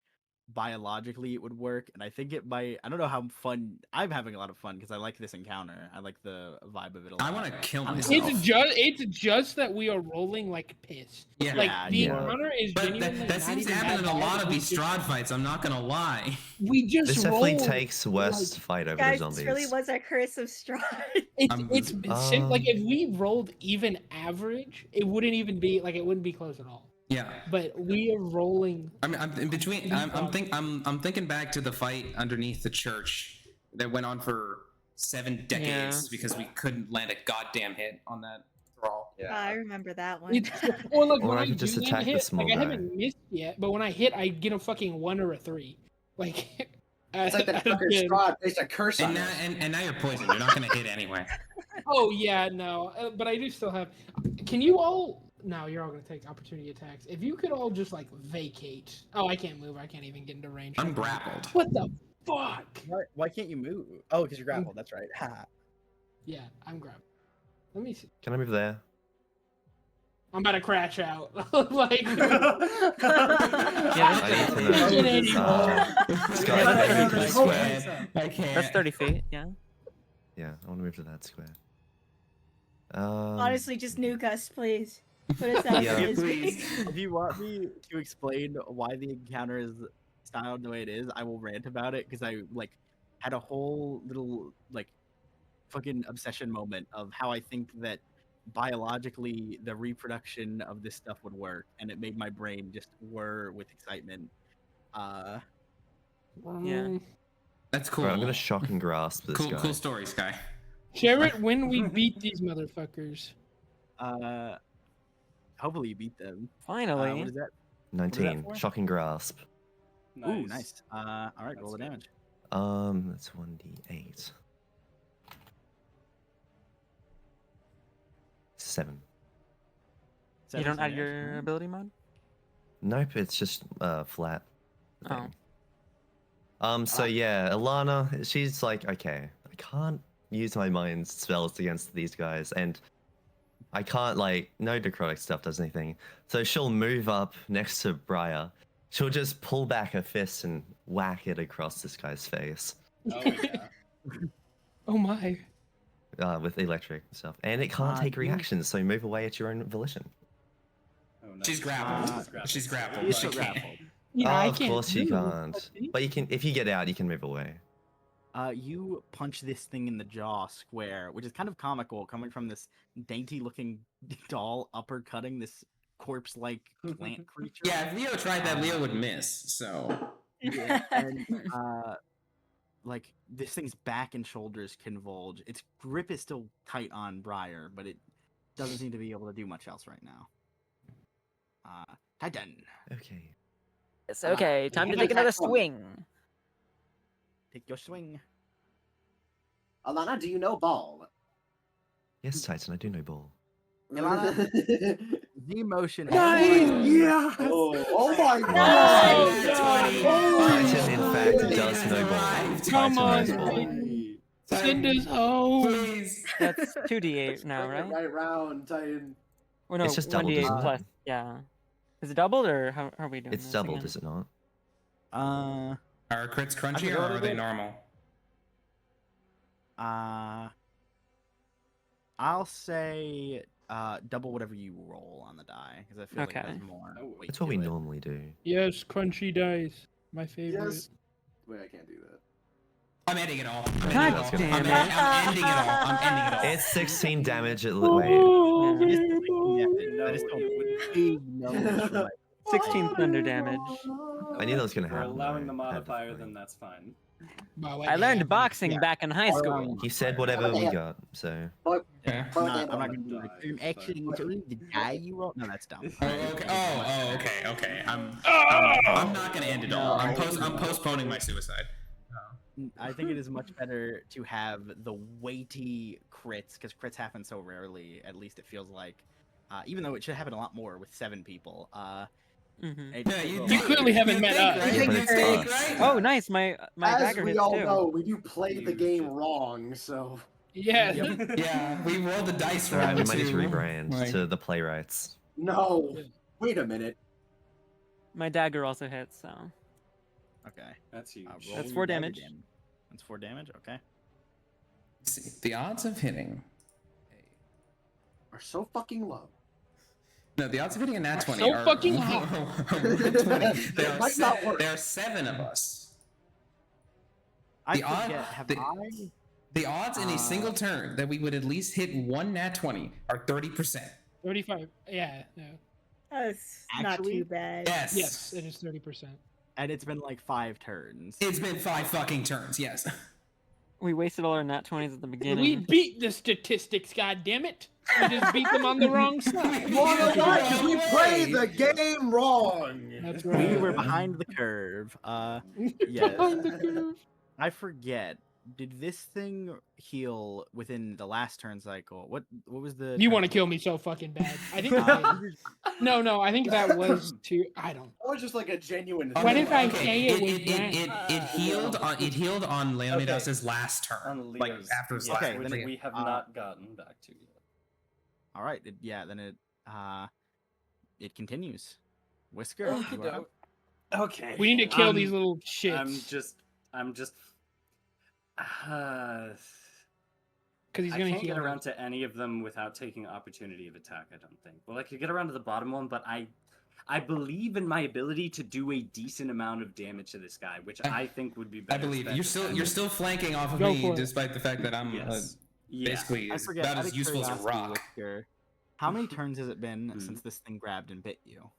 biologically it would work, and I think it might. I don't know how fun. I'm having a lot of fun because I like this encounter. I like the vibe of it a lot. I want to kill I'm myself. It's just that we are rolling like piss. Yeah. Like Yeah, the yeah. encounter is But genuinely that not seems to even happen in that a lot bad. of We these just- Strahd fights. I'm not gonna lie. We just This definitely rolled, takes worst like, fight over Guys, the this zombies. really was a curse of Strahd. It's like Um, if we rolled even average, it wouldn't even be like it wouldn't be close at all. Yeah. But we are rolling. I mean, I'm in between. I'm thinking back to the fight underneath the church that went on for 7 decades because we couldn't land a goddamn hit on that thrall. I remember that one. It's, or like Or when I I could do just land a attack the hit, small like I guy. haven't missed yet, but when I hit, I get a fucking 1 or a 3. Like It's like that out of fucker 10. Strahd placed a curse And on now, us. and now you're poisoned. You're not gonna hit anyway. Oh yeah, no, but I do still have. Can you all? No, you're all gonna take opportunity attacks. If you could all just like vacate. Oh, I can't move. I can't even get into range. I'm grappled. What the fuck? Why can't you move? Oh, because you're grappled. That's right. Ha. Yeah, I'm grabbed. Let me see. Can I move there? I'm about to crash out. Like. I need to know. Get anymore. Scott, Yeah, can I move to the that's square? I can't. That's 30 feet, yeah. Yeah, I want to move to that square. Honestly, just nuke us, please. Put us out Yeah. of misery. If you want me to explain why the encounter is styled the way it is, I will rant about it because I like had a whole little like fucking obsession moment of how I think that biologically the reproduction of this stuff would work, and it made my brain just whir with excitement. Yeah. That's cool. Alright, I'm gonna shock and grasp this guy. Cool story, Sky. Share it when we beat these motherfuckers. Hopefully you beat them. Finally. What is that? 19. for? Shock and grasp. Ooh, nice. All right, roll the That's damage. That's 1d8. 7. You don't add damage. your ability mod? Nope, it's just flat. Oh. thing. So yeah, Ilana, she's like, okay, I can't use my mind spells against these guys, and I can't like no necrotic stuff does anything. So she'll move up next to Briar. She'll just pull back her fist and whack it across this guy's face Oh, yeah. Oh my. with electric stuff, and it can't take you- reactions. So move away at your own volition. Oh, nice. She's grappled. Uh, She's grappled. She's She still can't. grappled. Yeah, Oh, I of can't course you move. can't. But you can if you get out, you can move away. You punch this thing in the jaw square, which is kind of comical coming from this dainty-looking doll uppercutting this corpse-like plant creature. Yeah, if Leo tried that, Leo would miss. So Yeah, and like this thing's back and shoulders convulge. Its grip is still tight on Briar, but it doesn't seem to be able to do much else right now. Titan, Okay. It's okay. Time to hand take another attack one. swing. take your swing. Alana, do you know ball? Yes, Titan, I do know ball. Z motion. Yeah. Oh my Nice. god! Titan, in fact, does know ball. Come Titan on, knows ball. Titan. Send us home. Please. That's 2d8 now, Bring it right? right round, Titan. Or no, It's just doubled, 1d8 isn't it? plus. Yeah. Is it doubled or how are we doing It's this doubled, again? is it not? Uh, Are crits I crunchy forgot or what are it they is. normal? I'll say double whatever you roll on the die because I feel like it Okay. has more. weight That's what to we it. normally do. Yes, crunchy dice. My favorite. Yes. Wait, I can't do that. I'm ending it all. God damn it. I'm ending it all. I'm ending it all. It's 16 damage. Wait. Oh, It is baby. 16 damage. No, That is still it would- big numbers for my 16 thunder damage. I knew that was gonna If we're happen. allowing though. the Had to modifier, think. then that's fine. Wow, I learned damn. boxing Yeah. back in high school. He said whatever we got, so. Yeah. I'm not gonna do Die, the actually it's only the die you roll. No, that's dumb. Oh, okay. Okay. I'm not gonna end it all. I'm postponing my suicide. I think it is much better to have the weighty crits because crits happen so rarely. At least it feels like, even though it should happen a lot more with 7 people. Mhm. Yeah, You clearly haven't met us. Yeah, but it's think, us. right? Oh, nice. My As dagger we hits all too. know, we do play the You game just- wrong, so. Yeah. Yeah, we rolled the dice Alright, wrong we might need to too. rebrand Like- to the playwrights. No. Wait a minute. My dagger also hits, so. Okay. That's huge. Roll That's your 4 dagger damage. That's 4 damage. Okay. See, the odds of hitting. Are so fucking low. No, the odds of hitting a nat 20 So are fucking are high. 120. There Might not work. are 7 of us. I The odd- forget. Have the- I? The odds in a single turn that we would at least hit 1 nat 20 are 30%. 35. Yeah. No. That's not Actually? too bad. Yes. Yes, it is 30%. And it's been like 5 turns. It's been 5 fucking turns, yes. We wasted all our nat 20s at the beginning. We beat the statistics, goddammit. We just beat them on the wrong side. Well, Why? we played the game wrong. That's We right. were behind the curve. Behind Yes. the curve. I forget. Did this thing heal within the last turn cycle? What was the? You turn want to cycle? kill me so fucking bad. I think Uh, no, I think that was too. I don't. That was just like a genuine. What thing. if I say it was it healed on Leonidas's last turn. On Like Leo's, after his yes, last Okay, which then it- we have not gotten back to yet. All right. Then it continues. Whisker. you are up. Okay. We need to kill these little shits. I'm just. Because he's I gonna can't heal. get around to any of them without taking opportunity of attack. I don't think. Well, I could get around to the bottom one, but I believe in my ability to do a decent amount of damage to this guy, which I think would be I better. believe spent you're still flanking off of Go me, for it. despite the fact that I'm Yes. Yeah. basically I forget. about out as of useful as a curiosity, rock. Whisker, how many turns has it been Mhm. since this thing grabbed and bit you?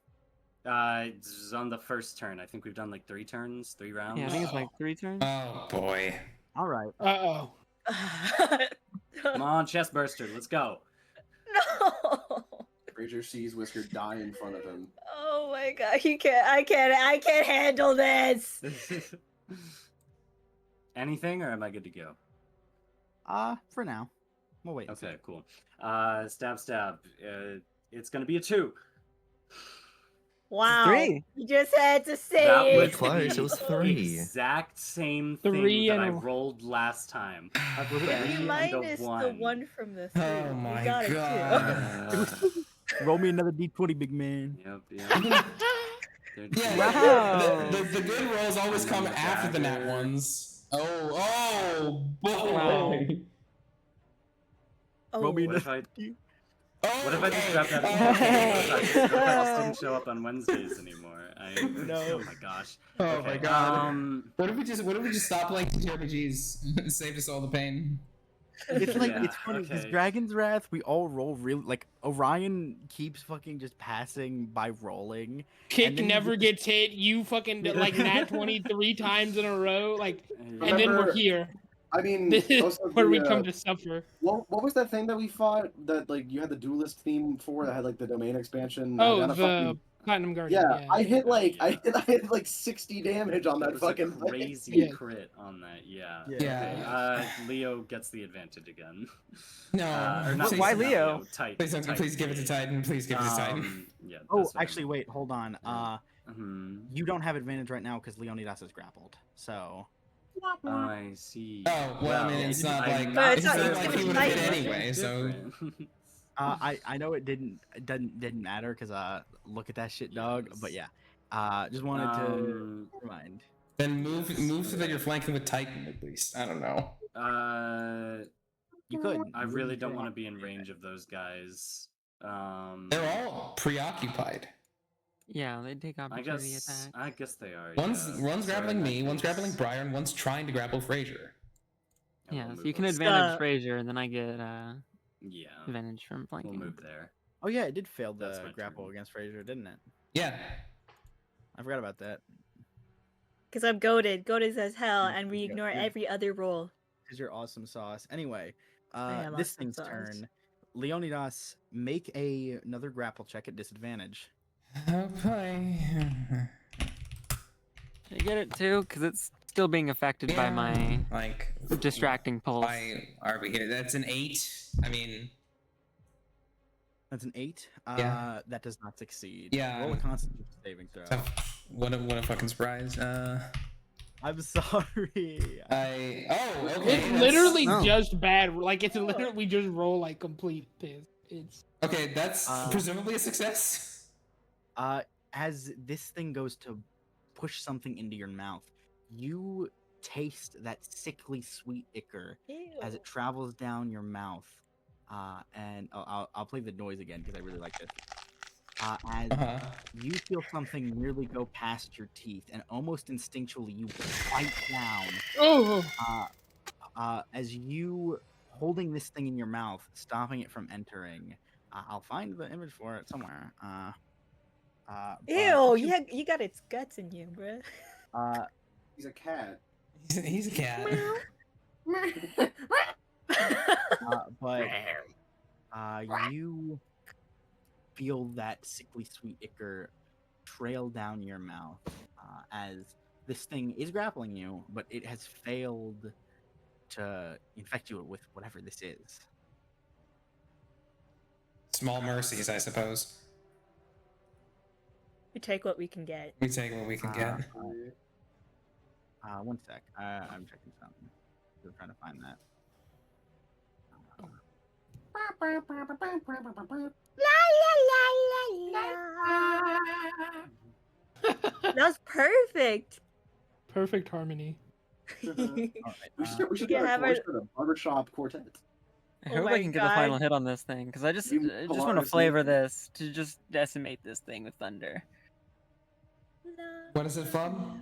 It's on the first turn. I think we've done like 3 turns, 3 rounds. Yeah, I think it's like 3 turns. Oh boy. All right. Uh-oh. Come on, chest burster, let's go. No. Fraser sees Whisker die in front of him. Oh my god, I can't handle this. Anything, or am I good to go? For now, we'll wait. and see. Okay, cool. Stab. It's gonna be a 2. Wow. 3. You just had to say That it. was Close, the it was 3. exact same 3 thing that I and a- rolled last time. A Was it 3 3 and a minus the 1. 1 from the 3. Oh You my got it, too. god. Roll me another d20, big man. Yep. They're Yeah, just- Wow. the good rolls always And come then the after the nat dagger. ones. Oh boy. Wow. Oh, Roll me What if another. I? What if I just grabbed that? Okay. What if I just didn't show up on Wednesdays anymore? No. Oh my gosh. Oh my god. What if we just stop playing TTRPGs and saved us all the pain? It's like Yeah, it's funny because okay. Dragon's Wrath, we all roll really like Orion keeps fucking just passing by rolling. Kick And then you never just- gets hit. You fucking like nat 23 times in a row. Like, and then Remember- we're here. I mean, This is also where we the, come to suffer. what was that thing that we fought that like you had the duelist theme for that had like the domain expansion? Oh, Had a the Platinum Guardian. Yeah, I hit like Yeah. I hit like 60 damage on It that was fucking a thing. crazy Yeah. crit on that. Yeah. Yeah. Okay. Leo gets the advantage again. No. Or not Why not Leo? Titan. Please, Titan, please give it to yeah. Titan. Please give it to Titan. Yeah. Oh, that's what I actually, meant. wait, hold on. Yeah. You don't have advantage right now because Leonidas is grappled. So I see. Oh, well, I mean, it's not I'm like But it's it's not not- like it's he would have hit Titan. anyway. So Different. I know it didn't matter because look at that shit, dog. But Yes. yeah, just wanted to remind. then move Yes. so that you're flanking with Titan at least. I don't know. You could. I You really wouldn't don't feel want to like be in doing range of those guys. They're all preoccupied. Yeah, they take opportunity attack. I guess they are. One's yeah. one's So in grappling that me, one's grappling case, Briar, and one's trying to grapple Frazier. I will Yeah, so move you can over. advantage Stop. Frazier, and then I get Yeah, advantage from we'll flanking. move there. Oh yeah, it did fail That's the my grapple turn. against Frazier, didn't it? Yeah. I forgot about that. Because I'm goaded as hell, Yeah, and we yeah, ignore yeah. every other roll. Because you're awesome sauce. Anyway, am this awesome thing's sauce. turn. Leonidas, make another grapple check at disadvantage. Okay. I get it too, because it's still being affected by my like distracting pulse. Why are we here? That's an 8. I mean, That's an 8. Yeah. That does not succeed. Yeah. Roll a Constitution saving throw. so, what a fucking surprise. I'm sorry. Okay. It's that's- literally Oh. just bad. Like it's literally we just roll like complete piss. It's Okay, that's Uh, presumably a success. As this thing goes to push something into your mouth, you taste that sickly sweet ichor as it travels down your mouth. And I'll play the noise again because I really like this. As Uh-huh. you feel something nearly go past your teeth, and almost instinctually you bite down. As you holding this thing in your mouth, stopping it from entering. I'll find the image for it somewhere. But Ew, you got its guts in you, bruh. He's a cat. He's a cat. But you feel that sickly sweet ichor trail down your mouth as this thing is grappling you, but it has failed to infect you with whatever this is. Small mercies, I suppose. We take what we can get. We take what we can get. One sec. I'm checking something. I'm trying to find that. That was perfect. perfect harmony. All right. We should can get have a our- for the barbershop quartet. I Oh hope my I can get the final God. hit on this thing, because I just You want to Polaris flavor Navy. this to just decimate this thing with thunder. What is it from?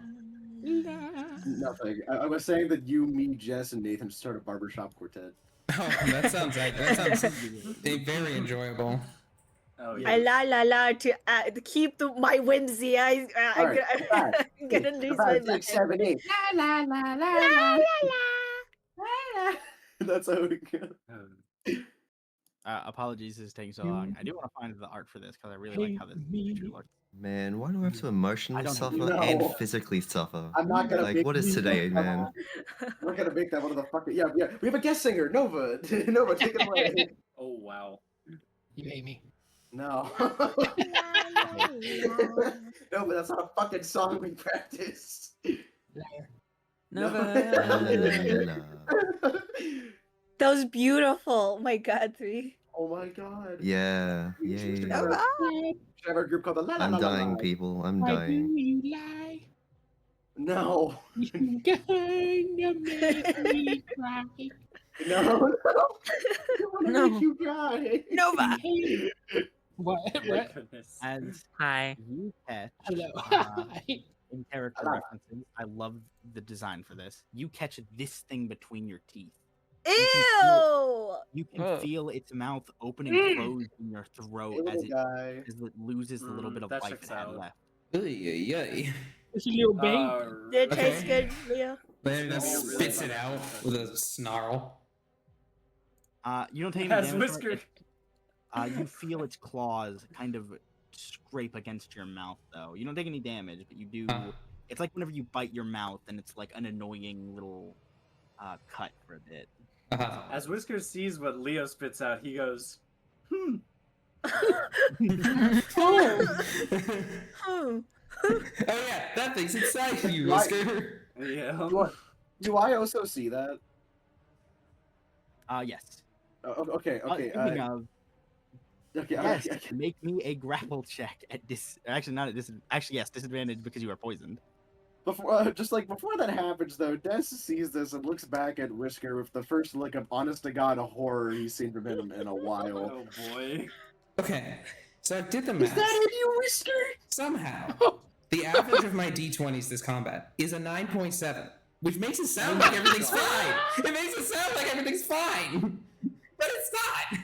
Nothing. I was saying that you, me, Jess, and Nathan should start a barbershop quartet. Oh, that sounds very enjoyable. Oh I yeah. la to keep my whimsy. I'm All right, gonna, five, I'm gonna lose my 5, mind. 6, 7, 8. La la la la la la. That's how we go. Apologies, this is taking so long. I do want to find the art for this because I really like how this picture looks. Man, why do I have to emotionally I don't suffer know. and physically suffer? I'm not gonna Like, make what is you today, look man? We're gonna make that one of the fucking yeah. We have a guest singer, Nova. Nova, take it away. Oh wow. You hate me. No. No, but that's not a fucking song we practiced. Liar. Nova. That was beautiful. Oh my God, 3. Oh my god. Yeah, We should yay. have our group called the La La I'm La La dying, La. people. I'm Why do dying. you lie? No. You're gonna make me cry. No. I want to No. make you cry. Nova. What? Oh my What? goodness. As Hi. you catch Hello. in character Hello. references, I love the design for this. You catch this thing between your teeth. Ew! You can Whoa. feel its mouth open and close in your Hey, throat little as it guy. loses the little bit of that life checks it had out. left. Yay. It's a little baby. Did it Okay. taste good, Leo? Then Maybe it you're really spits it fun. out with a snarl. You don't take It any has damage from whiskers. it. You feel its claws kind of scrape against your mouth, though. You don't take any damage, but you do. Huh. It's like whenever you bite your mouth, and it's like an annoying little cut for a bit. Uh-huh. As Whisker sees what Leo spits out, he goes, "Hmm." Oh, Hmm. Oh yeah, that thing's inside you, Why- Whisker. Yeah. Do I also see that? Yes. Okay. Speaking of, Okay. yes, okay. make me a grapple check at actually not at actually yes, disadvantage because you are poisoned. Before, before that happens, though, Des sees this and looks back at Whisker with the first look of honest to god horror he's seen from him in a while. Oh boy. Okay, so I did the Is math. that in you, Whisker? Somehow, the average of my d20s this combat is a 9.7, which makes it sound like everything's fine. It makes it sound like everything's fine, but it's not.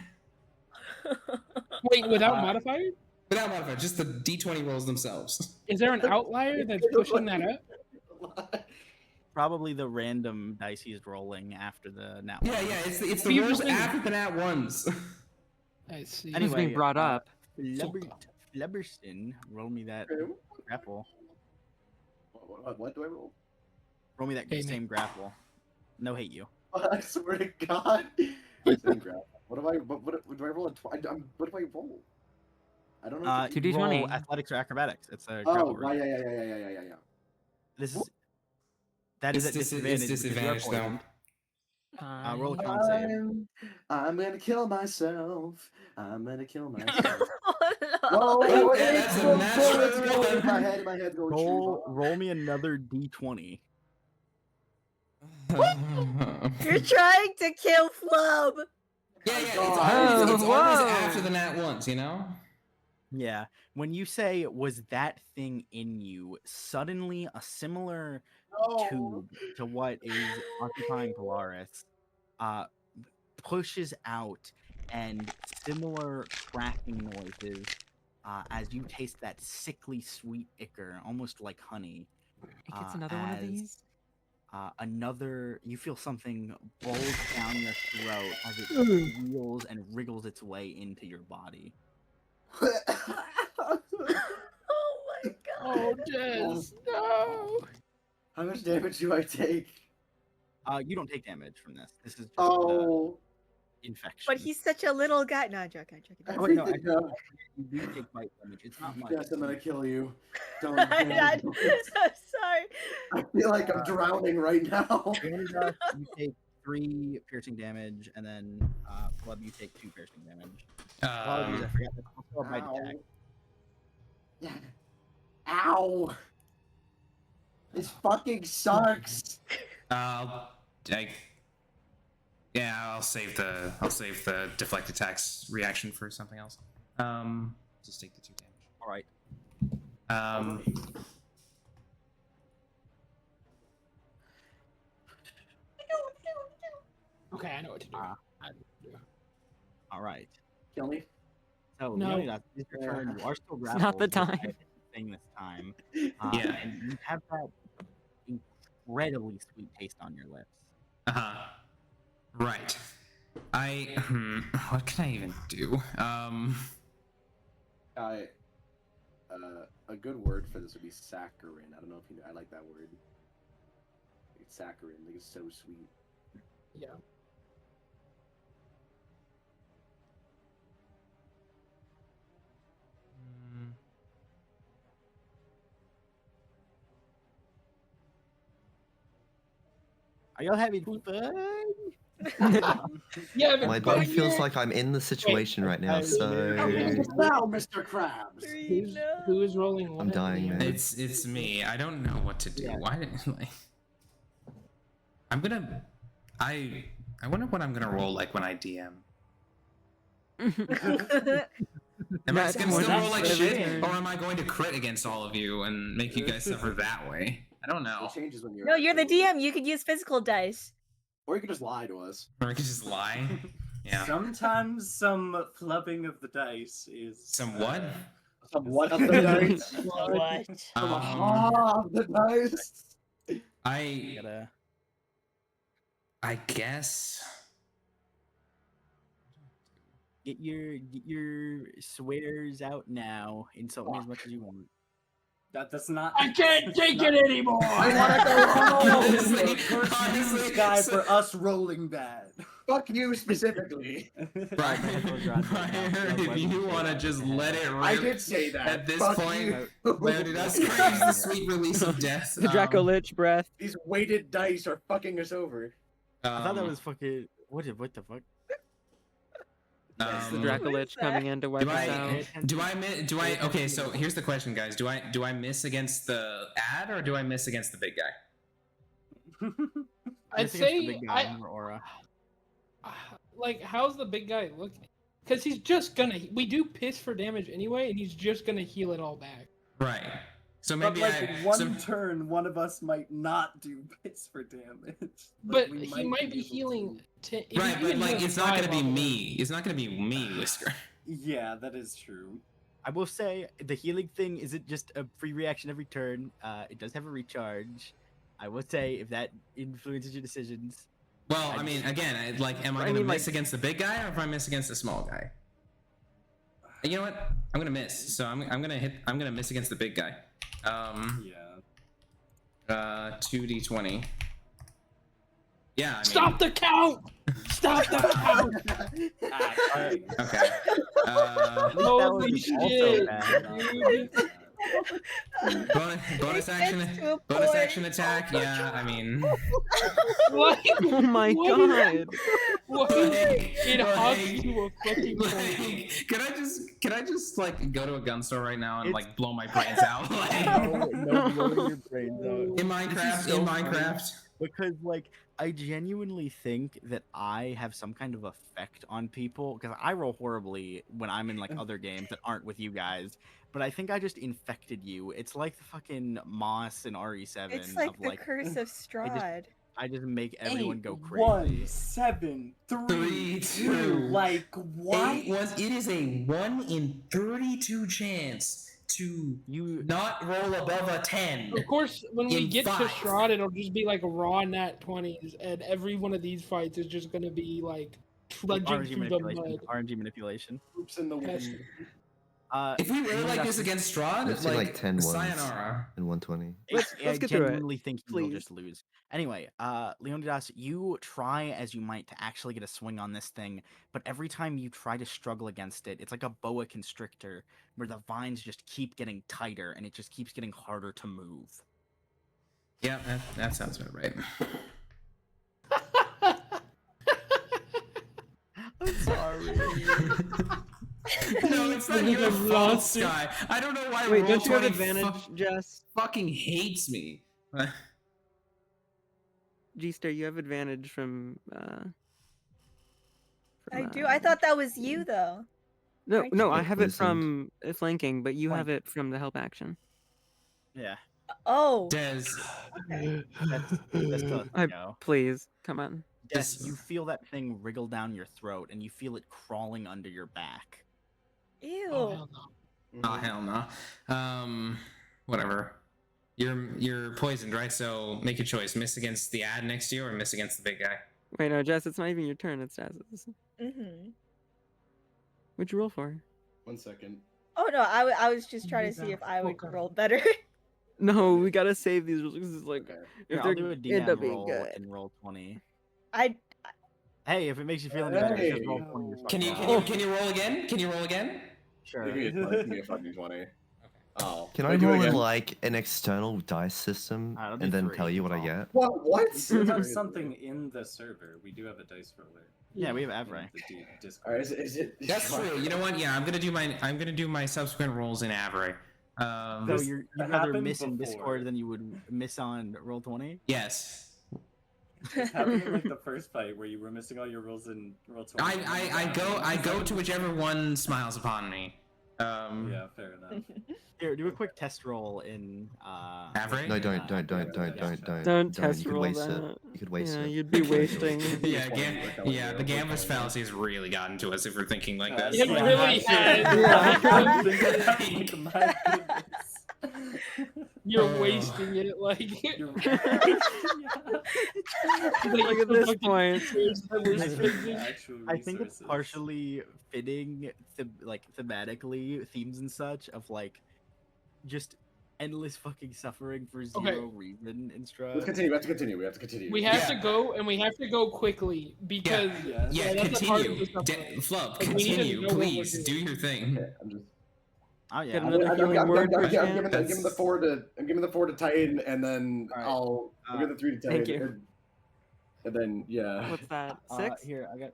wait, without modifier? Without modifier, just the d20 rolls themselves. Is there an outlier that's pushing that up? Probably the random dice he's rolling after the nat Yeah, one. yeah, it's So the you rolls just think- after the nat ones. I see. It was being brought up. Flubberston, roll me that grapple. What do I roll? Roll me that Hey, same grapple. No hate you. I swear to God. What do I? What do I roll? What do I roll? I don't know. Uh, what to You do. roll 2d20. athletics or acrobatics. It's a Oh, grapple right, roll. yeah. This is that is at disadvantage. It's because you are disadvantage though. poisoned. Roll a con save. I'm gonna kill myself. I'm gonna kill myself. Oh, Whoa, no. wait, Yeah, that's a natural one. In my head going Roll me another d20. You're trying to kill Flub. Yeah, yeah, God. it's always Whoa. after the nat ones, you know? Yeah. When you say was that thing in you, suddenly a similar tube to what is occupying Polaris pushes out, and similar cracking noises as you taste that sickly sweet ichor, almost like honey. It gets another one of as, these. you feel something bulge down your throat as it wheels and wriggles its way into your body. Oh my god. Oh, Jez, no. How much damage do I take? You don't take damage from this. This is just Oh. infection. But he's such a little guy. No, I'm joking. Oh, wait, no, Everything actually, up. you do take bite damage. It's not much. Yes, I'm gonna kill you. Don't. I'm sorry. I feel like I'm drowning right now. Leonidas, you take 3 piercing damage, and then Flub, you take 2 piercing damage. Apologies, I forgot that's also a bite attack. Yeah. Ow! This fucking sucks. I'll save the deflect attacks reaction for something else. Just take the 2 damage. All right. Okay, I know what to do. All right. Kill me. So, No. Leonidas, it's your turn. You are still It's grappled. not the with time. that thing this time. Yeah. And you have that incredibly sweet taste on your lips. Right. What can I even do? A good word for this would be saccharin. I don't know if you know. I like that word. It's saccharin. Like it's so sweet. Yeah. Are y'all having fun? Yeah, but My body feels like I'm in the situation right now, so Now, Mr. Krabs. who is rolling one? I'm dying, man. It's me. I don't know what to do. Yeah. Why didn't like? I wonder what I'm gonna roll like when I DM. Am I That's gonna more still roll than like fair. shit, or am I going to crit against all of you and make you guys suffer that way? I don't know. It changes when you're. No, you're the actually- DM. You could use physical dice. Or you could just lie to us. Or I could just lie. Yeah. Sometimes some flubbing of the dice is. Some what? Some what of the dice? What? Some Um, of the dice. I Gotta. I guess. Get your swears out now. Insult me as much as you want. That's not. I can't take it anymore. I want to go home. Honestly, honestly, guy, for us rolling that. Fuck you specifically. Brian, if you want to just let it rip I did say that. at this Fuck point, you. Leonidas craves the sweet release of death. The Draco Lich breath. These weighted dice are fucking us over. I thought that was fucking what the fuck? It's the Draco Lich coming in to wipe us out. Do I okay, so here's the question, guys. Do I miss against the ad or do I miss against the big guy? I'd say the big guy more aura. Like, how's the big guy looking? Because he's just gonna. We do piss for damage anyway, and he's just gonna heal it all back. Right. So But maybe like one turn, one of us might not do bits for damage. But we he might be able to. healing. right, but like it's not gonna be me. It's not gonna be me, Whisker. Yeah, that is true. I will say the healing thing isn't just a free reaction every turn. It does have a recharge. I will say if that influences your decisions. Well, I mean, again, am I gonna miss against the big guy or if I miss against the small guy? You know what? I'm gonna miss. So I'm gonna miss against the big guy. Yeah. 2d20. Yeah. I mean, Stop the count! Stop the count! Okay. Holy shit! Bonus action attack. Yeah, I mean. What? Oh my god! What? It hogs to a fucking point. Can I just like go to a gun store right now and like blow my brains out? Like, no, blow your brains out. in Minecraft. Because like I genuinely think that I have some kind of effect on people because I roll horribly when I'm in like other games that aren't with you guys. But I think I just infected you. It's like the fucking Moss and RE7. It's like of, the curse of Strahd. I just make everyone go 8, crazy. 1, 7, 3, 2. Like what? It is a 1 in 32 chance to not roll above a 10. Of course, when we get to 5. Strahd, it'll just be like raw nat 20s, and every one of these fights is just gonna be like trudging through the mud. RNG manipulation. Oops in the wind. If we really like this against Strahd, Let's it's do like 10 ones sayonara. and 120. Let's I get through it, genuinely think you will please. just lose. Anyway, Leonidas, you try as you might to actually get a swing on this thing, but every time you try to struggle against it, it's like a boa constrictor, where the vines just keep getting tighter and it just keeps getting harder to move. Yeah, that sounds about right. I'm sorry. No, it's not your fault, Sky. I don't know why Wait, don't you have Roll20 advantage, Jess? fucking hates me. G-Star, you have advantage from I do. I thought that was you though. No, Right? no, I have it Listen. from flanking, but you have it from the help action. Yeah. Oh. Des, Okay. That's tough. Please, come on. Yes, you feel that thing wriggle down your throat, and you feel it crawling under your back. Ew. Oh, hell no. oh hell no. Whatever. You're poisoned, right? So make a choice: miss against the ad next to you, or miss against the big guy. Wait, no, Jess, it's not even your turn. It's Jazz's. Mhm. What'd you roll for? 1 second. Oh no, I was just trying to see if I would roll better. No, we gotta save these rules. This is like Okay. Here, if I'll they're do a end DM up being roll good. and roll 20. I Hey, if it makes you feel any better, Hey. just roll 20. You're Can fucking you fine. can you roll again? Can you roll again? Sure. Give me a 20. Give me a fucking 20. Oh. Can I Wait, do it roll in again? like an external dice system I'll do and then 3, tell you what I that's all. get? What? We do have something in the server. We do have a dice roller. Yeah, we have in Avray. the Discord. Alright, is it? That's true. You know what? Yeah, I'm gonna do my subsequent rolls in Avray. So This you'd rather happened miss in before. Discord than you would miss on roll 20? Yes. It happened in like the first fight where you were missing all your rolls in roll 20. I go to whichever one smiles upon me. Yeah, fair enough. Here, do a quick test roll in Avray? No, don't. Don't test You could roll waste that. it. You could waste Yeah, it. you'd be wasting. Yeah, the gambler's fallacy has really gotten to us if we're thinking like this. It really has. Yeah. Like, my goodness. You're wasting it. Like, Look at this point. I think it's partially fitting, thematically, themes and such of like just endless fucking suffering for zero reason in Strahd. Let's continue. We have to continue. We have to continue. We have to go, and we have to go quickly because that's a part of the suffering. Flub, Like, we need to continue, know what we're please. Do doing. your thing. Okay, I'm just. Oh yeah. Get another healing word. I'm giving the 4 to Titan, and then All right. I'll give the 3 to Titan. Thank you. And then What's that? 6? Here I got.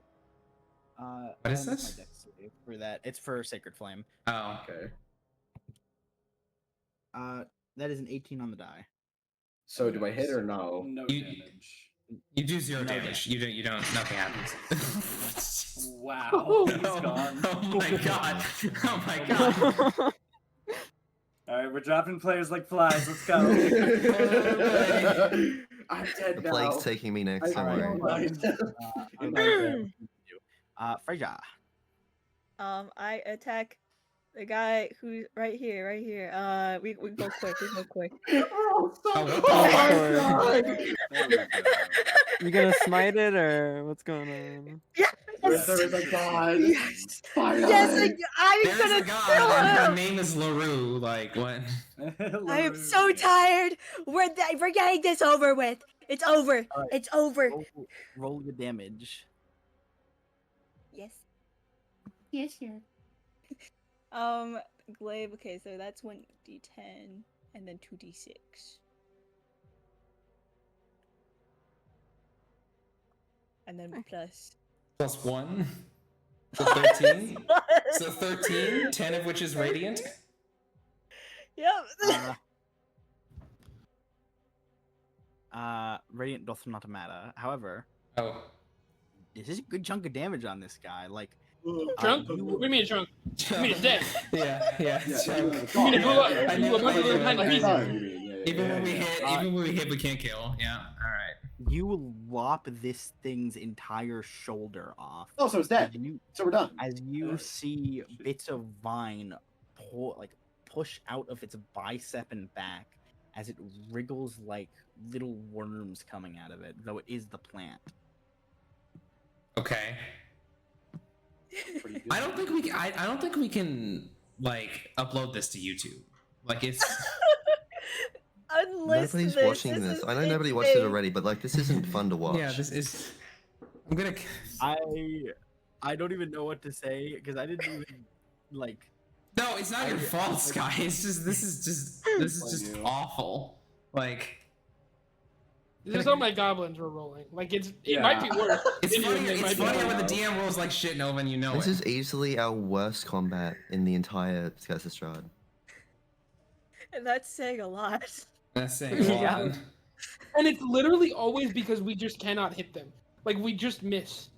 What is my this? deck save for that. It's for Sacred Flame. Oh. Okay. That is an 18 on the die. So do I hit or no? No You- damage. You do 0 No damage. You don't. Nothing happens. Wow, he's Oh, gone. oh my god. Oh my god. Alright, we're dropping players like flies. Let's go. I'm dead The now. plague's taking me next. Don't worry. Freya. I attack the guy who's right here. We go quick. We go quick. Oh, Oh, my god! You gonna smite it or what's going on? Yes. There is a god. Yes. Finally. Yes. I'm There's gonna a god, and kill her him. name is LaRue. Like, what? I am so tired. We're getting this over with. It's over. All right. It's over. Roll the damage. Yes. Sure. Glaive. Okay, so that's 1d10 and then 2d6. And then plus. Plus 1. So 13. So 13, 10 of which is radiant. Yep. Radiant doth not matter. However, Oh. this is a good chunk of damage on this guy. Like, Drunk? What do you mean drunk? You mean it's dead? Yeah. You mean it blew up? I It blew up know, a bunch of I little know. tiny pieces. Even when we hit, we can't kill. Yeah. All right. you lop this thing's entire shoulder off. Oh, so it's dead. So we're done. As you see bits of vine push out of its bicep and back as it wriggles like little worms coming out of it, though it is the plant. Okay. I don't think we. I don't think we can like upload this to YouTube. Like it's. Unless Nobody's this watching is this. I know insane. nobody watched it already, but like this isn't fun to watch. Yeah, this is. I'm gonna. I don't even know what to say because I didn't even like. No, it's not your fault, Sky. It's just this is just awful. Like. This is how my goblins were rolling. Like it might be worse. It's funnier, It might be when worse. the DM rolls like shit, Nova, and you know This it. is easily our worst combat in the entire Curse of Strahd. And that's saying a lot. That's saying a lot. Yeah. And it's literally always because we just cannot hit them. Like we just miss.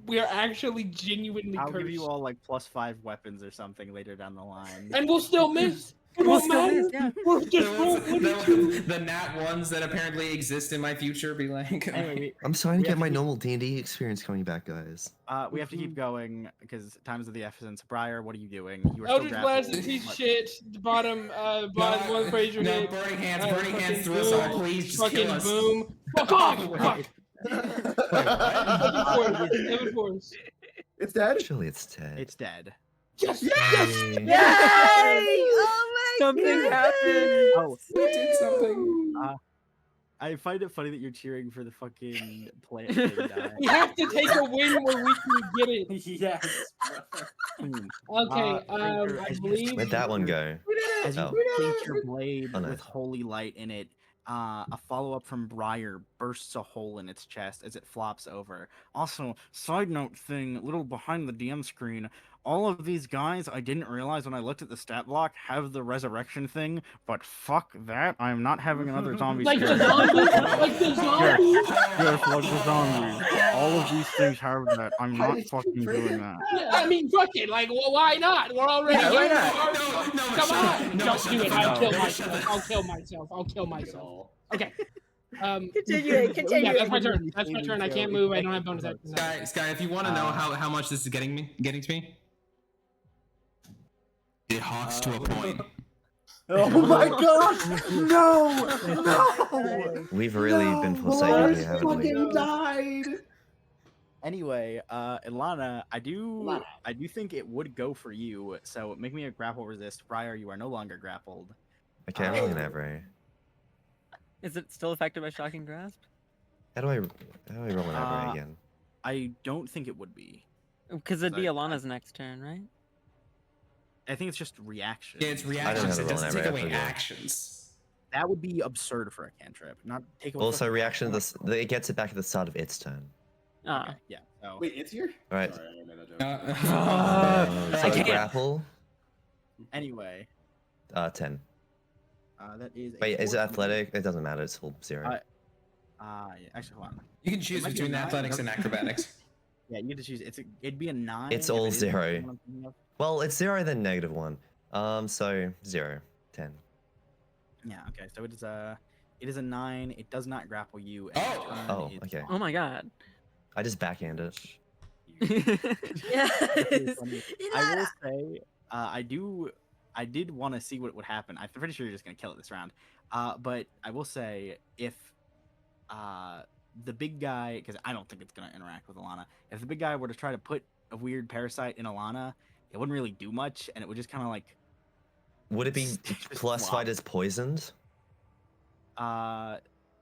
We are actually genuinely I'll cursed. give you all like +5 weapons or something later down the line. And we'll still miss. It We'll won't still matter. miss, yeah. We'll just roll 1 and 2. The nat ones that apparently exist in my future be like. Anyway, I'm starting to We have get my to keep- normal D&D experience coming back, guys. we have to keep going because time's of the essence. Briar, what are you doing? You are Eldritch still Blast grappled. is piece of shit. The bottom one Fraser no, hit. burning hands Fucking through us all, boom. please, just Fucking kill us. boom. Fuck off! Wait. Fuck. Seven force. It's dead. Surely it's Ted. It's dead. Yes! Yay. Yay! Oh my Something goodness! happened. Oh, We did something. I find it funny that you're cheering for the fucking plant thing die. We have to take a win where we can get it. Yes, brother. Okay, Fraser, I as you believe. Let that one go. As you Oh. paint your blade Oh, nice. with holy light in it, a follow-up from Briar bursts a hole in its chest as it flops over. Also, side note thing, a little behind the DM screen, all of these guys, I didn't realize when I looked at the stat block, have the resurrection thing, but fuck that, I am not having another zombie Like the scare. zombies? Like the zombies? Yes, like the zombies. All of these things have that. I'm not fucking doing that. Yeah, I mean, fuck it. Like, well, why not? We're already Yeah, here. why not? Come shut on. up. No, Don't shut do the it. fuck I'll up. kill No, myself. shut the- I'll kill myself. I'll kill myself. Okay. Continuing. Yeah, that's my turn. That's my turn. I can't move. I don't have bonus action. Sky, if you want to know how much this is getting to me, it hawks to a point. Oh my gosh! No! No! We've really been No, forsaken Lars here, haven't we? fucking died. Anyway, Ilana, I do Ilana. think it would go for you. So make me a grapple resist. Briar, you are no longer grappled. Okay, rolling an Avery. Is it still affected by shocking grasp? How do I roll an Avery again? I don't think it would be. Because it'd be I- Alana's next turn, right? I think it's just reaction. Yeah, it's I don't reactions. have It to roll doesn't an take Avery, I away forget. actions. That would be absurd for a cantrip. Not take away. Also, reaction. It gets it back at the start of its turn. Ah. Okay, yeah. So Wait, it's here? All right. Sorry, I made that joke. So I can't. grapple. anyway, 10. that is. A Wait, is it 14. athletic? It doesn't matter. It's all 0. Yeah, actually, hold on. You can choose might be between a nine, athletics and doesn't- acrobatics. Yeah, you get to choose. It'd be a 9. It's if all it is 0. the one I'm thinking of. Well, it's 0 then -1. So 0, 10. Yeah. Okay. So it is a 9. It does not grapple you. and Oh! turn Oh, is okay. Oh my god. I just backhand it. Yes. funny. I Ilana. will say, I did want to see what would happen. I'm pretty sure you're just gonna kill it this round. But I will say, if the big guy, because I don't think it's gonna interact with Ilana, if the big guy were to try to put a weird parasite in Ilana, it wouldn't really do much, and it would just kind of like. Would it be Just classified flop. as poisoned?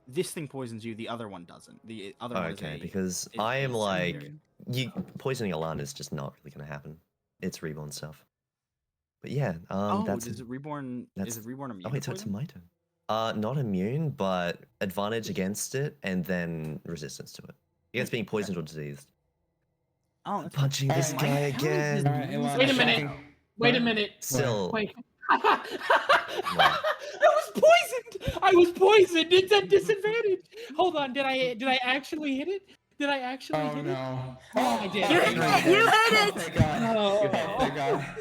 This thing poisons you. The other one doesn't. The other Oh, one is okay, a- because is I a am like, secondary. poisoning Alana is just not really gonna happen. It's reborn stuff. But yeah, that's is it reborn? that's- Is it reborn immune? oh to wait, so it's poison? my turn. Not immune, but advantage against it, and then resistance to it against being poisoned or diseased. Oh, that's Punching All this right. guy All again. right, Ilana, Wait a minute. shocking- Wait a What? minute. Still, Wait. I was poisoned. I was poisoned. It's at disadvantage. Hold on. Did I actually hit it? Did I actually Oh hit it? no! Oh, I did. You hit it. You hit Oh it. thank God! Oh. Oh thank God!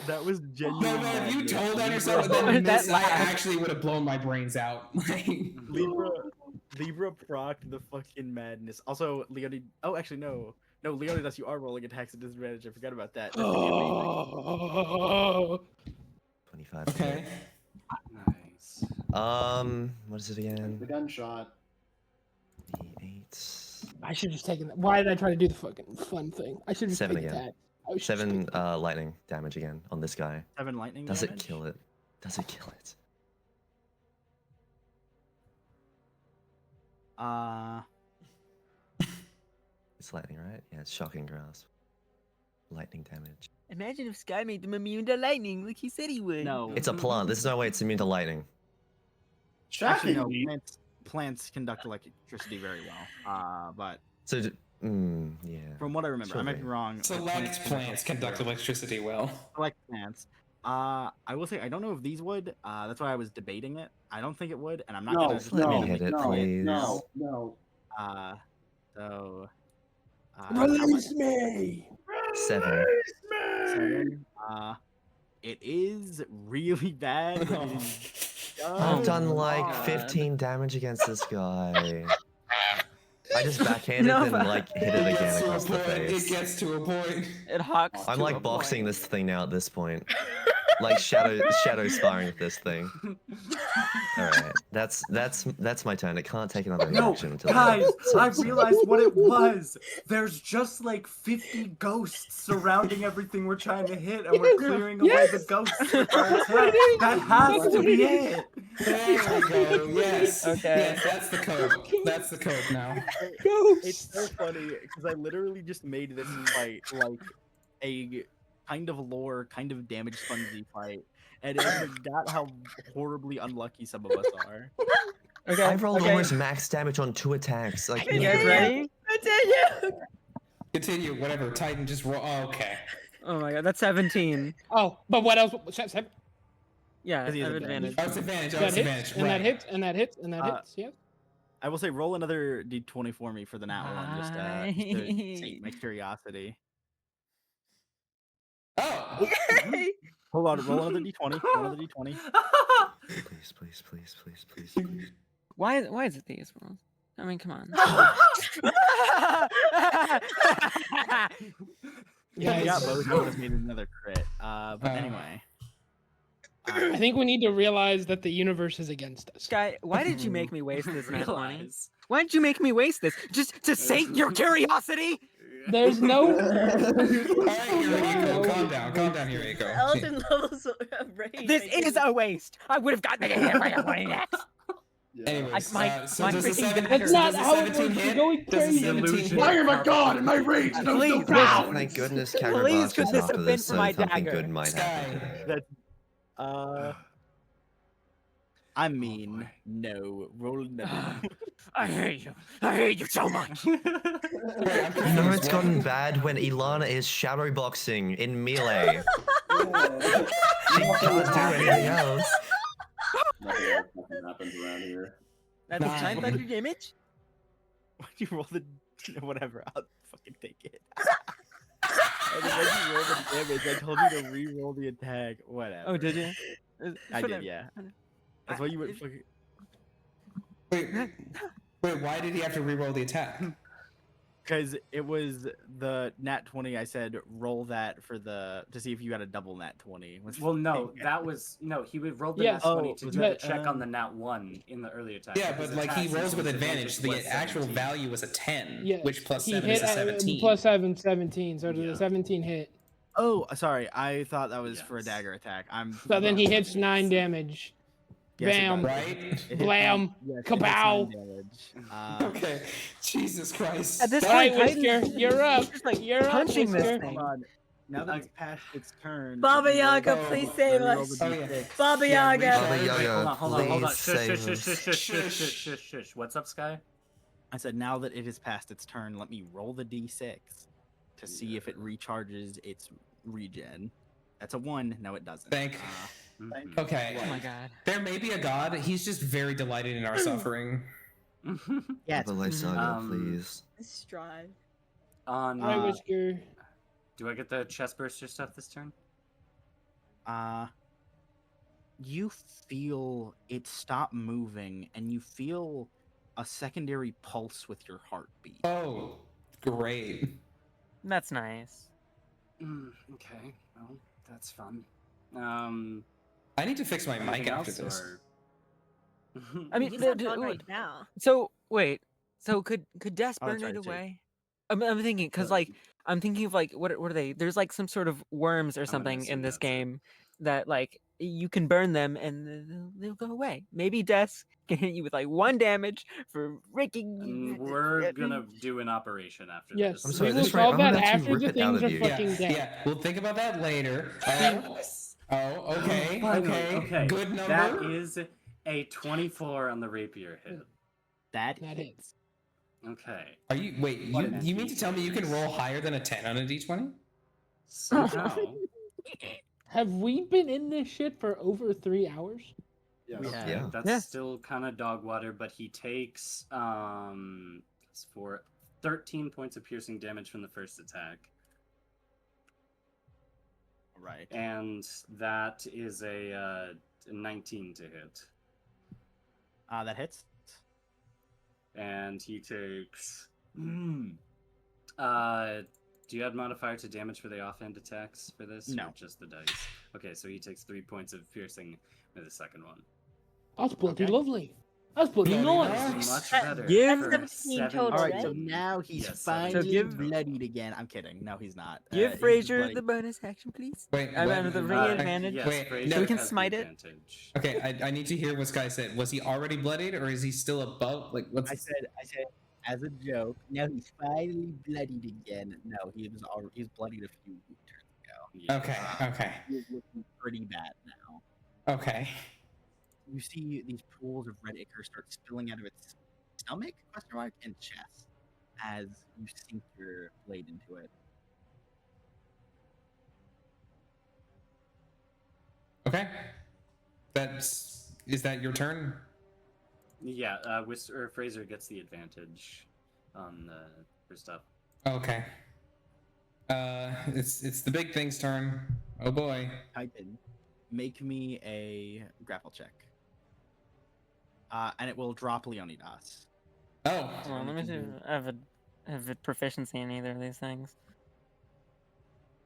That was genuine. No, if you madness. told on Libra- yourself and then That missed, I laugh. actually would have blown my brains out. Like, Libra procced the fucking madness. Also, Leonidas. Oh, actually, no. Leonidas, you are rolling attacks at disadvantage. I forgot about that. That's gonna be amazing. Oh. 25. okay. Nice. What is it again? The gunshot. D8. I should have just taken that. Why did I try to do the fucking fun thing? I should have just 7 taken again. that. I should just 7 take that. lightning damage again on this guy. 7 lightning Does damage. it kill it? Does it kill it? It's lightning, right? Yeah, it's shocking grasp. Lightning damage. Imagine if Sky made them immune to lightning, like he said he would. No. It's a plant. There's no way it's immune to lightning. Actually, no. Shockingly, Plants conduct electricity very well. But So, yeah. from what I remember, I might be Sure. wrong. but Select plants conduct very well. electricity well. Select plants. I will say I don't know if these would. That's why I was debating it. I don't think it would, and I'm not no, gonna just let me no, hit it, no, please. no, no. So. Release me. 7. 7. It is really bad. But it is I've done like God. 15 damage against this guy. I just backhanded No, and but- like hit it again to a across the point. It face. gets to a point. It hawks. I'm to like a boxing point. this thing now at this point. Like shadow sparring with this thing. Alright. That's my turn. It can't take another No, reaction until guys, I realized what it was. There's just like 50 ghosts surrounding everything we're trying to hit, and we're clearing away the ghosts with our attack. That has to be it. There we go. Yes. Okay. Yes, that's the code. That's the code now. It's so funny because I literally just made this fight like a kind of lore, kind of damage spongy fight, and I forgot how horribly unlucky some of us are. Okay. I rolled okay. almost max damage on 2 attacks. Like, You guys ready? Continue. Continue. Whatever. Titan, just roll. Oh, okay. Oh my god, that's 17. Oh, but what else? Yeah, I 'Cause he has have advantage. advantage. Oh, it's advantage. Oh, That it's hits, advantage. and that Right. hits, and that hits, and that Uh, hits. Yeah. I will say, roll another d20 for me for the nat one, just to sate my curiosity. Oh. Hold on, roll another d20. Roll another d20. please. Why is it these rolls? I mean, come on. Yeah, I got Guys. both. I just made another crit. But anyway, I think we need to realize that the universe is against us. Sky, why did you make me waste this nat 20? Realize. Why did you make me waste this? Just to sate your curiosity? There's no. All right, Yuriko, No, calm down, Yuriko. Skeleton levels of rage. This is a waste. I would have gotten it by a 20 next. Anyways, my so does the freaking 7 dagger- That's not does the how it 17 works. hit? You're going Does the crazy. 17 Why hit? am I God? And my rage knows no Please, bounds. Thank goodness Please, Kagurabachi could is this after have been this, for so my something dagger? good might happen. Sky. I mean, no. Roll another. I hate you. I hate you so much. You know it's gotten bad when Ilana is shadowboxing in melee. She can't do anything else. Nothing else fucking happens around here. That's Nah. 900 damage? Why'd you roll the whatever? I'll fucking take it. And then when you roll the damage, I told you to re-roll the attack. Whatever. Oh, did you? I did, yeah. That's why you would fucking. Wait, why did he have to re-roll the attack? Because it was the nat 20. I said roll that for the to see if you got a double nat 20. Well, no, that was no. He would roll the Yeah. nat 20 Oh, to was do the that, check on the nat 1 in the early attack. Yeah, His but like he attack rolls with since his advantage. advantage The was actual 17. value was a 10, Yeah, which plus he 7 hit is a 17. plus 17. So does Yeah. the 17 hit? Oh, sorry. I thought that was for a Yes. dagger attack. I'm. So then he wrong. hits 9 damage. Yes, it Bam. does. Right? It hit Blam. yes, it hits Kabow. 9 damage. Okay. Jesus Christ. At this All right, point, Titan- Whisker, you're up. Just like You're up, punching this Whisker. thing. Hold on. Now that it's past its turn. Baba let me roll Yaga, the- please let save me roll us. the Oh, yeah. D6. Baba Yeah, Yaga. Baba recharge. Yaga, Hold on. please save us. Shush. What's up, Sky? I said now that it has passed its turn, let me roll the D6 to see if it recharges its regen. That's a 1. No, it doesn't. Thank- Mhm. Okay. Oh my god. There may be a god. He's just very delighted in our suffering. Yeah, Baba Saga, Um, please. Strahd. On All right, Whisker. do I get the chest burster stuff this turn? you feel it stop moving, and you feel a secondary pulse with your heartbeat. Oh, great. That's nice. Okay, well, that's fun. I need to fix my mic anything after else, this. or- I mean, He's not fun right now. So wait, so could Des Oh, burn that's it right, too. away? I'm thinking because like I'm thinking of like what are they? There's like some sort of worms or gonna something in assume this that's it. game that like you can burn them and they'll go away. Maybe Des can hit you with like 1 damage for rigging. We're gonna do an operation after Yes, this. I'm sorry, we will this rate, solve I'm that gonna have to after the rip it out things of are you. fucking dead. Yeah, we'll think about that later. Okay. Finally, Okay. Good number. That is a 24 on the rapier hit. That That hits. Okay. Are you wait? What You, an you mean to tell me you can D6. roll higher than a 10 on a d20? Somehow. Have we been in this shit for over 3 hours? Yes. we have. Yeah. That's Yeah. still kind of dog water, but he takes for 13 points of piercing damage from the first attack. Right. And that is a 19 to hit. That hits. And he takes. Do you add modifier to damage for the offhand attacks for this? No. Or just the dice. Okay, so he takes 3 points of piercing with the second one. That's bloody Okay. lovely. That's bloody Bloody nice. nice. Much That- better. Give- for That's 17 total, All right, right? so now he's Yes, finally 17 give- total. bloodied again. I'm kidding. No, he's not. Give He's Frazier bloody- the bonus action, please. Wait, I what? mean, the ring Uh, advantage. Yes, Wait, Frazier so we can has the smite it? advantage. Okay, I need to hear what Sky said. Was he already bloodied, or is he still above? Like, what's? I said, as a joke. Now he's finally bloodied again. No, he was already, he's bloodied a few turns ago. Yeah. Okay. He's looking pretty bad now. Okay. You see these pools of red ichor start spilling out of its stomach, question mark, and chest as you sink your blade into it. Okay. Is that your turn? Yeah, Fraser gets the advantage on the first stuff. Okay. It's the big thing's turn. Oh boy. Type in, make me a grapple check. And it will drop Leonidas. Oh. Hold on, let me see. If I have a proficiency in either of these things.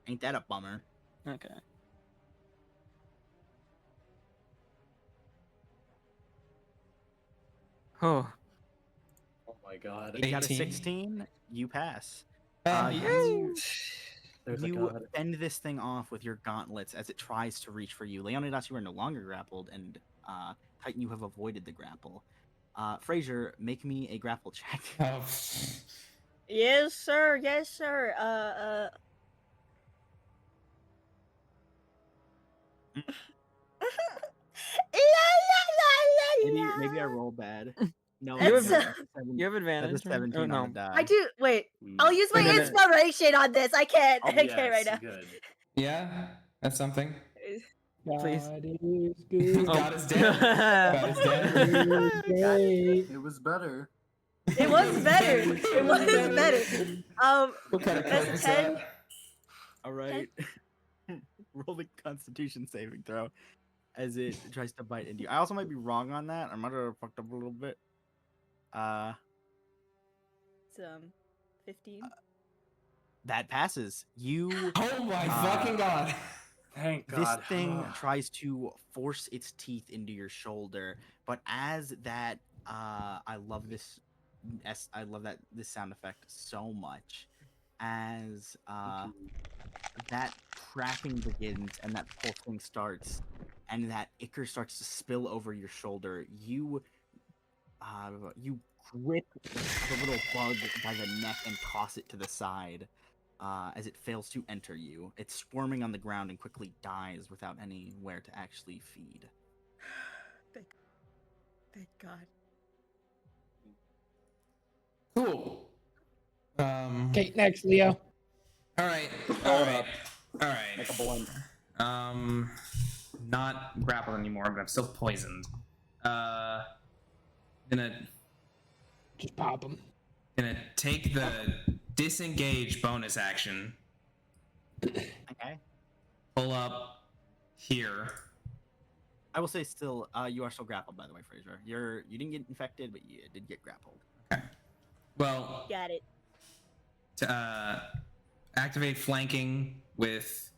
Ain't that a bummer? Okay. Oh. Oh my god. It got a 18. 16. You pass. Yay! There's a You god. fend this thing off with your gauntlets as it tries to reach for you. Leonidas, you are no longer grappled, and Titan, you have avoided the grapple. Fraser, make me a grapple check. Oh. Yes, sir. Yes, sir. Maybe I roll bad. No, You it's have- not. You have That's advantage. a right? 17 Oh, on the no. die. I do. Wait. Mm. I'll use my Wait a minute. inspiration on this. I can't. Oh, I can't right yes, now. good. Yeah, that's something. Please. God is good. God is dead. God is God dead. is great. It was better. It was better. It was better. What kind of That's code is 10. that? All right. Roll the Constitution saving throw as it tries to bite into you. I also might be wrong on that. I might have fucked up a little bit. It's 15. That passes. You. Oh my fucking god. Thank This god. thing tries to force its teeth into your shoulder, but as that, I love this. I love that this sound effect so much. As that cracking begins and that pulsing starts, and that ichor starts to spill over your shoulder, you grip the little bug by the neck and toss it to the side. As it fails to enter you, it's squirming on the ground and quickly dies without anywhere to actually feed. Thank God. Cool. Okay, next, Leo. All right. Make a blunt. Not grappled anymore, but I'm still poisoned. Gonna Just pop him. take the disengage bonus action. Okay. Pull up here. I will say still, you are still grappled, by the way, Fraser. You didn't get infected, but you did get grappled. Okay. Well, Got it. to activate flanking with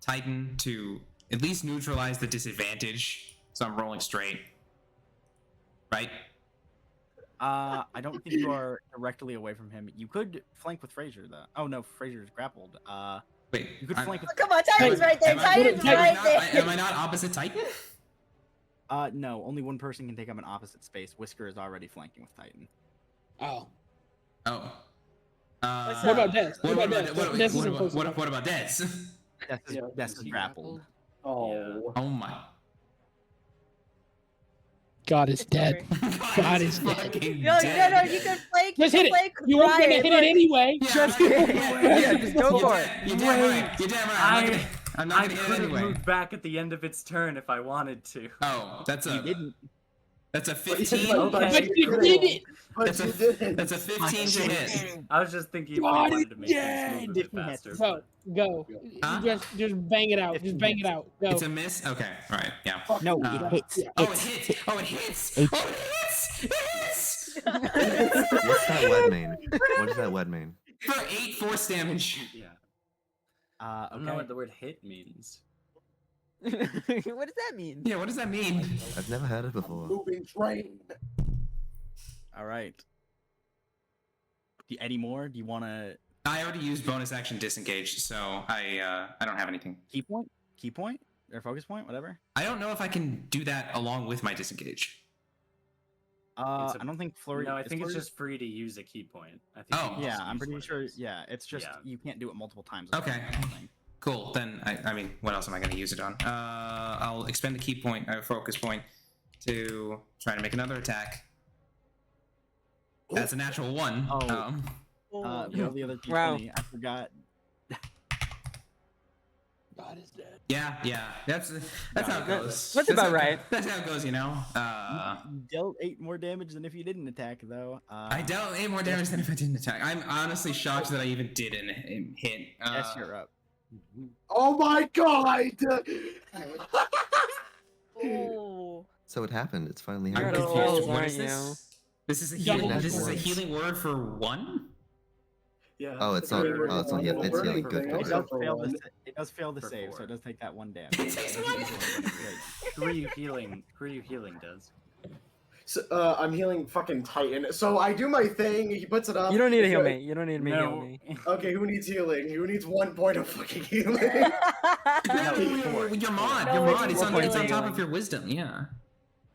Titan to at least neutralize the disadvantage, so I'm rolling straight. Right? I don't think you are directly away from him. You could flank with Fraser, though. Oh no, Fraser's grappled. Wait. You could flank with. Oh, come on, Titan's right there. Titan's right there. Am I not opposite Titan? No, only one person can take up an opposite space. Whisker is already flanking with Titan. Oh. Oh. What's What up? about Des? What about Des? Des isn't close enough. What about Des? That's grappled. Oh. Oh my. God is It's dead. over. God is dead. fucking No, dead. no, you can flank. Just hit it. flank You weren't gonna Brian, hit but- it anyway. Yeah, Just Yeah, just go You're for it. dead. You're damn right. You're damn right. I'm not I gonna hit could it have anyway. moved back at the end of its turn if I wanted to. Oh, that's You a didn't. that's a But 15. you you did it. But That's you a didn't. that's a 15 to hit. I was just thinking if we God wanted to make things is move a dead. bit faster. Go, go. Huh? Just bang it out. Just bang it out. Go. It's a miss. Okay, all right, yeah. No, Uh, it hits. yeah. Oh, it hits. Oh, it hits. Oh, it hits. It hits. What's that word mean? What does that word mean? For 8 force damage. Yeah. I don't know Okay. what the word hit means. What does that mean? Yeah, what does that mean? I've never heard it before. Moving train. All right. Any more? Do you want to I already used bonus action disengage, so I don't have anything. key point? Key point or focus point? Whatever. I don't know if I can do that along with my disengage. It's a- I don't think Flurry. No, I is think it's Flurry- just free to use a key point. I think Oh. you can Yeah, just I'm use pretty one of sure. those. Yeah, it's just Yeah. you can't do it multiple times. Okay. Cool. Then I mean, what else am I going to use it on? I'll expend a key point, a focus point, to try to make another attack. That's a natural 1. Oh. Roll the other d20. Wow. I forgot. God is dead. Yeah. That's how it goes. That's about how, right. That's how it goes, you know. You dealt 8 more damage than if you didn't attack, though. I dealt 8 more damage than if I didn't attack. I'm honestly shocked that I even did an hit. Yes, you're up. Oh my god! Oh. So it happened. It's finally You're I'm at a happened. roll, confused. What aren't is this? This is a Double healing. This is a words. healing word for 1. Yeah. Oh, it's not. Oh, it's not yet. It's Learning good. thing Good. It also does for fail the. one. It does fail the For save, 4. so it does take that 1 damage. It takes one. Who are you healing? Who are you healing, does? So, I'm healing fucking Titan. So I do my thing. He puts it up. You don't need to heal me. You don't need me to heal No. me. Okay, who needs healing? Who needs 1 point of fucking healing? No, your mod. No Your one mod. It's needs on top healing. of your wisdom. Yeah.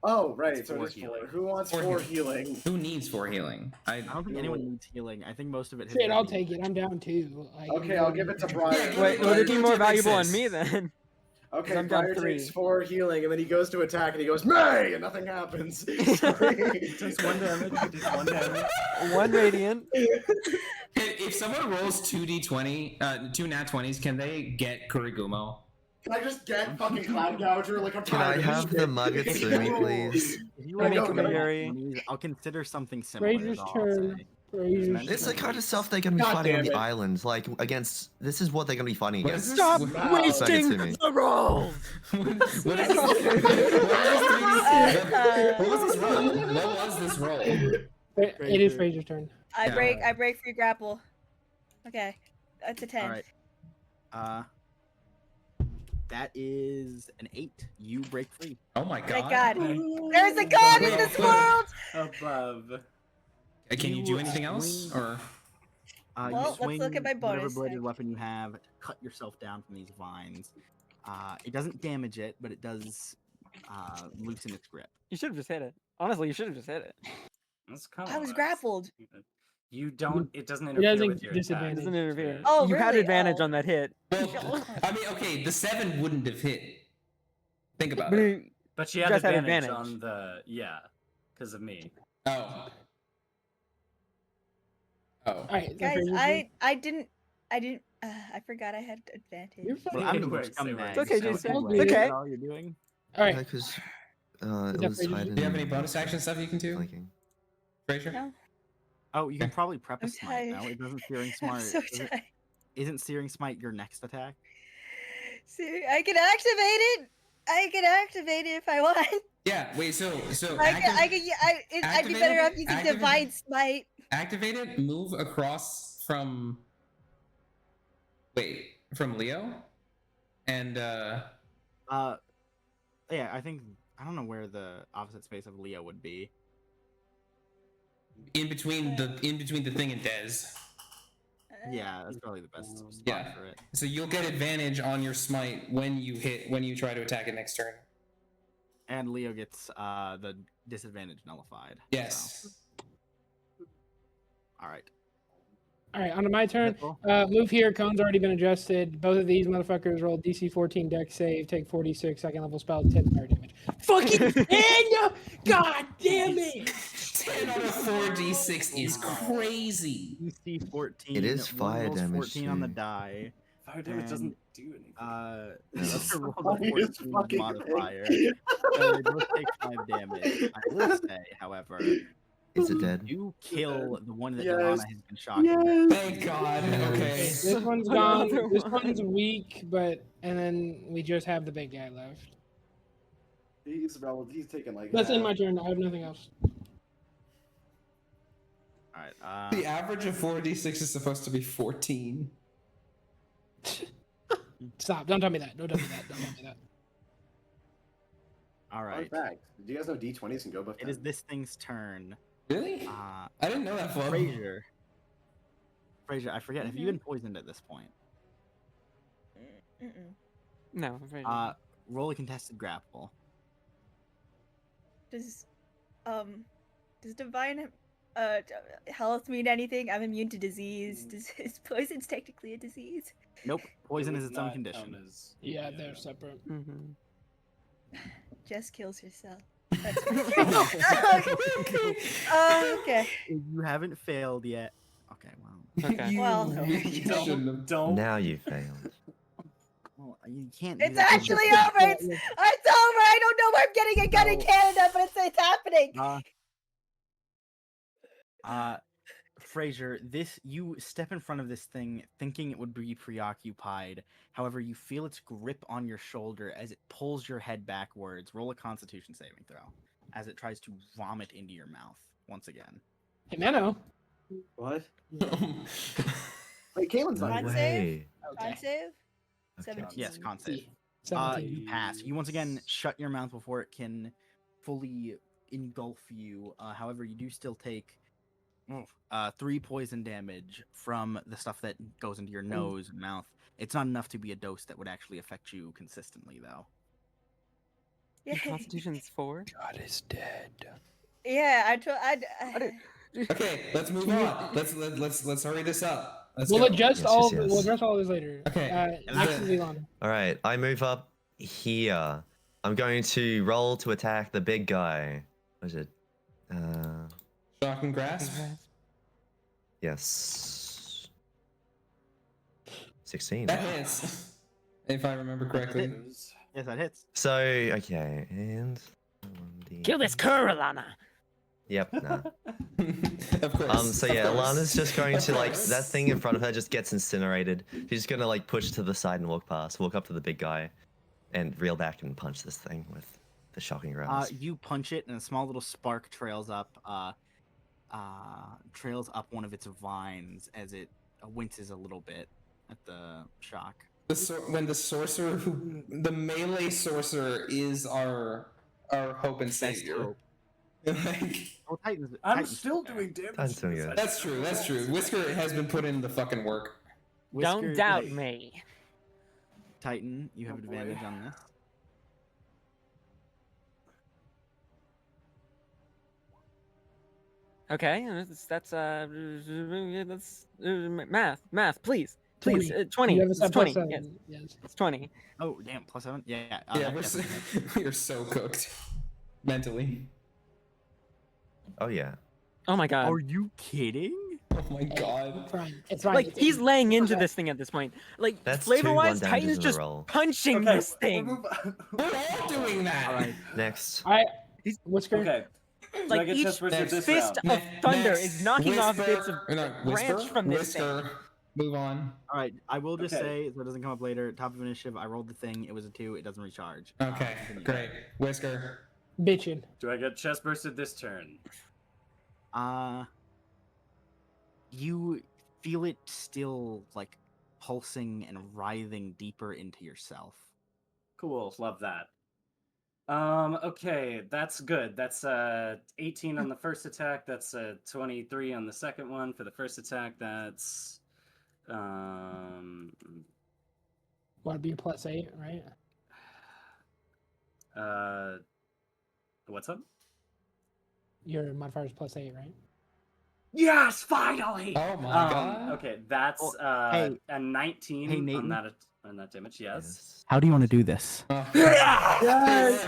Oh, right. It's So it 4 is 4. healing. Who wants Four 4 healing. healing? Who needs 4 healing? I don't think anyone needs healing. I think most of it has Shit, been I'll needed. take it. I'm down 2. Like, Okay, I'll give it to Brian. Yeah, Wait, Well, would it be give it more to Big valuable on Sis. me then? Okay, I'm down Briar 3. takes 4 healing, and then he goes to attack, and he goes, May! And nothing happens. Sorry. Just 1 damage. Just 1 damage. 1 radiant. If someone rolls 2d20, 2 nat 20s, can they get Kurigumo? Can I just get fucking Cloud Gouger like a Can I have the Mugatsumi, please? If you I want to know, make right? a I'll consider something similar. Fraser's is all I'll turn. say. Fraser's It's the turn. kind of stuff they're gonna be God fighting on damn the it. island. Like against. This is what they're gonna be fighting What is against. this? Stop What- Wow. wasting Suck it to me. the roll. What is this? What was this roll? What was this roll? It is Fraser's turn. I Yeah. break free grapple. Okay, that's a 10. All right. That is an 8. You break free. Oh my god. Thank God. There's a God in this world. Above. Can you do anything else? swing- Or Well, You let's swing look at my whatever bonus bladed deck. weapon you have to cut yourself down from these vines. It doesn't damage it, but it does loosen its grip. You should have just hit it. Honestly, you should have just hit it. That's kind I was grappled. You don't. It doesn't It interfere doesn't with your It disadvantage. attack. doesn't interfere. Oh, You had really? advantage Oh. on that hit. well, I mean, okay, the 7 wouldn't have hit. Think about But it. But she You had guys had advantage, advantage. on the because of me. Oh. Oh. All right, is that Guys, Fraser's turn? I didn't. I forgot I had advantage. You're fine. Well, I'm Anyway, the scumbag. it's okay, so Jason. anyway, It's okay. Is that all you're doing? All right. Because Is it that was Fraser's hiding. turn? Do you have any bonus action stuff you can do, Flanking. Fraser? No, Oh, you can probably prep a I'm smite now. tired. It doesn't Searing I'm Smite. so tired. Isn't Searing Smite your next attack? See, I can activate it. I can activate it if I want. Yeah. Wait. So I'd be better off using activate- Divine Smite. activate it. Move across from. Wait, from Leo, and Yeah, I think I don't know where the opposite space of Leo would be. in between the thing and Dez. Yeah, that's probably the best spot Yeah. for it. So you'll get advantage on your smite when you try to attack it next turn. And Leo gets the disadvantage nullified. Yes. All right. All right, onto my turn. Cool. Move here. Cone's already been adjusted. Both of these motherfuckers roll DC 14 deck save, take 46 second level spell, 10 fire damage. Fucking 10! God damn it! 10 out of 4d6 is crazy. DC 14. It is one fire rolls damage 14 on the too. die. Fire damage doesn't do anything. The other roll funny the as 14 fucking modifier. thing. So they both take 5 damage. I will say, however, Is it dead? you kill the one that Yes. Delana has been shocking. Yes. Thank God. Okay. This one's gone. Another This one. one's weak, but and then we just have the big guy left. He's taking like. That's in half. my turn. I have nothing else. All right. The average of 4d6 is supposed to be 14. Stop! Don't tell me that. Don't tell me that. Don't tell me that. All Fun right. fact: do you guys know D20s can go above? It is 10? this thing's turn. Really? I didn't know that, Flo. Fraser, I forget. Have you been poisoned at this point? Mm-mm. No, I'm afraid. Roll a contested grapple. Does divine health mean anything? I'm immune to disease. Is poison's technically a disease? Nope. Poison It is would its own not condition. count as- Yeah, they're separate. Mhm. Jess kills herself. That's okay. You haven't failed yet. Okay, well. Okay. Well, Don't. Now you failed. Well, you can't. do it's that. actually over. It's over. I don't know where I'm getting a gun in No. Canada, but it's happening. Fraser, you step in front of this thing thinking it would be preoccupied. However, you feel its grip on your shoulder as it pulls your head backwards. Roll a Constitution saving throw as it tries to vomit into your mouth once again. Hey, Mano. What? Wait, Caitlin's No not Con here. save? way. Con Okay. save? Okay. 17. Yes, con save. 17. You pass. You once again shut your mouth before it can fully engulf you. However, you do still take 3 poison damage from the stuff that goes into your nose and mouth. It's not enough to be a dose that would actually affect you consistently, though. Your Constitution's 4. God is dead. Yeah, Okay, let's move on. Let's hurry this up. Let's We'll go. adjust Yes, all. yes, yes. We'll address all this later. Okay. Next is Ilana. All right, I move up here. I'm going to roll to attack the big guy. What is it? Shock and grasp. Yes. 16. That hits, if I remember correctly. Yes, that hits. So, okay, and... Kill this cur, Alana. Yep, nah. Of course. So of yeah, course. Alana's just going Of to, like, course. that thing in front of her just gets incinerated. She's just gonna, like, push to the side and walk past, walk up to the big guy, and reel back and punch this thing with the shocking grasp. You punch it, and a small little spark trails up one of its vines as it winces a little bit at the shock. When the sorcerer, the melee sorcerer, is our hope and savior. Hope. Like, Oh, Titan's. I'm Titan's still there. doing damage. Titan's doing good. that's true. That's true. Whisker has been put in the fucking work. Don't Whisker, doubt me. Titan, you have Oh, boy. advantage on this. Okay, that's math, please, 20. You have a It's plus 20. 7. Yes, Yes. it's 20. Oh, damn, +7? Yeah. Yeah, that we're so cooked mentally. Oh yeah. Oh my god. Are you kidding? Oh my god. It's fine. It's fine. Like, It's- he's laying into okay. this thing at this point. Like, That's flavor-wise, 2 1 damages Titan's in a just roll. punching Okay, this thing. We're all doing that. All right. Next. Whisker. Okay. Do I Like, get each chest burst this fist round? of thunder is knocking off Whisper- bits of or no, branch Whisper, from this Whisker. Move on. All right. I will just Okay. say, so it doesn't come up later. Top of initiative, I rolled the thing. It was a 2. It doesn't recharge. Okay, Continue. great. Whisker. Bitchin'. Do I get chest bursted this turn? You feel it still like pulsing and writhing deeper into yourself. Cool, love that. Okay, that's good. That's 18 on the first attack. That's 23 on the second one. For the first attack, that's Want to be a +8, right? what's up? Your modifier's +8, right? Yes, finally. Oh my god. Okay, that's hey- a 19 hey, on Nathan. that damage. Yes. How do you want to do this? Oh. Yes.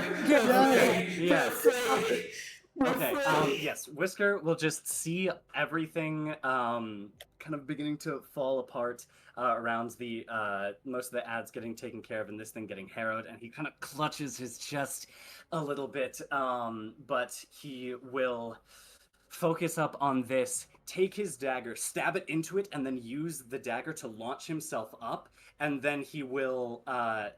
Okay. Yes. Whisker will just see everything kind of beginning to fall apart around the most of the ads getting taken care of and this thing getting harrowed, and he kind of clutches his chest a little bit. But he will focus up on this, take his dagger, stab it into it, and then use the dagger to launch himself up. And then he will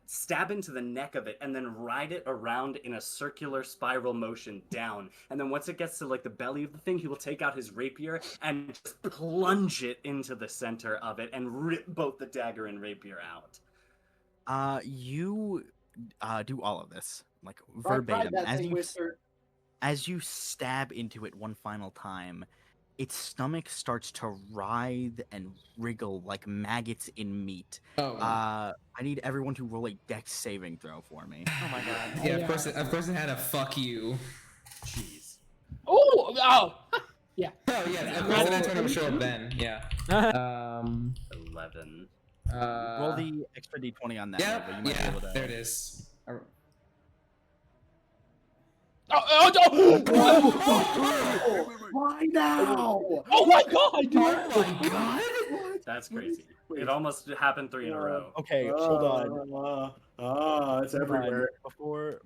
stab into the neck of it and then ride it around in a circular spiral motion down. And then once it gets to like the belly of the thing, he will take out his rapier and just plunge it into the center of it and rip both the dagger and rapier out. You do all of this like Ride verbatim that thing, Whisker. as you stab into it one final time. Its stomach starts to writhe and wriggle like maggots in meat. Oh. I need everyone to roll a dex saving throw for me. Oh my god. Yeah, of course it had a fuck you. Jeez. Oh! Yeah. Oh yeah, of course that turn would show up then. Yeah. 11. Roll the extra d20 on that. Yeah, but you might be yeah, able to... there it is. Why now? Oh my god, dude! Oh my god! That's crazy. It almost happened 3 in a row. Okay, hold on. It's everywhere.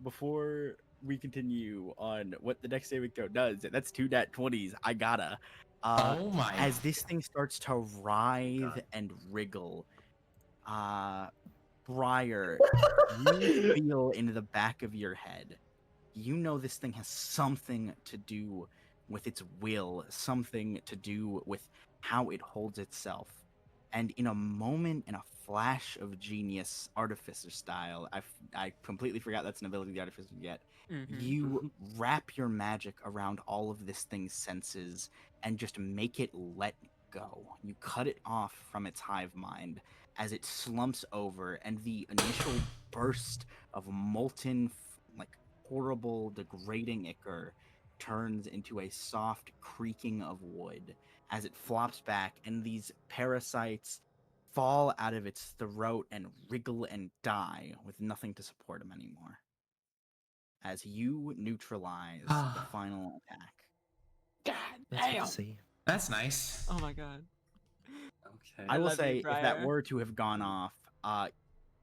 Before we continue on what the dex saving throw does, that's 2 nat 20s. I gotta. Oh my. As this thing starts to writhe and wriggle, Briar, you feel into the back of your head. You know this thing has something to do with its will, something to do with how it holds itself. And in a moment, in a flash of genius, artificer style. I completely forgot that's an ability the artificer get. You wrap your magic around all of this thing's senses and just make it let go. You cut it off from its hive mind as it slumps over, and the initial burst of molten, like horrible, degrading ichor turns into a soft creaking of wood as it flops back, and these parasites fall out of its throat and wriggle and die with nothing to support them anymore. As you neutralize the final attack. God That's good damn. to see. That's nice. Oh my god. Okay. I will love you, say, if that Briar. were to have gone off,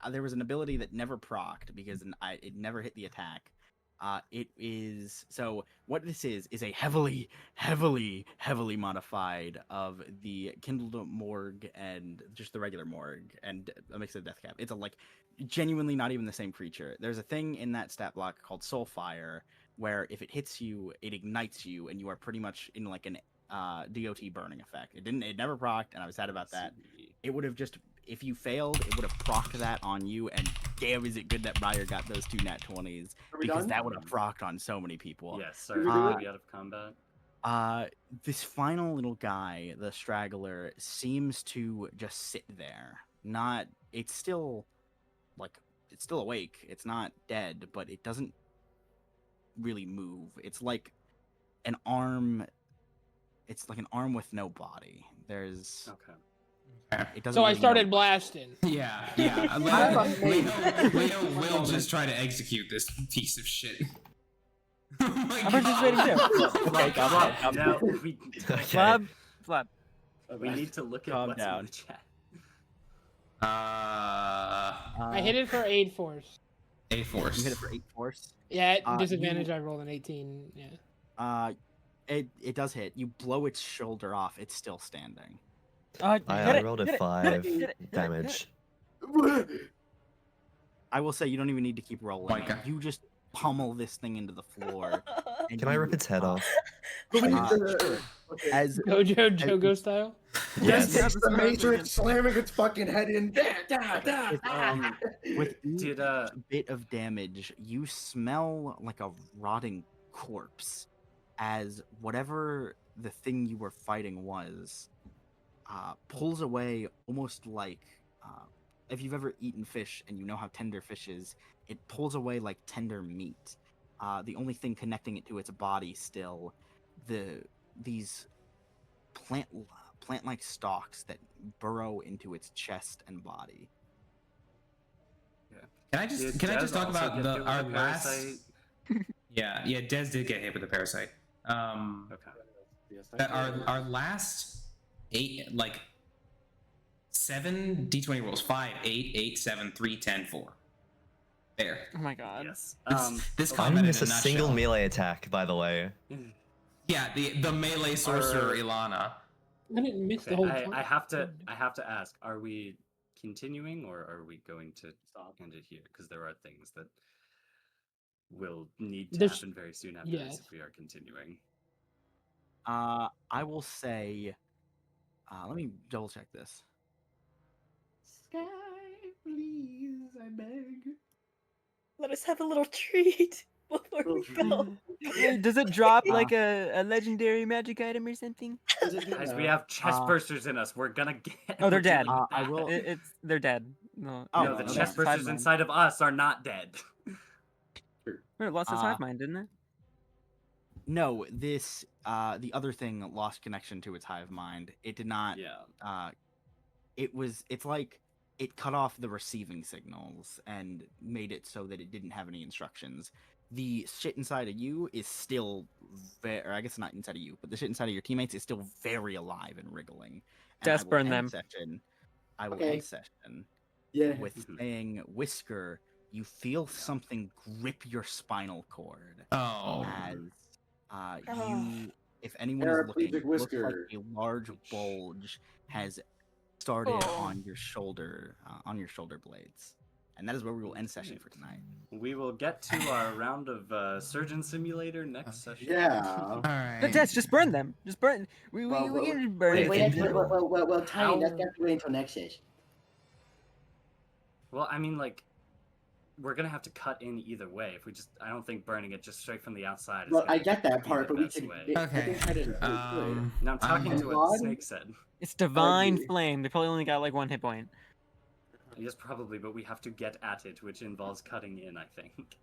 there was an ability that never procced because it never hit the attack. It is so. What this is a heavily modified of the Kindled Morgue and just the regular Morgue and a mix of Death Cap. It's a genuinely not even the same creature. There's a thing in that stat block called Soul Fire, where if it hits you, it ignites you, and you are pretty much in like an DOT burning effect. It never procced, and I was sad about that. It would have just, if you failed, it would have procced that on you, and damn, is it good that Briar got those 2 nat 20s, because that would have procced on so many people. Yes, sorry to be out of combat. This final little guy, the straggler, seems to just sit there. It's still awake. It's not dead, but it doesn't really move. It's like an arm. It's like an arm with no body. There's okay. It doesn't. So I really started know. blasting. Yeah. Leo will just try to execute this piece of shit. Oh my I'm participating too. Okay, calm Now down. Flab. Flab. we need to look at Calm what's in down. the chat. I hit it for 8 force. 8 force. You hit it for 8 force. Yeah, at disadvantage. I rolled an 18. Yeah. It does hit. You blow its shoulder off. It's still standing. I rolled a 5 damage. I will say you don't even need to keep rolling. Okay. You just pummel this thing into the floor. And Can I rip its head off? Sure. As Jogo style. Yes. It's the Matrix slamming its fucking head in. with each Did bit of damage, you smell like a rotting corpse. As whatever the thing you were fighting was, pulls away almost like if you've ever eaten fish and you know how tender fish is, it pulls away like tender meat. The only thing connecting it to its body still, these plant-like stalks that burrow into its chest and body. Can I just talk about our last? Yeah, Des did get hit with a parasite. okay. Our last 7 d20 rolls: 5, 8, 8, 7, 3, 10, 4. There. Oh my god. Yes. This I combat didn't in miss a a single nutshell. melee attack, by the way. Yeah, the melee sorcerer Ilana. I didn't miss the Okay, whole. I have to ask: are we continuing, or are we going to end it here? Because there are things that will need to happen very soon after this if we are continuing. I will say, let me double check this. Sky, please, I beg. Let us have a little treat before we go. Does it drop like a legendary magic item or something? Guys, we have chest bursters in us. We're gonna get. Oh, they're dead. I will. They're dead. No. No, the chest bursters inside of us are not dead. It lost its hive mind, didn't it? No, this the other thing lost connection to its hive mind. It did not. Yeah. It's like it cut off the receiving signals and made it so that it didn't have any instructions. The shit inside of you is still or I guess not inside of you, but the shit inside of your teammates is still very alive and wriggling. Just burn them. I will end session with saying, Whisker, you feel something grip your spinal cord. Oh. As you, if anyone is looking, it looks like a large bulge has started on your shoulder blades. And that is where we will end session for tonight. We will get to our round of Surgeon Simulator next session. Yeah. All right. But Des, just burn them. Just burn. We can just burn it. Well, Tiny, that's got to wait until next session. Well, I mean, like, we're gonna have to cut in either way. If we just, I don't think burning it just straight from the outside is Well, gonna I get that be part, the but we best can. way. I Okay. think cut it good. Now I'm talking to what God? Snake said. It's divine agree. flame. They probably only got like 1 hit point. Yes, probably, but we have to get at it, which involves cutting in, I think.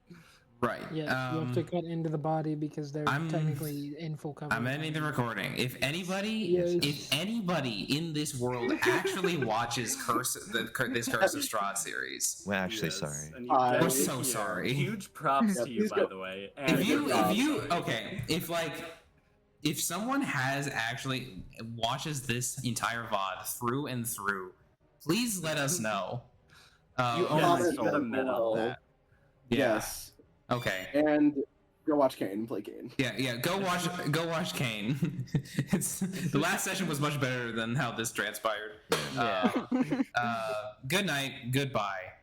Right. Yeah, you have to cut into the body because they're I'm- technically in full cover. I'm ending the recording. If anybody, Yes. if anybody in this world actually watches this Curse of Strahd series, We're actually Yes, sorry. and you We're get it so here. sorry. Huge props Yeah, to you, please by go. the way. And if someone has actually watches this entire VOD through and through, please let us know. You own yes, my you got a soul. medal. Well, that. Yeah. Yes. Okay. And go watch Kane play Kane. Yeah. Go watch Kane. The last session was much better than how this transpired. Yeah. Good night. Goodbye.